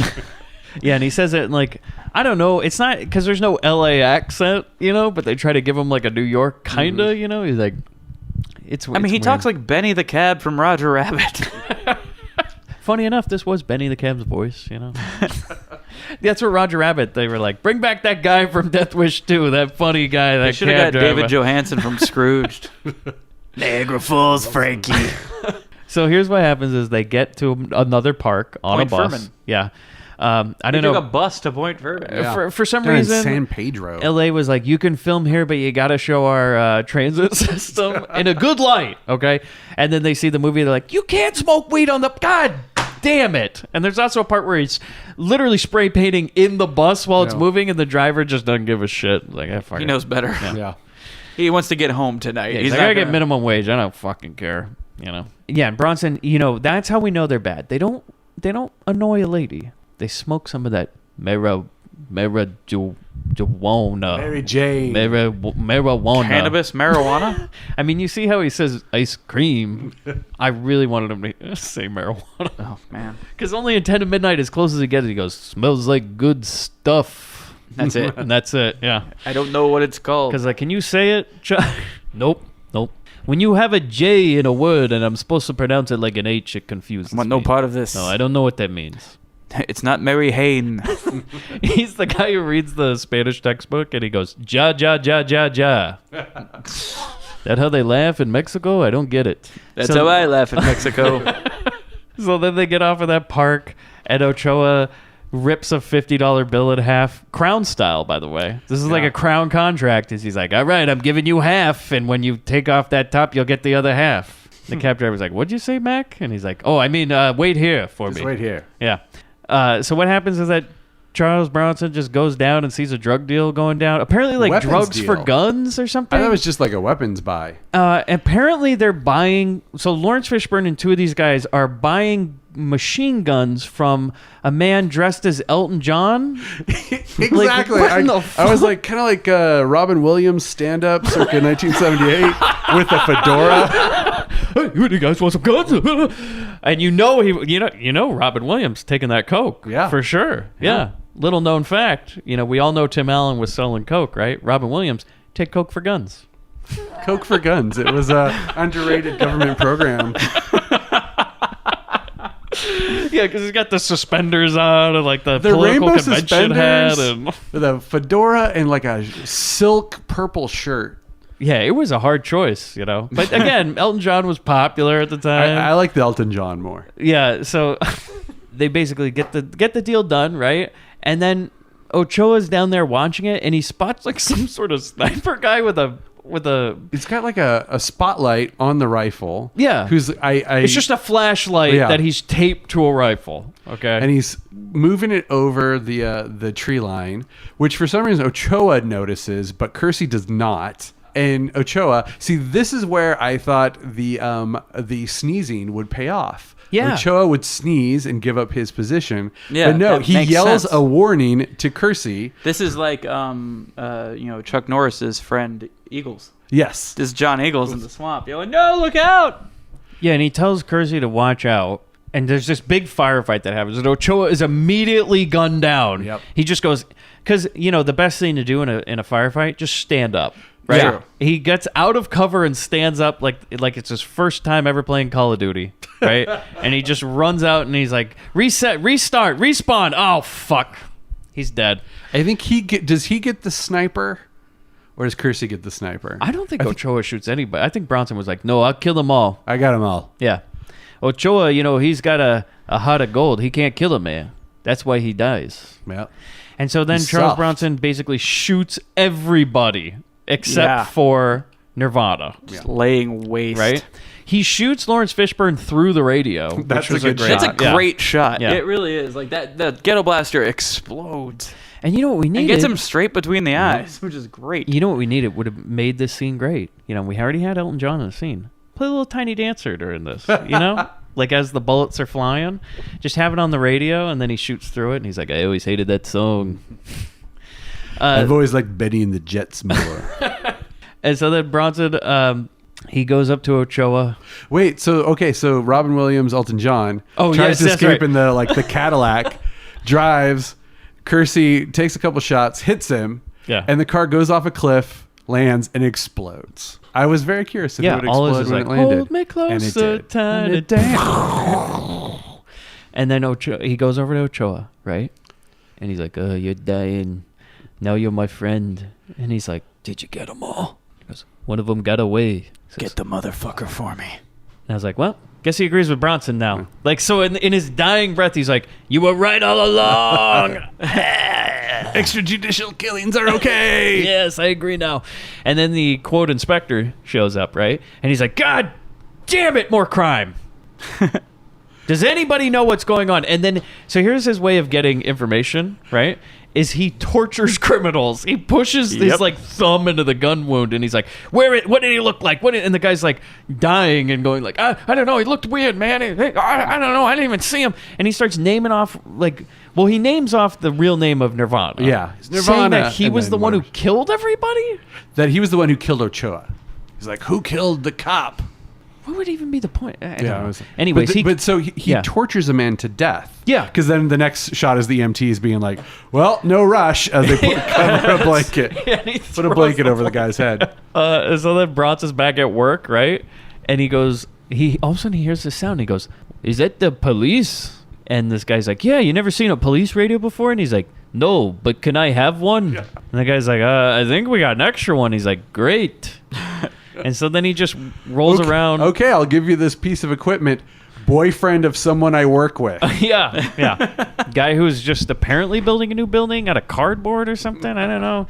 Yeah, and he says it in I don't know, it's not because there's no LA accent, but they try to give him a New York kind of, He's like, he talks like Benny the Cab from Roger Rabbit. Funny enough, this was Benny the Cab's voice, That's what Roger Rabbit, they were like, bring back that guy from Death Wish 2, that funny guy, that They should have cab got driver. David Johansen from Scrooged. Niagara Falls, Frankie. So here's what happens is they get to another park on Point a bus. Furman. Yeah. I He don't took know. a bus to Point Verde. Yeah. For some They're in reason, San Pedro. LA was like, you can film here, but you got to show our transit system in a good light, okay? And then they see the movie, they're like, you can't smoke weed on the... God damn it. And there's also a part where he's literally spray painting in the bus while it's Yeah. moving, and the driver just doesn't give a shit. Like, fuck He it. knows better. Yeah. He wants to get home tonight. Yeah, He's like, not I get gonna- minimum wage. I don't fucking care, you know? Yeah, and Bronson, that's how we know they're bad. They don't annoy a lady. They smoke some of that marijuana. Mary Jane. Marijuana. Cannabis, marijuana. I mean, you see how he says ice cream. I really wanted him to say marijuana. Oh man, Because only in 10 to midnight, as close as he gets, he goes, smells like good stuff. that's it. And that's it, yeah. I don't know what it's called. Because, can you say it? Nope. When you have a J in a word and I'm supposed to pronounce it like an H, it confuses I want me. no part of this. No, I don't know what that means. It's not Mary Hain. He's the guy who reads the Spanish textbook and he goes, ja, ja, ja, ja, ja. That how they laugh in Mexico? I don't get it. That's how I laugh in Mexico. So then they get off of that park, and Ochoa rips a $50 bill in half, Crown style, by the way. This is like a Crown contract. He's like, all right, I'm giving you half, and when you take off that top, you'll get the other half. The cab driver's like, what'd you say, Mac? And he's like, oh, I mean, wait here for Just me. wait here. Yeah. So what happens is that Charles Bronson just goes down and sees a drug deal going down. Apparently, like Weapons drugs for deal. guns or something. I thought it was just like a weapons buy. Apparently, they're buying. So Lawrence Fishburne and two of these guys are buying machine guns from a man dressed as Elton John. Exactly. what in the I was like, kind of like Robin Williams stand up circa 1978 with a fedora. Hey, you guys want some guns? And you know Robin Williams taking that coke. Yeah. For sure. Yeah. Little known fact. We all know Tim Allen was selling coke, right? Robin Williams take coke for guns. Coke for guns. It was a underrated government program. Yeah, because he's got the suspenders on and like the political rainbow convention hat. suspenders And with a fedora and like a silk purple shirt. yeah, it was a hard choice, But again, Elton John was popular at the time. I like the Elton John more. Yeah, so they basically get the deal done, right? And then Ochoa's down there watching it, and he spots like some sort of sniper guy with a. It's got like a spotlight on the rifle. Yeah. Who's It's just a flashlight that he's taped to a rifle. Okay. and he's moving it over the tree line, which for some reason Ochoa notices, but Kersey does not. And Ochoa, see, this is where I thought the sneezing would pay off. Yeah. Ochoa would sneeze and give up his position. Yeah, but no, that he makes yells sense. a warning to Kersey. This is like Chuck Norris's friend Eagles. Yes. This is John Eagles in the swamp yelling, "No, look out!" Yeah, and he tells Kersey to watch out. And there's this big firefight that happens. And Ochoa is immediately gunned down. Yep. He just goes, because, the best thing to do in a firefight, just stand up. Right? Yeah. He gets out of cover and stands up like it's his first time ever playing Call of Duty. Right? And he just runs out and he's like, reset, restart, respawn. Oh, fuck. He's dead. I think does he get the sniper? Or does Kersey get the sniper? I don't think Ochoa shoots anybody. I think Bronson was like, no, I'll kill them all. I got them all. Yeah. Ochoa, he's got a heart of gold. He can't kill a man. That's why he dies. Yeah. And so then He's Charles soft. Bronson basically shoots everybody except Yeah. for Nirvana. Just laying waste. Right? He shoots Lawrence Fishburne through the radio. That's which was a good great That's shot. a Yeah. great shot. Yeah. It really is. Like that, the ghetto blaster explodes And you know what we and needed? gets him straight between the eyes, which is great. You know what we needed would have made this scene great. We already had Elton John in the scene. Play a little tiny dancer during this, like as the bullets are flying. Just have it on the radio, and then he shoots through it, and he's like, I always hated that song. I've always liked Betty and the Jets more. And so then Bronson, he goes up to Ochoa. Wait, so Robin Williams, Elton John Oh, yes, tries to that's escape right. in the Cadillac, drives. Kersey takes a couple shots, hits him, Yeah. and the car goes off a cliff, lands, and explodes. I was very curious if it would all explode is when like, it landed. hold me And it closer, did. tiny dance. And then he goes over to Ochoa, right? And he's like, oh, you're dying. Now you're my friend. And he's like, did you get them all? He goes, one of them got away. He says, Get the motherfucker for me. and I was like, well, Guess he agrees with Bronson now. Like, so in his dying breath, he's like, "You were right all along." Extrajudicial killings are okay. Yes, I agree now. And then the quote inspector shows up, right? And he's like, "God damn it, more crime." Does anybody know what's going on? And then, so here's his way of getting information, right? Is he tortures criminals. He pushes his like thumb into the gun wound, and he's like, what did he look like? And the guy's like dying and going like, I don't know. He looked weird, man. I don't know. I didn't even see him. And he starts naming off like, well, he names off the real name of Nirvana. Yeah. It's Saying Nirvana, that he and was then the one who murders. killed everybody? That he was the one who killed Ochoa. He's like, who killed the cop? What would even be the point? I don't know. it was- Anyways, but so he yeah. tortures a man to death. Yeah. Because then the next shot is the EMTs being like, well, no rush, as they cover a blanket. Yeah, and he Put a throws blanket the over the guy's head. So then Bronson's back at work, right? And he goes, all of a sudden he hears this sound. He goes, "Is that the police?" And this guy's like, "Yeah, you never seen a police radio before?" And he's like, "No, but can I have one?" Yeah. And the guy's like, I think we got an extra one." He's like, "Great." And so then he just rolls around. Okay, I'll give you this piece of equipment. Boyfriend of someone I work with. Yeah. Guy who's just apparently building a new building out of cardboard or something. I don't know.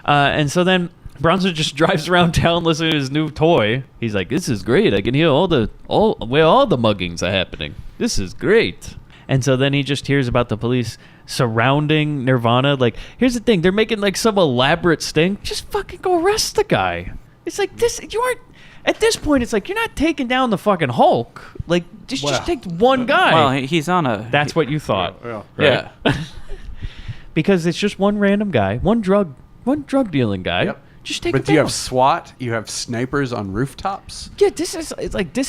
And so then Bronson just drives around town listening to his new toy. He's like, "This is great. I can hear all the muggings are happening. This is great." And so then he just hears about the police surrounding Nirvana. Like, here's the thing. They're making like some elaborate sting. Just fucking go arrest the guy. It's like this. You aren't. At this point, it's like you're not taking down the fucking Hulk. Like, just take one guy. Well, he's on a. That's what you thought. Yeah. Because it's just one random guy, one drug dealing guy. Yep. Just take But it down. you have SWAT, you have snipers on rooftops. Yeah, this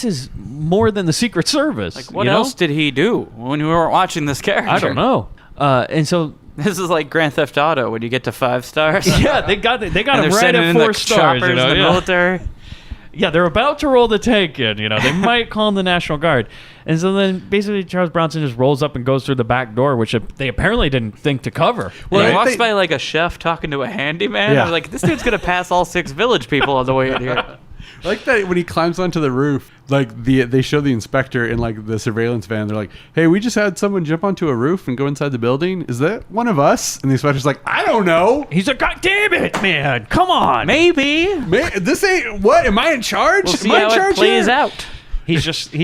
is more than the Secret Service. Like, what you know? else did he do when we weren't watching this character? I don't know. And so This is like Grand Theft Auto when you get to 5 stars. yeah, they got and him they're right sending at in 4 the stars. choppers You know? in the Yeah. military. Yeah, they're about to roll the tank in. You know, they might call in the National Guard. And so then basically Charles Bronson just rolls up and goes through the back door, which they apparently didn't think to cover. Well, he Right. walks by like a chef talking to a handyman. Yeah. I was like, this dude's gonna pass all 6 village people on the way in here. I like that when he climbs onto the roof, like they show the inspector in like the surveillance van. They're like, "Hey, we just had someone jump onto a roof and go inside the building. Is that one of us?" And the inspector's like, "I don't know. He's like, "God damn it, man! Come on!" Maybe. Man, this ain't what? Am I in charge? We'll see Am I in how charge it plays here?" out. He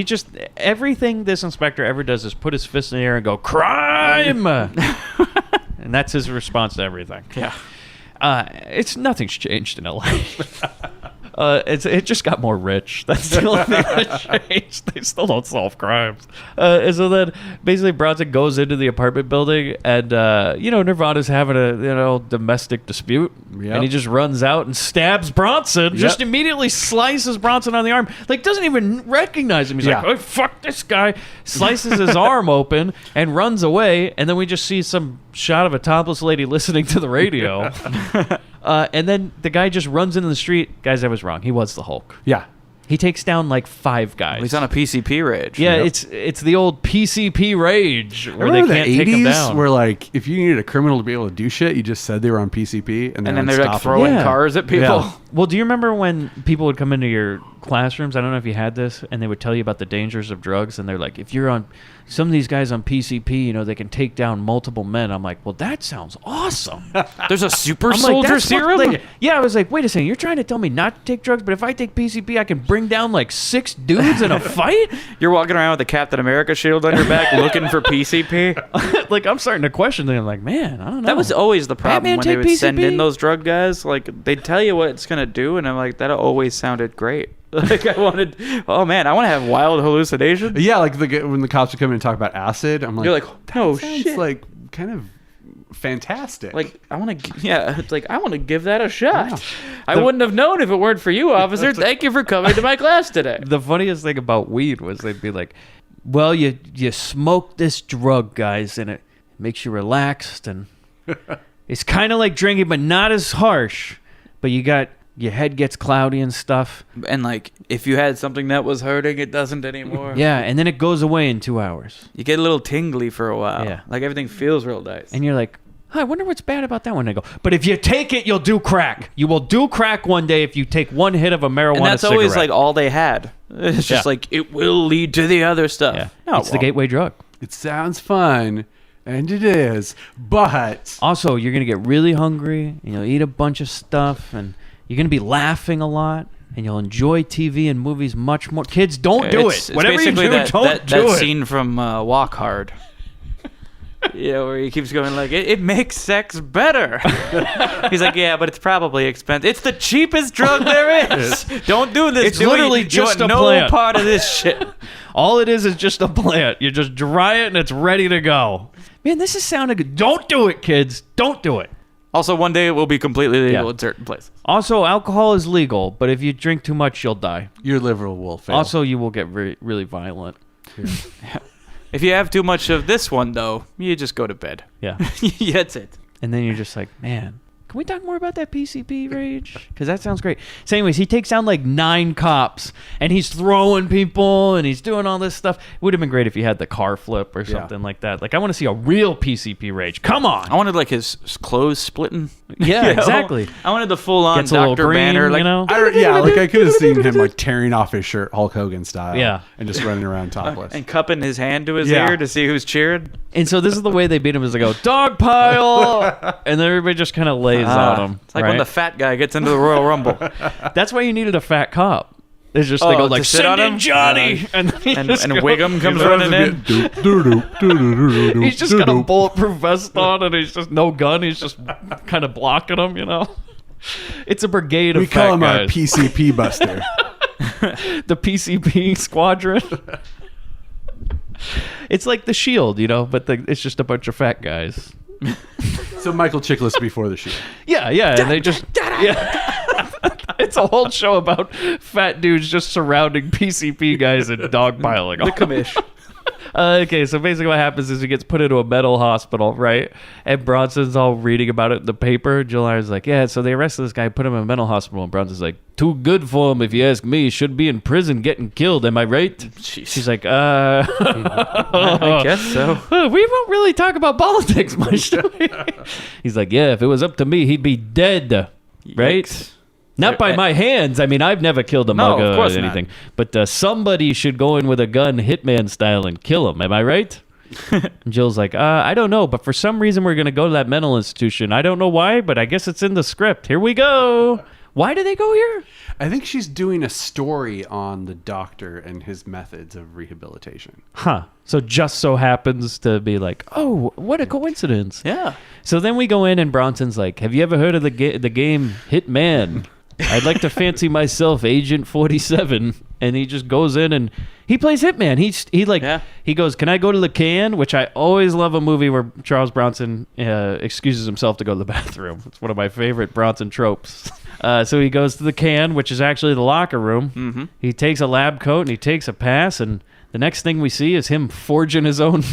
just everything this inspector ever does is put his fist in the air and go, "Crime!" And that's his response to everything. Yeah. It's nothing's changed in LA. It just got more rich. That's the only thing that changed. They still don't solve crimes. And so then basically Bronson goes into the apartment building, and Nirvana's having a domestic dispute, Yep. and he just runs out and stabs Bronson. Just Yep. immediately slices Bronson on the arm. Like, doesn't even recognize him. He's like, Yeah. "Oh, fuck this guy!" Slices his arm open and runs away. And then we just see some shot of a topless lady listening to the radio. And then the guy just runs into the street. Guys, I was wrong. He was the Hulk. Yeah. He takes down like 5 guys. He's on a PCP rage. Yeah, Yep. it's the old PCP rage where they Remember can't the take him 80s down. where like if you needed a criminal to be able to do shit, you just said they were on PCP and And then would they're like stop throwing Yeah. cars at people. Yeah. Well, do you remember when people would come into your classrooms? I don't know if you had this, and they would tell you about the dangers of drugs, and they're like, if you're on some of these guys on PCP, they can take down multiple men. I'm like, well, that sounds awesome. There's a super I'm like, soldier that's what serum? they- yeah, I was like, wait a second, you're trying to tell me not to take drugs, but if I take PCP, I can bring down like 6 dudes in a fight? You're walking around with the Captain America shield on your back looking for PCP? Like, I'm starting to question them. Like, man, I don't know. That was always the problem Batman when they take would send PCP? in those drug guys. Like, they'd tell you what it's going to do, and I'm like, that always sounded great. Like, I want to have wild hallucinations. Yeah, like when the cops would come in and talk about acid, I'm like, You're like, no sounds shit. like kind of fantastic. Like, I want to, it's like, I want to give that a shot. Yeah. I wouldn't have known if it weren't for you, officer. Thank you for coming to my class today. The funniest thing about weed was they'd be like, well, you smoke this drug, guys, and it makes you relaxed, and it's kind of like drinking, but not as harsh. But your head gets cloudy and stuff. And, like, if you had something that was hurting, it doesn't anymore. Yeah, and then it goes away in 2 hours. You get a little tingly for a while. Yeah. Like, everything feels real nice. And you're like, I wonder what's bad about that one. I go, but if you take it, you'll do crack. You will do crack one day if you take one hit of a marijuana And that's cigarette. always like all they had. It's just Yeah. like, it will lead to the other stuff. Yeah. No, It's the gateway drug. It sounds fun, and it is, but Also, you're going to get really hungry, and you'll eat a bunch of stuff, and you're going to be laughing a lot, and you'll enjoy TV and movies much more. Kids, don't do It's it. Whatever you basically do, don't that do it. scene from Walk Hard. Yeah, where he keeps going like, it makes sex better. He's like, yeah, but it's probably expensive. It's the cheapest drug there is. Don't do this. It's Do it. literally You just want a no plant. part of this shit. All it is just a plant. You just dry it, and it's ready to go. Man, this is sounding good. Don't do it, kids. Don't do it. Also, one day it will be completely legal Yeah. in certain places. Also, alcohol is legal, but if you drink too much, you'll die. your liver will fail. Also, you will get really violent. If you have too much of this one, though, you just go to bed. Yeah. That's it. And then you're just like, man, can we talk more about that PCP rage? Because that sounds great. So anyways, he takes down like 9 cops, and he's throwing people, and he's doing all this stuff. It would have been great if you had the car flip or something like that. Like, I want to see a real PCP rage. Come on. I wanted like his clothes splitting. Yeah, You know? exactly. I wanted the full-on Gets a little Dr. green, Banner. Like, you know? I could have seen him like tearing off his shirt, Hulk Hogan style. Yeah. and just running around topless. and cupping his hand to his Yeah. ear to see who's cheering. And so this is the way they beat him, is they go, dog pile! And then everybody just kind of lays on him. It's like when the fat guy gets into the Royal Rumble. That's why you needed a fat cop. It's just they Oh, go to like, sit send on in him? Johnny! And then he and just goes- Wiggum comes running in. He's just got a bulletproof vest on, and he's just no gun. He's just kind of blocking him, you know? It's a brigade of We call fat him our guys. PCP buster. The PCP squadron. It's like the Shield, you know, but it's just a bunch of fat guys. So Michael Chiklis before the shoot. Yeah, and they just yeah. It's a whole show about fat dudes just surrounding PCP guys and dogpiling them. The commish. Okay, so basically what happens is he gets put into a mental hospital, right? And Bronson's all reading about it in the paper. Gilliard's like, yeah, so they arrested this guy, put him in a mental hospital. And Bronson's like, too good for him, if you ask me. Should be in prison getting killed, am I right? She's like, I guess so. we won't really talk about politics much, do we? He's like, yeah, if it was up to me, he'd be dead, right? Yikes. Not by my hands. I mean, I've never killed a No, mugger of course or anything. But somebody should go in with a gun, hitman style, and kill him. Am I right? And Jill's like, I don't know, but for some reason we're going to go to that mental institution. I don't know why, but I guess it's in the script. Here we go. Why do they go here? I think she's doing a story on the doctor and his methods of rehabilitation. Huh. So just so happens to be like, oh, what a coincidence. Yeah. So then we go in and Bronson's like, have you ever heard of the game Hitman? I'd like to fancy myself Agent 47. And he just goes in and he plays Hitman. He goes, can I go to the can? Which I always love a movie where Charles Bronson excuses himself to go to the bathroom. It's one of my favorite Bronson tropes. So he goes to the can, which is actually the locker room. Mm-hmm. He takes a lab coat and he takes a pass. And the next thing we see is him forging his own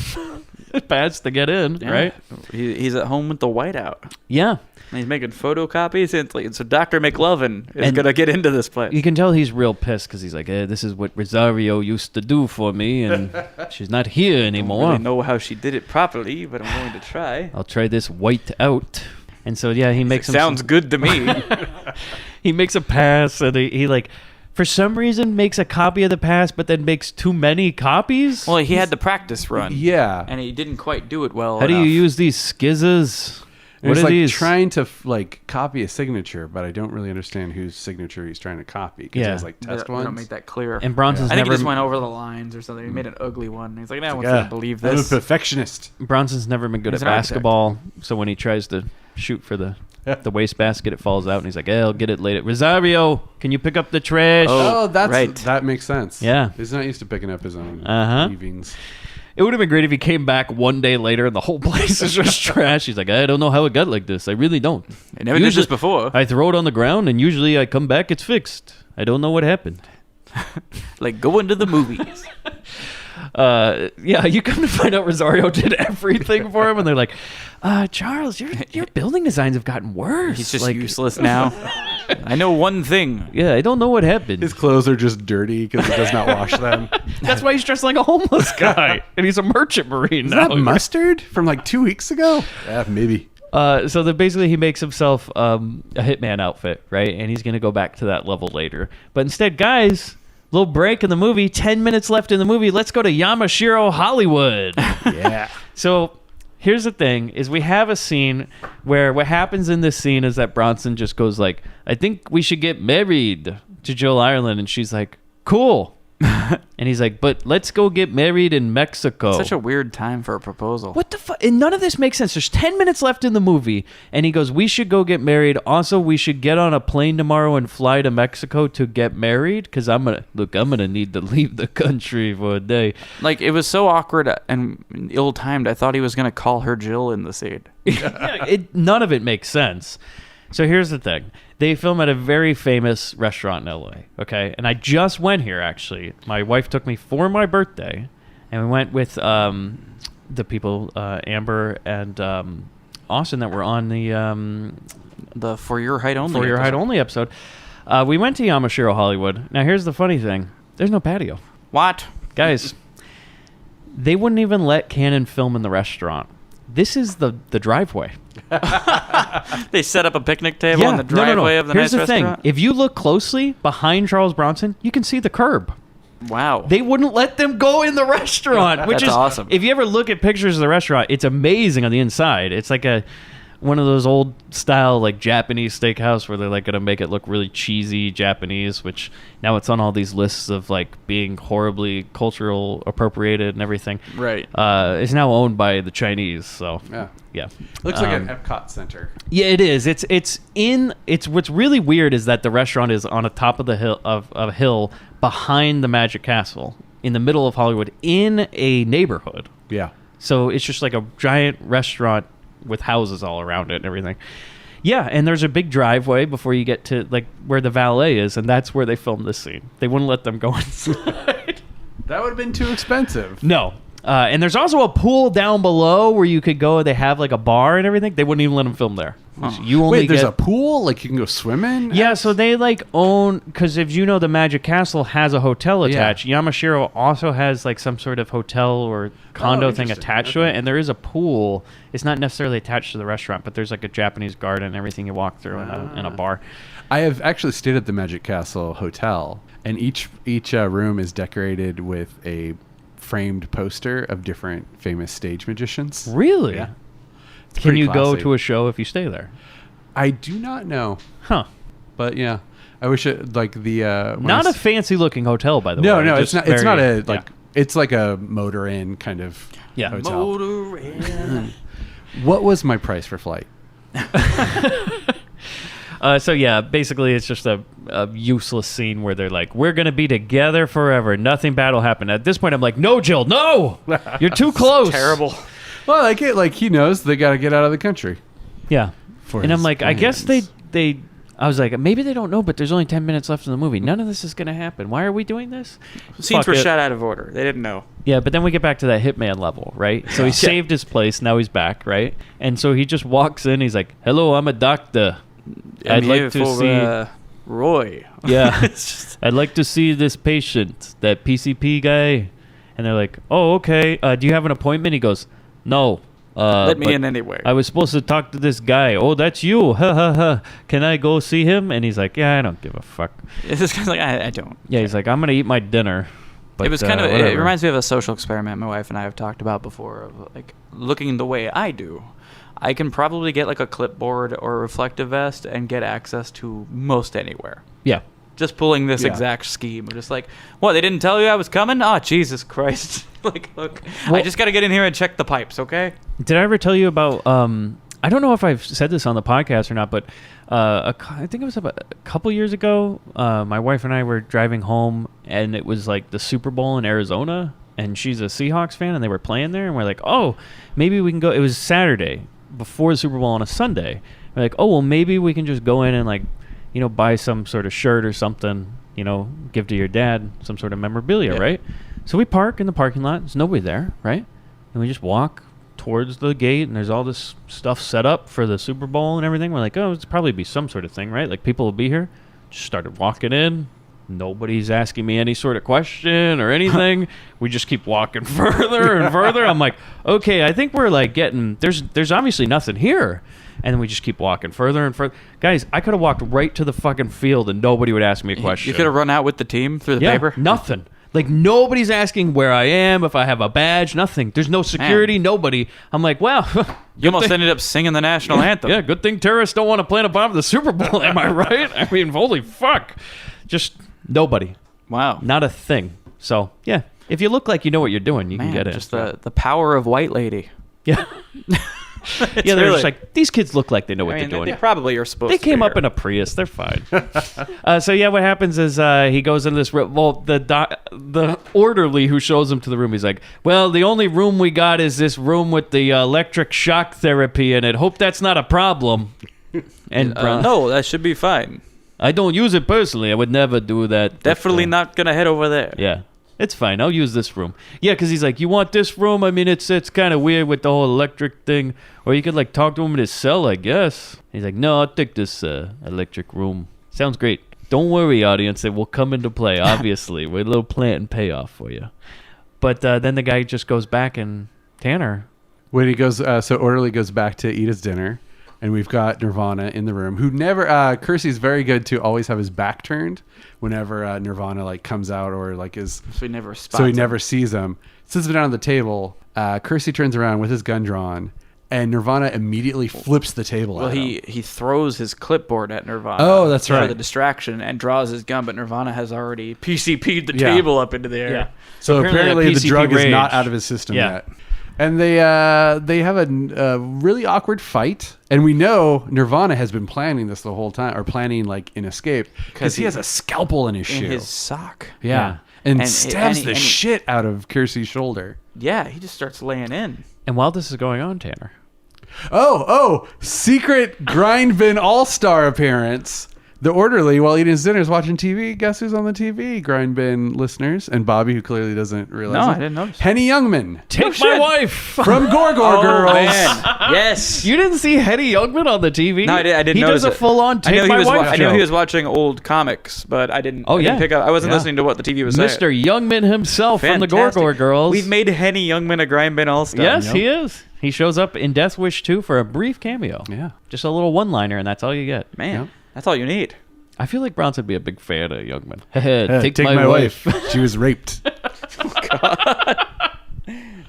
pass to get in, right? He's at home with the whiteout. Yeah. And he's making photocopies. So Dr. McLovin is going to get into this place. You can tell he's real pissed because he's like, this is what Rosario used to do for me, and she's not here I anymore. don't really know how she did it properly, but I'm going to try. I'll try this white out. And so, yeah, he makes him Sounds good to me. he makes a pass, and he like, for some reason, makes a copy of the pass, but then makes too many copies. Well, he had the practice run. Yeah. And he didn't quite do it well How do you enough. use these skizzes? What He's are like these? trying to like copy a signature, but I don't really understand whose signature he's trying to copy. Because Yeah. he has like test They ones. don't make that clear. And Bronson's I think he never just went over the lines or something. He made an ugly one. He's like, no one's Yeah, going to believe I'm a this. perfectionist. Bronson's never been good He's at an architect. basketball, so when he tries to shoot for the wastebasket, it falls out, and he's like, I'll get it later. Rosario, can you pick up the trash? Oh, that's right. that makes sense. Yeah. He's not used to picking up his own leavings. It would have been great if he came back one day later and the whole place is just trash. He's like, I don't know how it got like this. I really don't. I never did this before. I throw it on the ground, and usually I come back, it's fixed. I don't know what happened. Like going to the movies. Yeah, you come to find out Rosario did everything for him, and they're like, Charles, your building designs have gotten worse. He's just like, useless now. I know one thing. Yeah, I don't know what happened. His clothes are just dirty because he does not wash them. That's why he's dressed like a homeless guy, and he's a merchant marine Is now. that mustard from like 2 weeks ago? Yeah, maybe. So then basically he makes himself a hitman outfit, right? And he's going to go back to that level later. But instead, guys, little break in the movie, 10 minutes left in the movie. Let's go to Yamashiro, Hollywood. Yeah. So here's the thing, is we have a scene where what happens in this scene is that Bronson just goes like, I think we should get married to Jill Ireland. And she's like, cool. And he's like, but let's go get married in Mexico. Such a weird time for a proposal. What the fuck? And none of this makes sense. There's 10 minutes left in the movie. And he goes, we should go get married. Also, we should get on a plane tomorrow and fly to Mexico to get married. Because I'm going to need to leave the country for a day. Like, it was so awkward and ill-timed. I thought he was going to call her Jill in the scene. Yeah, none of it makes sense. So here's the thing. They film at a very famous restaurant in LA, okay? And I just went here, actually. My wife took me for my birthday, and we went with the people, Amber and Austin, that were on The For Your Height Only For Your Height Only episode. We went to Yamashiro, Hollywood. Now, here's the funny thing. There's no patio. What? Guys, they wouldn't even let Canon film in the restaurant. This is the driveway. They set up a picnic table on the driveway of the Here's nice the restaurant? thing. If you look closely behind Charles Bronson, you can see the curb. Wow. They wouldn't let them go in the restaurant, which That's is awesome. If you ever look at pictures of the restaurant, it's amazing on the inside. It's like one of those old style like Japanese steakhouse where they're like going to make it look really cheesy Japanese, which now it's on all these lists of like being horribly cultural appropriated and everything. Right. It's now owned by the Chinese, so yeah. Looks like an Epcot Center. Yeah, it is. It's what's really weird is that the restaurant is on a top of the hill of a hill behind the Magic Castle in the middle of Hollywood in a neighborhood. Yeah. So it's just like a giant restaurant with houses all around it and everything. Yeah, and there's a big driveway before you get to like where the valet is, and that's where they filmed this scene. They wouldn't let them go inside. That would have been too expensive. No. And there's also a pool down below where you could go. They have like a bar and everything. They wouldn't even let them film there. You only Wait, there's a pool? Like you can go swimming? Yeah, so they like own, because if you know the Magic Castle has a hotel attached, Yamashiro also has like some sort of hotel or condo thing interesting. attached to it, and there is a pool. It's not necessarily attached to the restaurant, but there's like a Japanese garden and everything you walk through in a bar. I have actually stayed at the Magic Castle Hotel, and each room is decorated with a framed poster of different famous stage magicians. Really? Yeah. Can pretty you go classy. to a show if you stay there? I do not know, Huh. but yeah, I wish it like the when Not I a fancy looking hotel, by the no, way. no, Just it's not. It's very- not a like. yeah. It's like a motor inn kind of Yeah. hotel. What was my price for flight? So yeah, basically it's just a useless scene where they're like, we're going to be together forever. Nothing bad will happen. At this point, I'm like, no, Jill, no! You're too close. Terrible. Well, like it, like he knows they got to get out of the country. Yeah. For And I'm his like, I guess plans. they I was like, maybe they don't know, but there's only 10 minutes left in the movie. None of this is going to happen. Why are we doing this? Scenes Fuck were it. shot out of order. They didn't know. Yeah, but then we get back to that hitman level, right? So he saved his place. Now he's back, right? And so he just walks in. He's like, hello, I'm a doctor. I'd like to see... Roy. Yeah. It's just- I'd like to see this patient, that PCP guy. And they're like, oh, okay. Do you have an appointment? He goes, no. Let me but in anyway. I was supposed to talk to this guy. Oh, that's you. Ha, ha, ha. Can I go see him? And he's like, yeah, I don't give a fuck. This guy's like, I don't. Yeah, he's like, I'm going to eat my dinner. But, It was kind of. It whatever. reminds me of a social experiment my wife and I have talked about before. Of like looking the way I do, I can probably get like a clipboard or a reflective vest and get access to most anywhere. Yeah. Just pulling this Yeah. exact scheme. Just like, what? They didn't tell you I was coming? Oh, Jesus Christ! Like, look, I Well- just got to get in here and check the pipes, okay? Did I ever tell you about? I don't know if I've said this on the podcast or not, but I think it was about a couple years ago. My wife and I were driving home, and it was like the Super Bowl in Arizona, and she's a Seahawks fan, and they were playing there, and we're like, oh, maybe we can go. It was Saturday before the Super Bowl on a Sunday. We're like, oh, well, maybe we can just go in and like, buy some sort of shirt or something, give to your dad, some sort of memorabilia, right? So we park in the parking lot. There's nobody there, right? And we just walk towards the gate, and there's all this stuff set up for the Super Bowl and everything. We're like, oh, it's probably be some sort of thing, right? Like people will be here. Just started walking in, Nobody's asking me any sort of question or anything. We just keep walking further and further. I'm like, okay, I think we're like getting there's obviously nothing here. And then we just keep walking further and further. Guys, I could have walked right to the fucking field and nobody would ask me a question. You could have run out with the team through the paper? Nothing. Like, nobody's asking where I am, if I have a badge, nothing. There's no security, nobody. I'm like, wow. You almost ended up singing the national anthem. Yeah, good thing terrorists don't want to plant a bomb at the Super Bowl, am I right? I mean, holy fuck. Just nobody. Wow. Not a thing. So, yeah. If you look like you know what you're doing, you Man, can get in. just the power of white lady. Yeah. Yeah, they're just like, these kids look like they know what they're doing. They probably are supposed They to. came up in a Prius. They're fine. So yeah, what happens is he goes into this room. Well, the orderly who shows him to the room, he's like, "Well, the only room we got is this room with the electric shock therapy in it. Hope that's not a problem." And no, that should be fine. I don't use it personally. I would never do that. Definitely not gonna head over there. Yeah. It's fine. I'll use this room. Yeah, because he's like, you want this room? I mean, it's kind of weird with the whole electric thing. Or you could, like, talk to him in his cell, I guess. He's like, no, I'll take this electric room. Sounds great. Don't worry, audience. It will come into play, obviously. We're a little plant and payoff for you. But then the guy just goes back and Tanner. When he goes, so Orderly goes back to eat his dinner. And we've got Nirvana in the room, who never. Kersey's very good to always have his back turned whenever Nirvana like comes out or like is. So he never spots So he him. never sees him. Sits him down on the table. Kersey turns around with his gun drawn, and Nirvana immediately flips the table. Well, at him. he throws his clipboard at Nirvana. Oh, that's right. For the distraction and draws his gun, but Nirvana has already PCP'd the Yeah. table up into the air. Yeah. So apparently the PCP drug is not rage. out of his system Yeah. yet. And they have a really awkward fight. And we know Nirvana has been planning this the whole time, or planning like an escape, because he has a scalpel in his shoe. In his sock. Yeah. And, And- stabs and- the and- shit out of Kersey's shoulder. Yeah, he just starts laying in. And while this is going on, Tanner. Oh, secret Grindbin All-Star appearance. The Orderly, while eating his dinner, is watching TV. Guess who's on the TV? Grindbin listeners. And Bobby, who clearly doesn't realize No, it. I didn't notice. Henny Youngman Take my wife! from Gorgor Girls. Man. Yes. You didn't see Hetty Youngman on the TV? No, I didn't He notice does a it. full-on I Take know he My was. Wife I know show. he was watching old comics, but I didn't. Oh, I didn't yeah. pick up. I wasn't Yeah. listening to what the TV was saying. Mr. Youngman himself from the Fantastic. Gorgor Girls. We've made Henny Youngman a Grindbin All-Star. Yes, he is. He shows up in Death Wish 2 for a brief cameo. Yeah. Just a little one-liner, and that's all you get. Man, Yep. that's all you need. I feel like Bronson would be a big fan of Youngman. Take my wife. She was raped.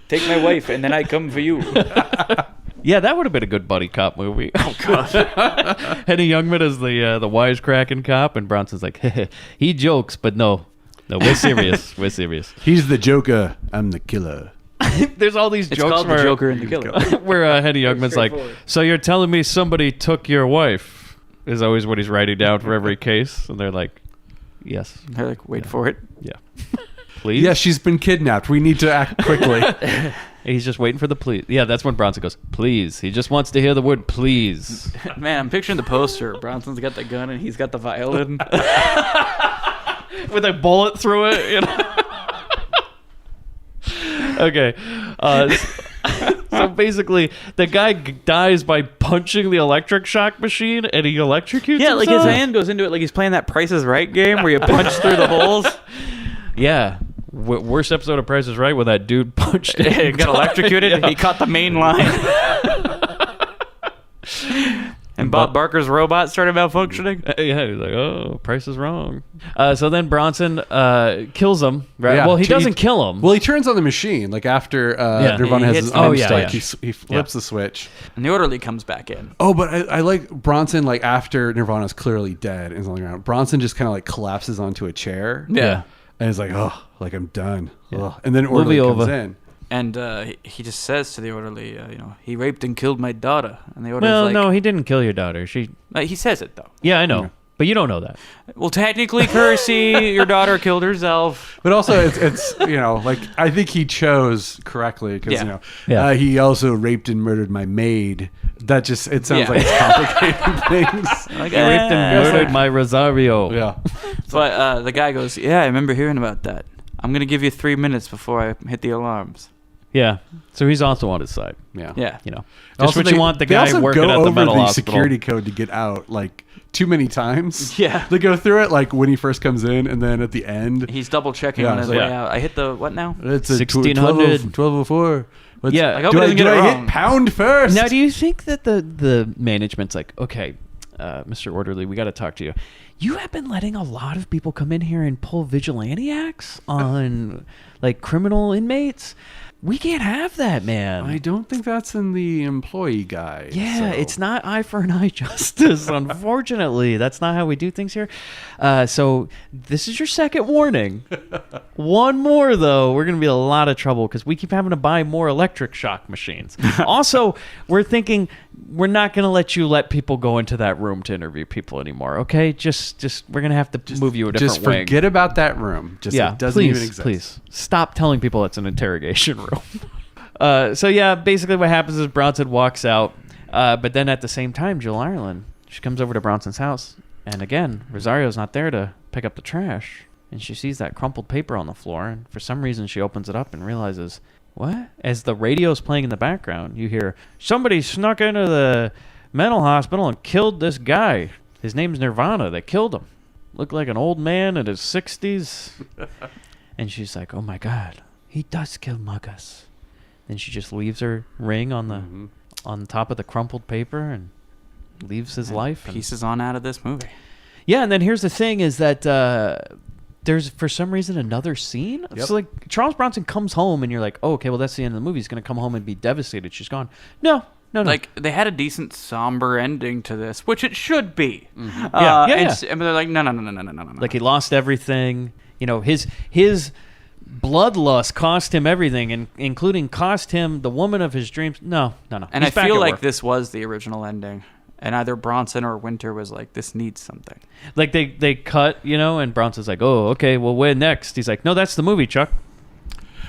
Take my wife, and then I come for you. Yeah, that would have been a good buddy cop movie. Oh, God. Henny Youngman is the wisecracking cop, and Bronson's like, he jokes, but no, we're serious. We're serious. He's the Joker. I'm the killer. There's all these It's jokes called where, The Joker and the Killer. where Henny Youngman's like, so you're telling me somebody took your wife? Is always what he's writing down for every case. And they're like, yes. They're like, wait for it. Yeah. Please? Yes, she's been kidnapped. We need to act quickly. He's just waiting for the please. Yeah, that's when Bronson goes, please. He just wants to hear the word please. Man, I'm picturing the poster. Bronson's got the gun, and he's got the violin. With a bullet through it, you know? Okay. So basically, the guy dies by punching the electric shock machine, and he electrocutes Yeah, like his himself? hand goes into it like he's playing that Price is Right game where you punch through the holes. Yeah. Worst episode of Price is Right where that dude punched it. He got electrocuted. Yeah. He caught the main line. And Bob Barker's robot started malfunctioning. Yeah, he's like, oh, Price is wrong. So then Bronson kills him, right? Yeah. Well, he doesn't kill him. Well, he turns on the machine. Like after Nirvana He has hits his the- arm yeah, stuck, yeah. he flips the switch. And the orderly comes back in. Oh, but I like Bronson, like after Nirvana's clearly dead and is on the ground, Bronson just kind of like collapses onto a chair. Yeah. And he's like, oh, like I'm done. Ugh. And then Orderly Movie comes over. in. And he just says to the orderly, he raped and killed my daughter. And the orderly's Well, like, no, he didn't kill your daughter. he says it, though. Yeah, I know. Yeah. But you don't know that. Well, technically, Kersey, your daughter killed herself. But also, it's like I think he chose correctly because Yeah. Yeah. he also raped and murdered my maid. That just it sounds Yeah. like it's complicated things. Like, He raped and murdered my Rosario. Yeah. But the guy goes, yeah, I remember hearing about that. I'm going to give you 3 minutes before I hit the alarms. Yeah. So he's also on his side. Yeah. Yeah. You know, just Also, what you want the they guy also working go at the over mental the hospital. security code to get out like too many times. Yeah. They go through it like when he first comes in, and then at the end, He's double checking Yeah, on his it's like- way out. I hit the what now? it's a 1600. 1204. Yeah. I hope do he I, doesn't do get it I wrong. hit pound first? Now, do you think that the management's like, okay, Mr. Orderly, we got to talk to you. You have been letting a lot of people come in here and pull vigilante acts on like criminal inmates. We can't have that, man. I don't think that's in the employee guide. Yeah, so. it's not eye for an eye justice, unfortunately. That's not how we do things here. So this is your second warning. One more, though, we're going to be in a lot of trouble because we keep having to buy more electric shock machines. Also, we're thinking we're not going to let people go into that room to interview people anymore, okay? Just we're going to have to move you a different Just wing. forget about that room. Just Yeah, it doesn't please, even exist. please stop telling people it's an interrogation room. So yeah, basically what happens is Bronson walks out, but then at the same time, Jill Ireland, she comes over to Bronson's house, and again, Rosario's not there to pick up the trash, and she sees that crumpled paper on the floor, and for some reason she opens it up and realizes, what? As the radio's playing in the background, you hear, somebody snuck into the mental hospital and killed this guy. His name's Nirvana. They killed him. Looked like an old man in his 60s. And she's like, oh my God, he does kill muggers. Then she just leaves her ring on the on top of the crumpled paper and leaves his life. And Pieces on out of this movie. yeah, and then here's the thing is that there's for some reason another scene. Yep. So like Charles Bronson comes home and you're like, oh, okay, well that's the end of the movie. He's gonna come home and be devastated. She's gone. No. Like they had a decent somber ending to this, which it should be. Yeah, yeah. And they're like, no. Like he lost everything. You know, his bloodlust cost him everything, including cost him the woman of his dreams. No. And He's I back feel at like work. this was the original ending, and either Bronson or Winter was like, this needs something. Like they cut, you know, and Bronson's like, oh, okay, well, when next? He's like, no, that's the movie, Chuck.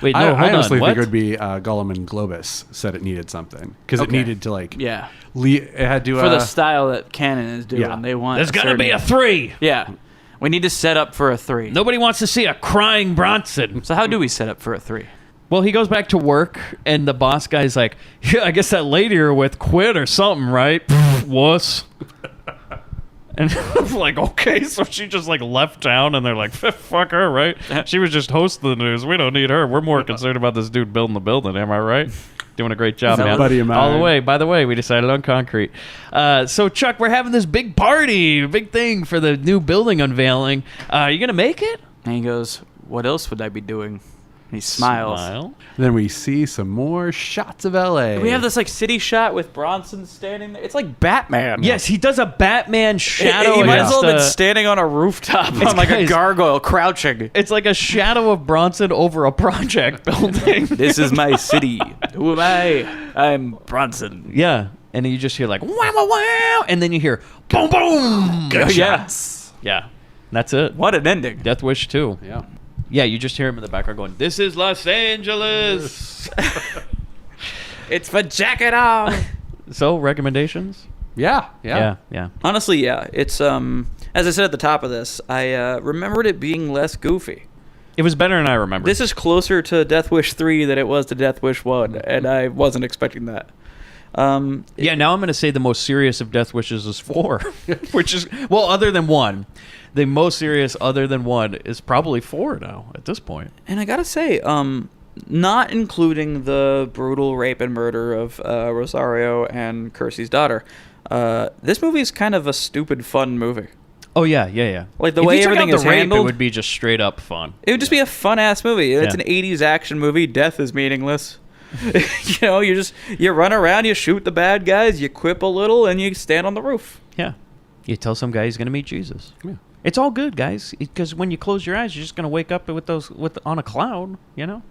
Wait, no, I hold honestly on. What? think it would be Gollum and Globus said it needed something because it Okay. needed to like Yeah. it had to For the style that Canon is doing, yeah. they want. There's gonna be a certain- 3. Yeah. We need to set up for a 3. Nobody wants to see a crying Bronson. So how do we set up for a 3? Well, he goes back to work, and the boss guy's like, yeah, I guess that lady you're with quit or something, right? Wuss. And I'm like, okay, so she just like left town, and they're like, fuck her, right? She was just hosting the news. We don't need her. We're more concerned about this dude building the building. Am I right? Doing a great job, Is that man. buddy of All the mine? way. By the way, we decided on concrete. So Chuck, we're having this big party, big thing for the new building unveiling. Are you gonna make it? And he goes, what else would I be doing? And he smiles. Smile. Then we see some more shots of LA. We have this like city shot with Bronson standing there. It's like Batman. Yes, he does a Batman shadow. He might as well have been against, standing on a rooftop on like a guys- gargoyle crouching. It's like a shadow of Bronson over a project building. This is my city. Who am I? I'm Bronson. Yeah, and then you just hear like wow, wow, wow, and then you hear boom, boom. Yes. Yeah, that's it. What an ending. Death Wish 2. Yeah. Yeah, you just hear him in the background going, "This is Los Angeles." It's for jacket on. So recommendations? Yeah. Yeah. Honestly, yeah. It's as I said at the top of this, I remembered it being less goofy. It was better than I remember. This is closer to Death Wish 3 than it was to Death Wish 1, and I wasn't expecting that. Yeah, now I'm going to say the most serious of Death Wishes is 4, which is, well, other than 1. The most serious other than 1 is probably 4 now at this point. And I gotta say, not including the brutal rape and murder of Rosario and Kersey's daughter, this movie is kind of a stupid, fun movie. Oh, yeah. Like, the If way you took everything out is the rape, handled- it would be just straight up fun. It would just be a fun-ass movie. It's Yeah. an 80s action movie. Death is meaningless. You know, you run around, you shoot the bad guys, you quip a little, and you stand on the roof. Yeah. You tell some guy he's going to meet Jesus. Yeah. It's all good, guys, because when you close your eyes, you're just going to wake up on a cloud, you know?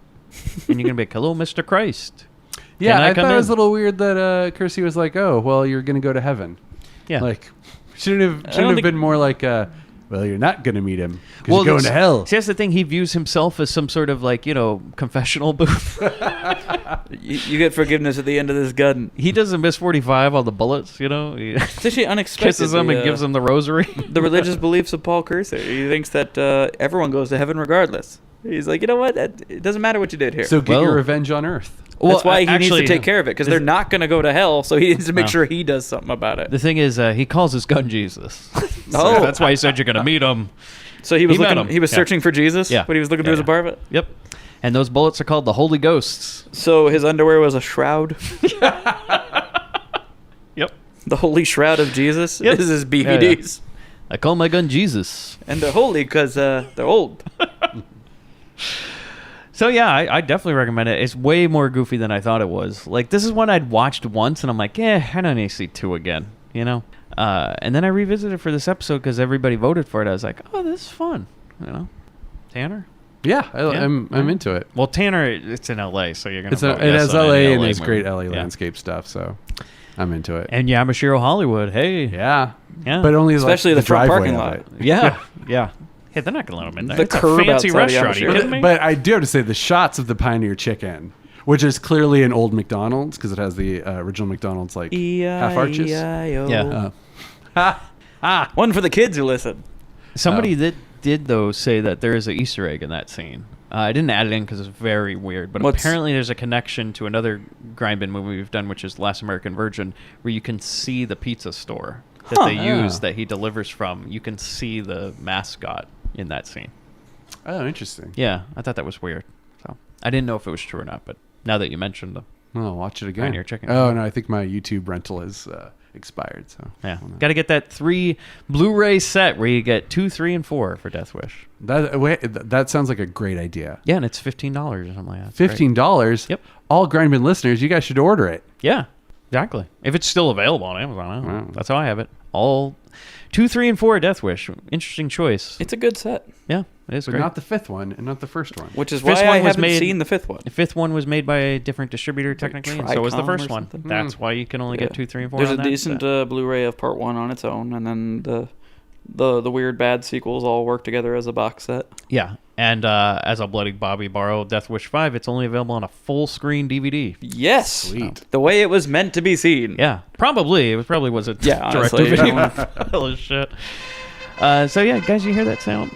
And you're going to be like, hello, Mr. Christ. Yeah, Can I I come thought it was in? a little weird that Kersey was like, "Oh, well, you're going to go to heaven." Yeah. Like, shouldn't have think- been more like, "Well, you're not going to meet him because you're going to hell." See, that's the thing. He views himself as some sort of like, confessional booth. You get forgiveness at the end of this gun. He doesn't miss 45 on the bullets, He It's actually unexpected. kisses them and gives them the rosary. the religious beliefs of Paul Kersey. He thinks that everyone goes to heaven regardless. He's like, you know what? It doesn't matter what you did here. So get Well- your revenge on Earth. That's why he needs actually, to take care of it, because they're not going to go to hell, so he needs to make No. sure he does something about it. The thing is, he calls his gun Jesus. Oh. That's why he said you're going to meet him. So he was met looking. him. He was Yeah. searching for Jesus. Yeah. When he was looking through his apartment. Yep. And those bullets are called the Holy Ghosts. So his underwear was a shroud. Yep. The holy shroud of Jesus. Yep. This is his Yeah, BVDs. I call my gun Jesus. And they're holy because they're old. So yeah, I definitely recommend it. It's way more goofy than I thought it was. Like, this is one I'd watched once, and I'm like, I don't need to see 2 again, you know? And then I revisited it for this episode because everybody voted for it. I was like, oh, this is fun, you know? Tanner? Yeah, I'm into it. Well, Tanner, it's in LA, so you're going It to has LA and LA there's great movie. LA landscape stuff, so I'm into it. And Yamashiro Hollywood, hey. Yeah. Yeah. But only Especially like the front driveway parking of lot. it. Yeah, yeah. Yeah, they're not going to let him in there. The It's a curb fancy outside of restaurant. Are you Yamashiro. kidding me? But I do have to say the shots of the Pioneer Chicken, which is clearly an old McDonald's because it has the original McDonald's like half arches. E-I-E-I-O. Yeah. One for the kids who listen. Somebody that did, though, say that there is an Easter egg in that scene. I didn't add it in because it's very weird, but apparently there's a connection to another Grindbin movie we've done, which is Last American Virgin, where you can see the pizza store that they use that he delivers from. You can see the mascot in that scene. Oh, interesting. Yeah, I thought that was weird. So I didn't know if it was true or not, but now that you mentioned them, I'll watch it again. Pioneer Chicken. Oh, no, I think my YouTube rental is expired. So yeah, got to get that 3 Blu-ray set where you get 2, 3, and 4 for Death Wish. That sounds like a great idea. Yeah, and it's $15 or something like that. It's great. $15? Yep. All Grindbin listeners, you guys should order it. Yeah, exactly. If it's still available on Amazon, Wow. that's how I have it. All 2, 3, and 4 Death Wish. Interesting choice. It's a good set. Yeah, it is But great. not the 5th one and not the first one. Which is Fifth why one I was haven't made- seen the 5th one. The 5th one was made by a different distributor, technically, and so was the Tricom first or one. something? That's why you can only get 2, 3, and 4. There's on a that decent set. Blu-ray of part 1 on its own, and then the weird bad sequels all work together as a box set. Yeah, and as I'll Bloody Bobby borrow Death Wish 5, it's only available on a full screen DVD. Yes, Sweet. the way it was meant to be seen. Yeah, probably. It probably was a Yeah, direct honestly, video. I Hell of shit. So yeah, guys, you hear that sound?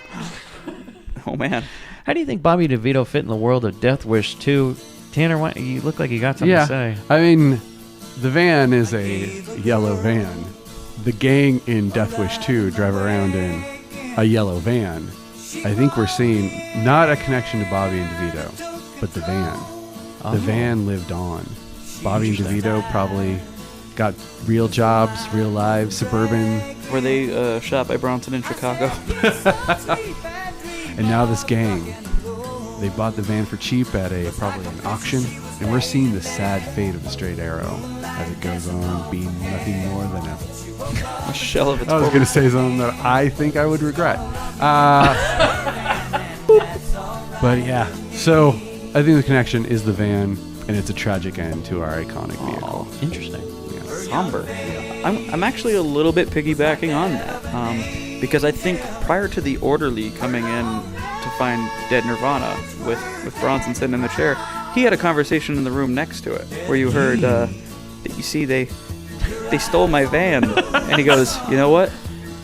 Oh man, How do you think Bobby DeVito fit in the world of Death Wish 2? Tanner, you look like you got something to say. I mean, the van is a yellow van. The gang in Death Wish 2 drive around in a yellow van. I think we're seeing not a connection to Bobby and DeVito, but the van. The van lived on. Bobby and DeVito probably got real jobs, real lives, suburban, were they shot by Bronson in Chicago? and now this gang, they bought the van for cheap at probably an auction, and we're seeing the sad fate of the straight arrow as it goes on being nothing more than A shell of its I was former going to say something that I think I would regret. But yeah, so I think the connection is the van, and it's a tragic end to our iconic vehicle. Interesting. somber. I'm actually a little bit piggybacking on that because I think prior to the orderly coming in to find dead Nirvana with Bronson sitting in the chair, he had a conversation in the room next to it where you heard that you see they stole my van, and he goes, you know what?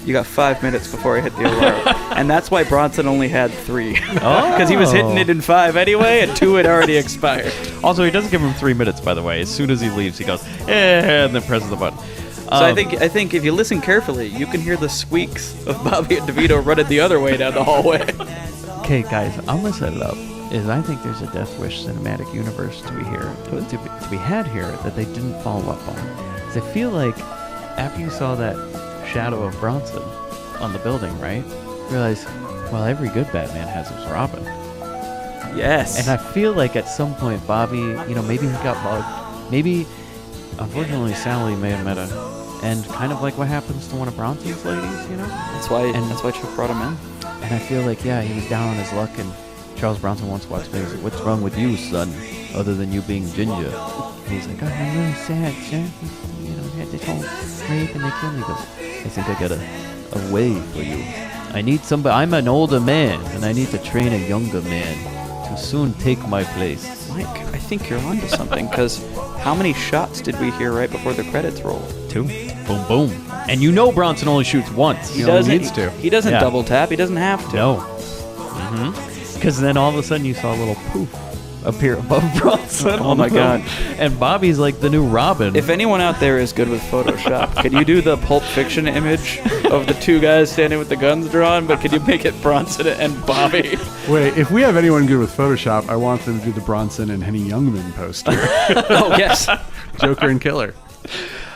You got 5 minutes before I hit the alarm. And that's why Bronson only had 3. Because he was hitting it in 5 anyway, and 2 had already expired. Also, he doesn't give him 3 minutes, by the way. As soon as he leaves, he goes, and then presses the button. So I think if you listen carefully, you can hear the squeaks of Bobby and DeVito running the other way down the hallway. Okay, guys, I'm going to set it up. I think there's a Death Wish cinematic universe to be had here that they didn't follow up on. 'Cause I feel like after you saw that shadow of Bronson on the building, right? Realize, well, every good Batman has his Robin. Yes. And I feel like at some point, Bobby, maybe he got bugged. Maybe, unfortunately, Sally may have met an end, kind of like what happens to one of Bronson's ladies, That's why Chuck brought him in. And I feel like, he was down on his luck, and Charles Bronson once walks by and says, "What's wrong with you, son, other than you being ginger?" And he's like, "Oh, I'm really sad, sir. We had this whole rape and they killed me." He goes, "I think I got a way for you. I need somebody. I'm an older man, and I need to train a younger man to soon take my place." Mike, I think you're onto something, because how many shots did we hear right before the credits rolled? 2. Boom, boom. And Bronson only shoots once. He doesn't needs to. He doesn't Yeah. double tap. He doesn't have to. No. Because then all of a sudden you saw a little poof appear above Bronson. Oh my God. And Bobby's like the new Robin. If anyone out there is good with Photoshop, can you do the Pulp Fiction image of the two guys standing with the guns drawn, but can you make it Bronson and Bobby? Wait, if we have anyone good with Photoshop, I want them to do the Bronson and Henny Youngman poster. Oh, yes. Joker and Killer.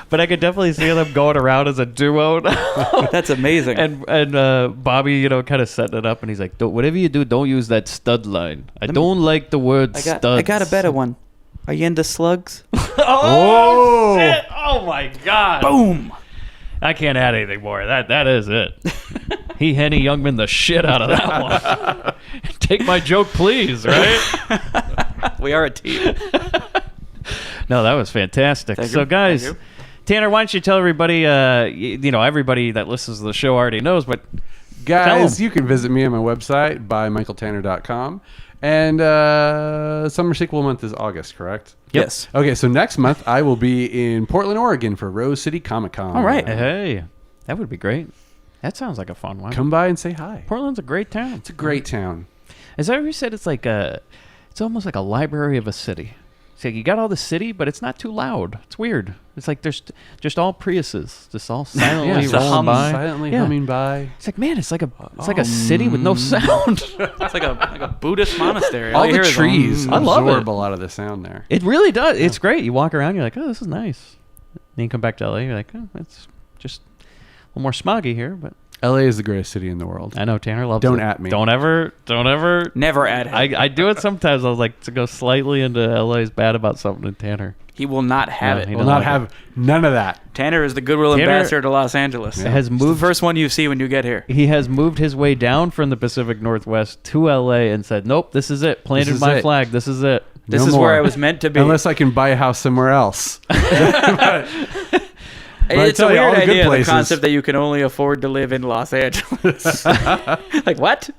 But I could definitely see them going around as a duo. That's amazing. And Bobby, kind of setting it up, and he's like, whatever you do, don't use that stud line. I don't like the word studs. I got a better one. Are you into slugs? Oh, shit. Oh, my God. Boom. I can't add anything more. That is it. He Henny Youngman the shit out of that one. Take my joke, please, right? We are a team. No, that was fantastic. Thank So, you. guys, Thank you. Tanner, why don't you tell everybody, everybody that listens to the show already knows, but Guys, you can visit me on my website, buymichaeltanner.com. And summer sequel month is August, correct? Yes. Okay, so next month I will be in Portland, Oregon for Rose City Comic Con. All right. hey, that would be great. That sounds like a fun one. Come by and say hi. Portland's a great town. It's a great town. As I always said, it's almost like a library of a city. So you got all the city, but it's not too loud. It's weird. It's like there's just all Priuses, just all silently Just rolling by. silently Yeah. humming by. It's like, man, it's like a city with no sound. It's like a Buddhist monastery. All you the hear is, trees I love absorb it. a lot of the sound there. It really does. It's great. You walk around, you're like, oh, this is nice. Then you come back to LA, you're like, oh, it's just a little more smoggy here, but LA is the greatest city in the world. I know Tanner loves Don't it. at me. Don't ever. Never at him. I do it sometimes. I was like to go slightly into LA's bad about something in Tanner. He will not have No, it. he Will doesn't not like have none of that. Tanner is the goodwill Tanner ambassador to Los Angeles. has It's the moved. first one you see when you get here. He has moved his way down from the Pacific Northwest to LA and said, "Nope, this is it. Planted is my it. flag. This is it." This No is more. where I was meant to be. Unless I can buy a house somewhere else. I It's a tell you, all weird the good idea, the places- concept that you can only afford to live in Los Angeles. Like, what?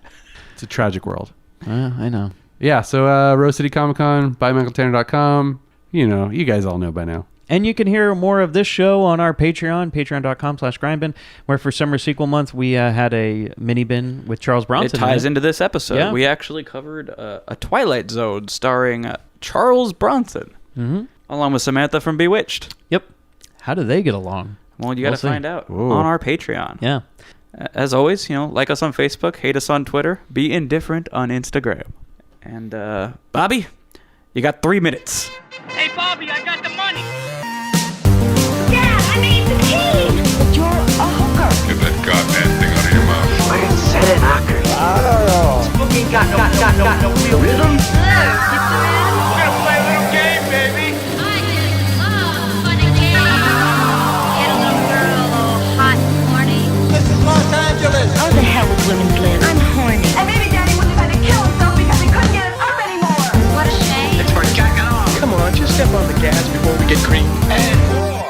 It's a tragic world. I know. Yeah, so Rose City Comic Con, buymichaeltanner.com. You guys all know by now. And you can hear more of this show on our Patreon, patreon.com/Grindbin, where for Summer Sequel Month, we had a mini bin with Charles Bronson. It ties into this episode. Yeah. We actually covered a Twilight Zone starring Charles Bronson, along with Samantha from Bewitched. Yep. How do they get along? Well, you got to We'll see. find out Ooh. on our Patreon. Yeah. As always, like us on Facebook, hate us on Twitter, be indifferent on Instagram. And, Bobby, you got 3 minutes. Hey, Bobby, I got the money. Dad, I made the tea. But you're a hooker. Get that goddamn thing out of your mouth. I didn't say it, knocker. I don't know. This book ain't got no real rhythm. Hello, Diplomat. We're gonna play a little game, baby. I just love fun and games. Get a little girl all hot and horny. How the hell would women live? I'm horny. And maybe Daddy wouldn't have had to kill himself because he couldn't get it up anymore. What a shame. For jacking off. Come on, just step on the gas before we get green. And more.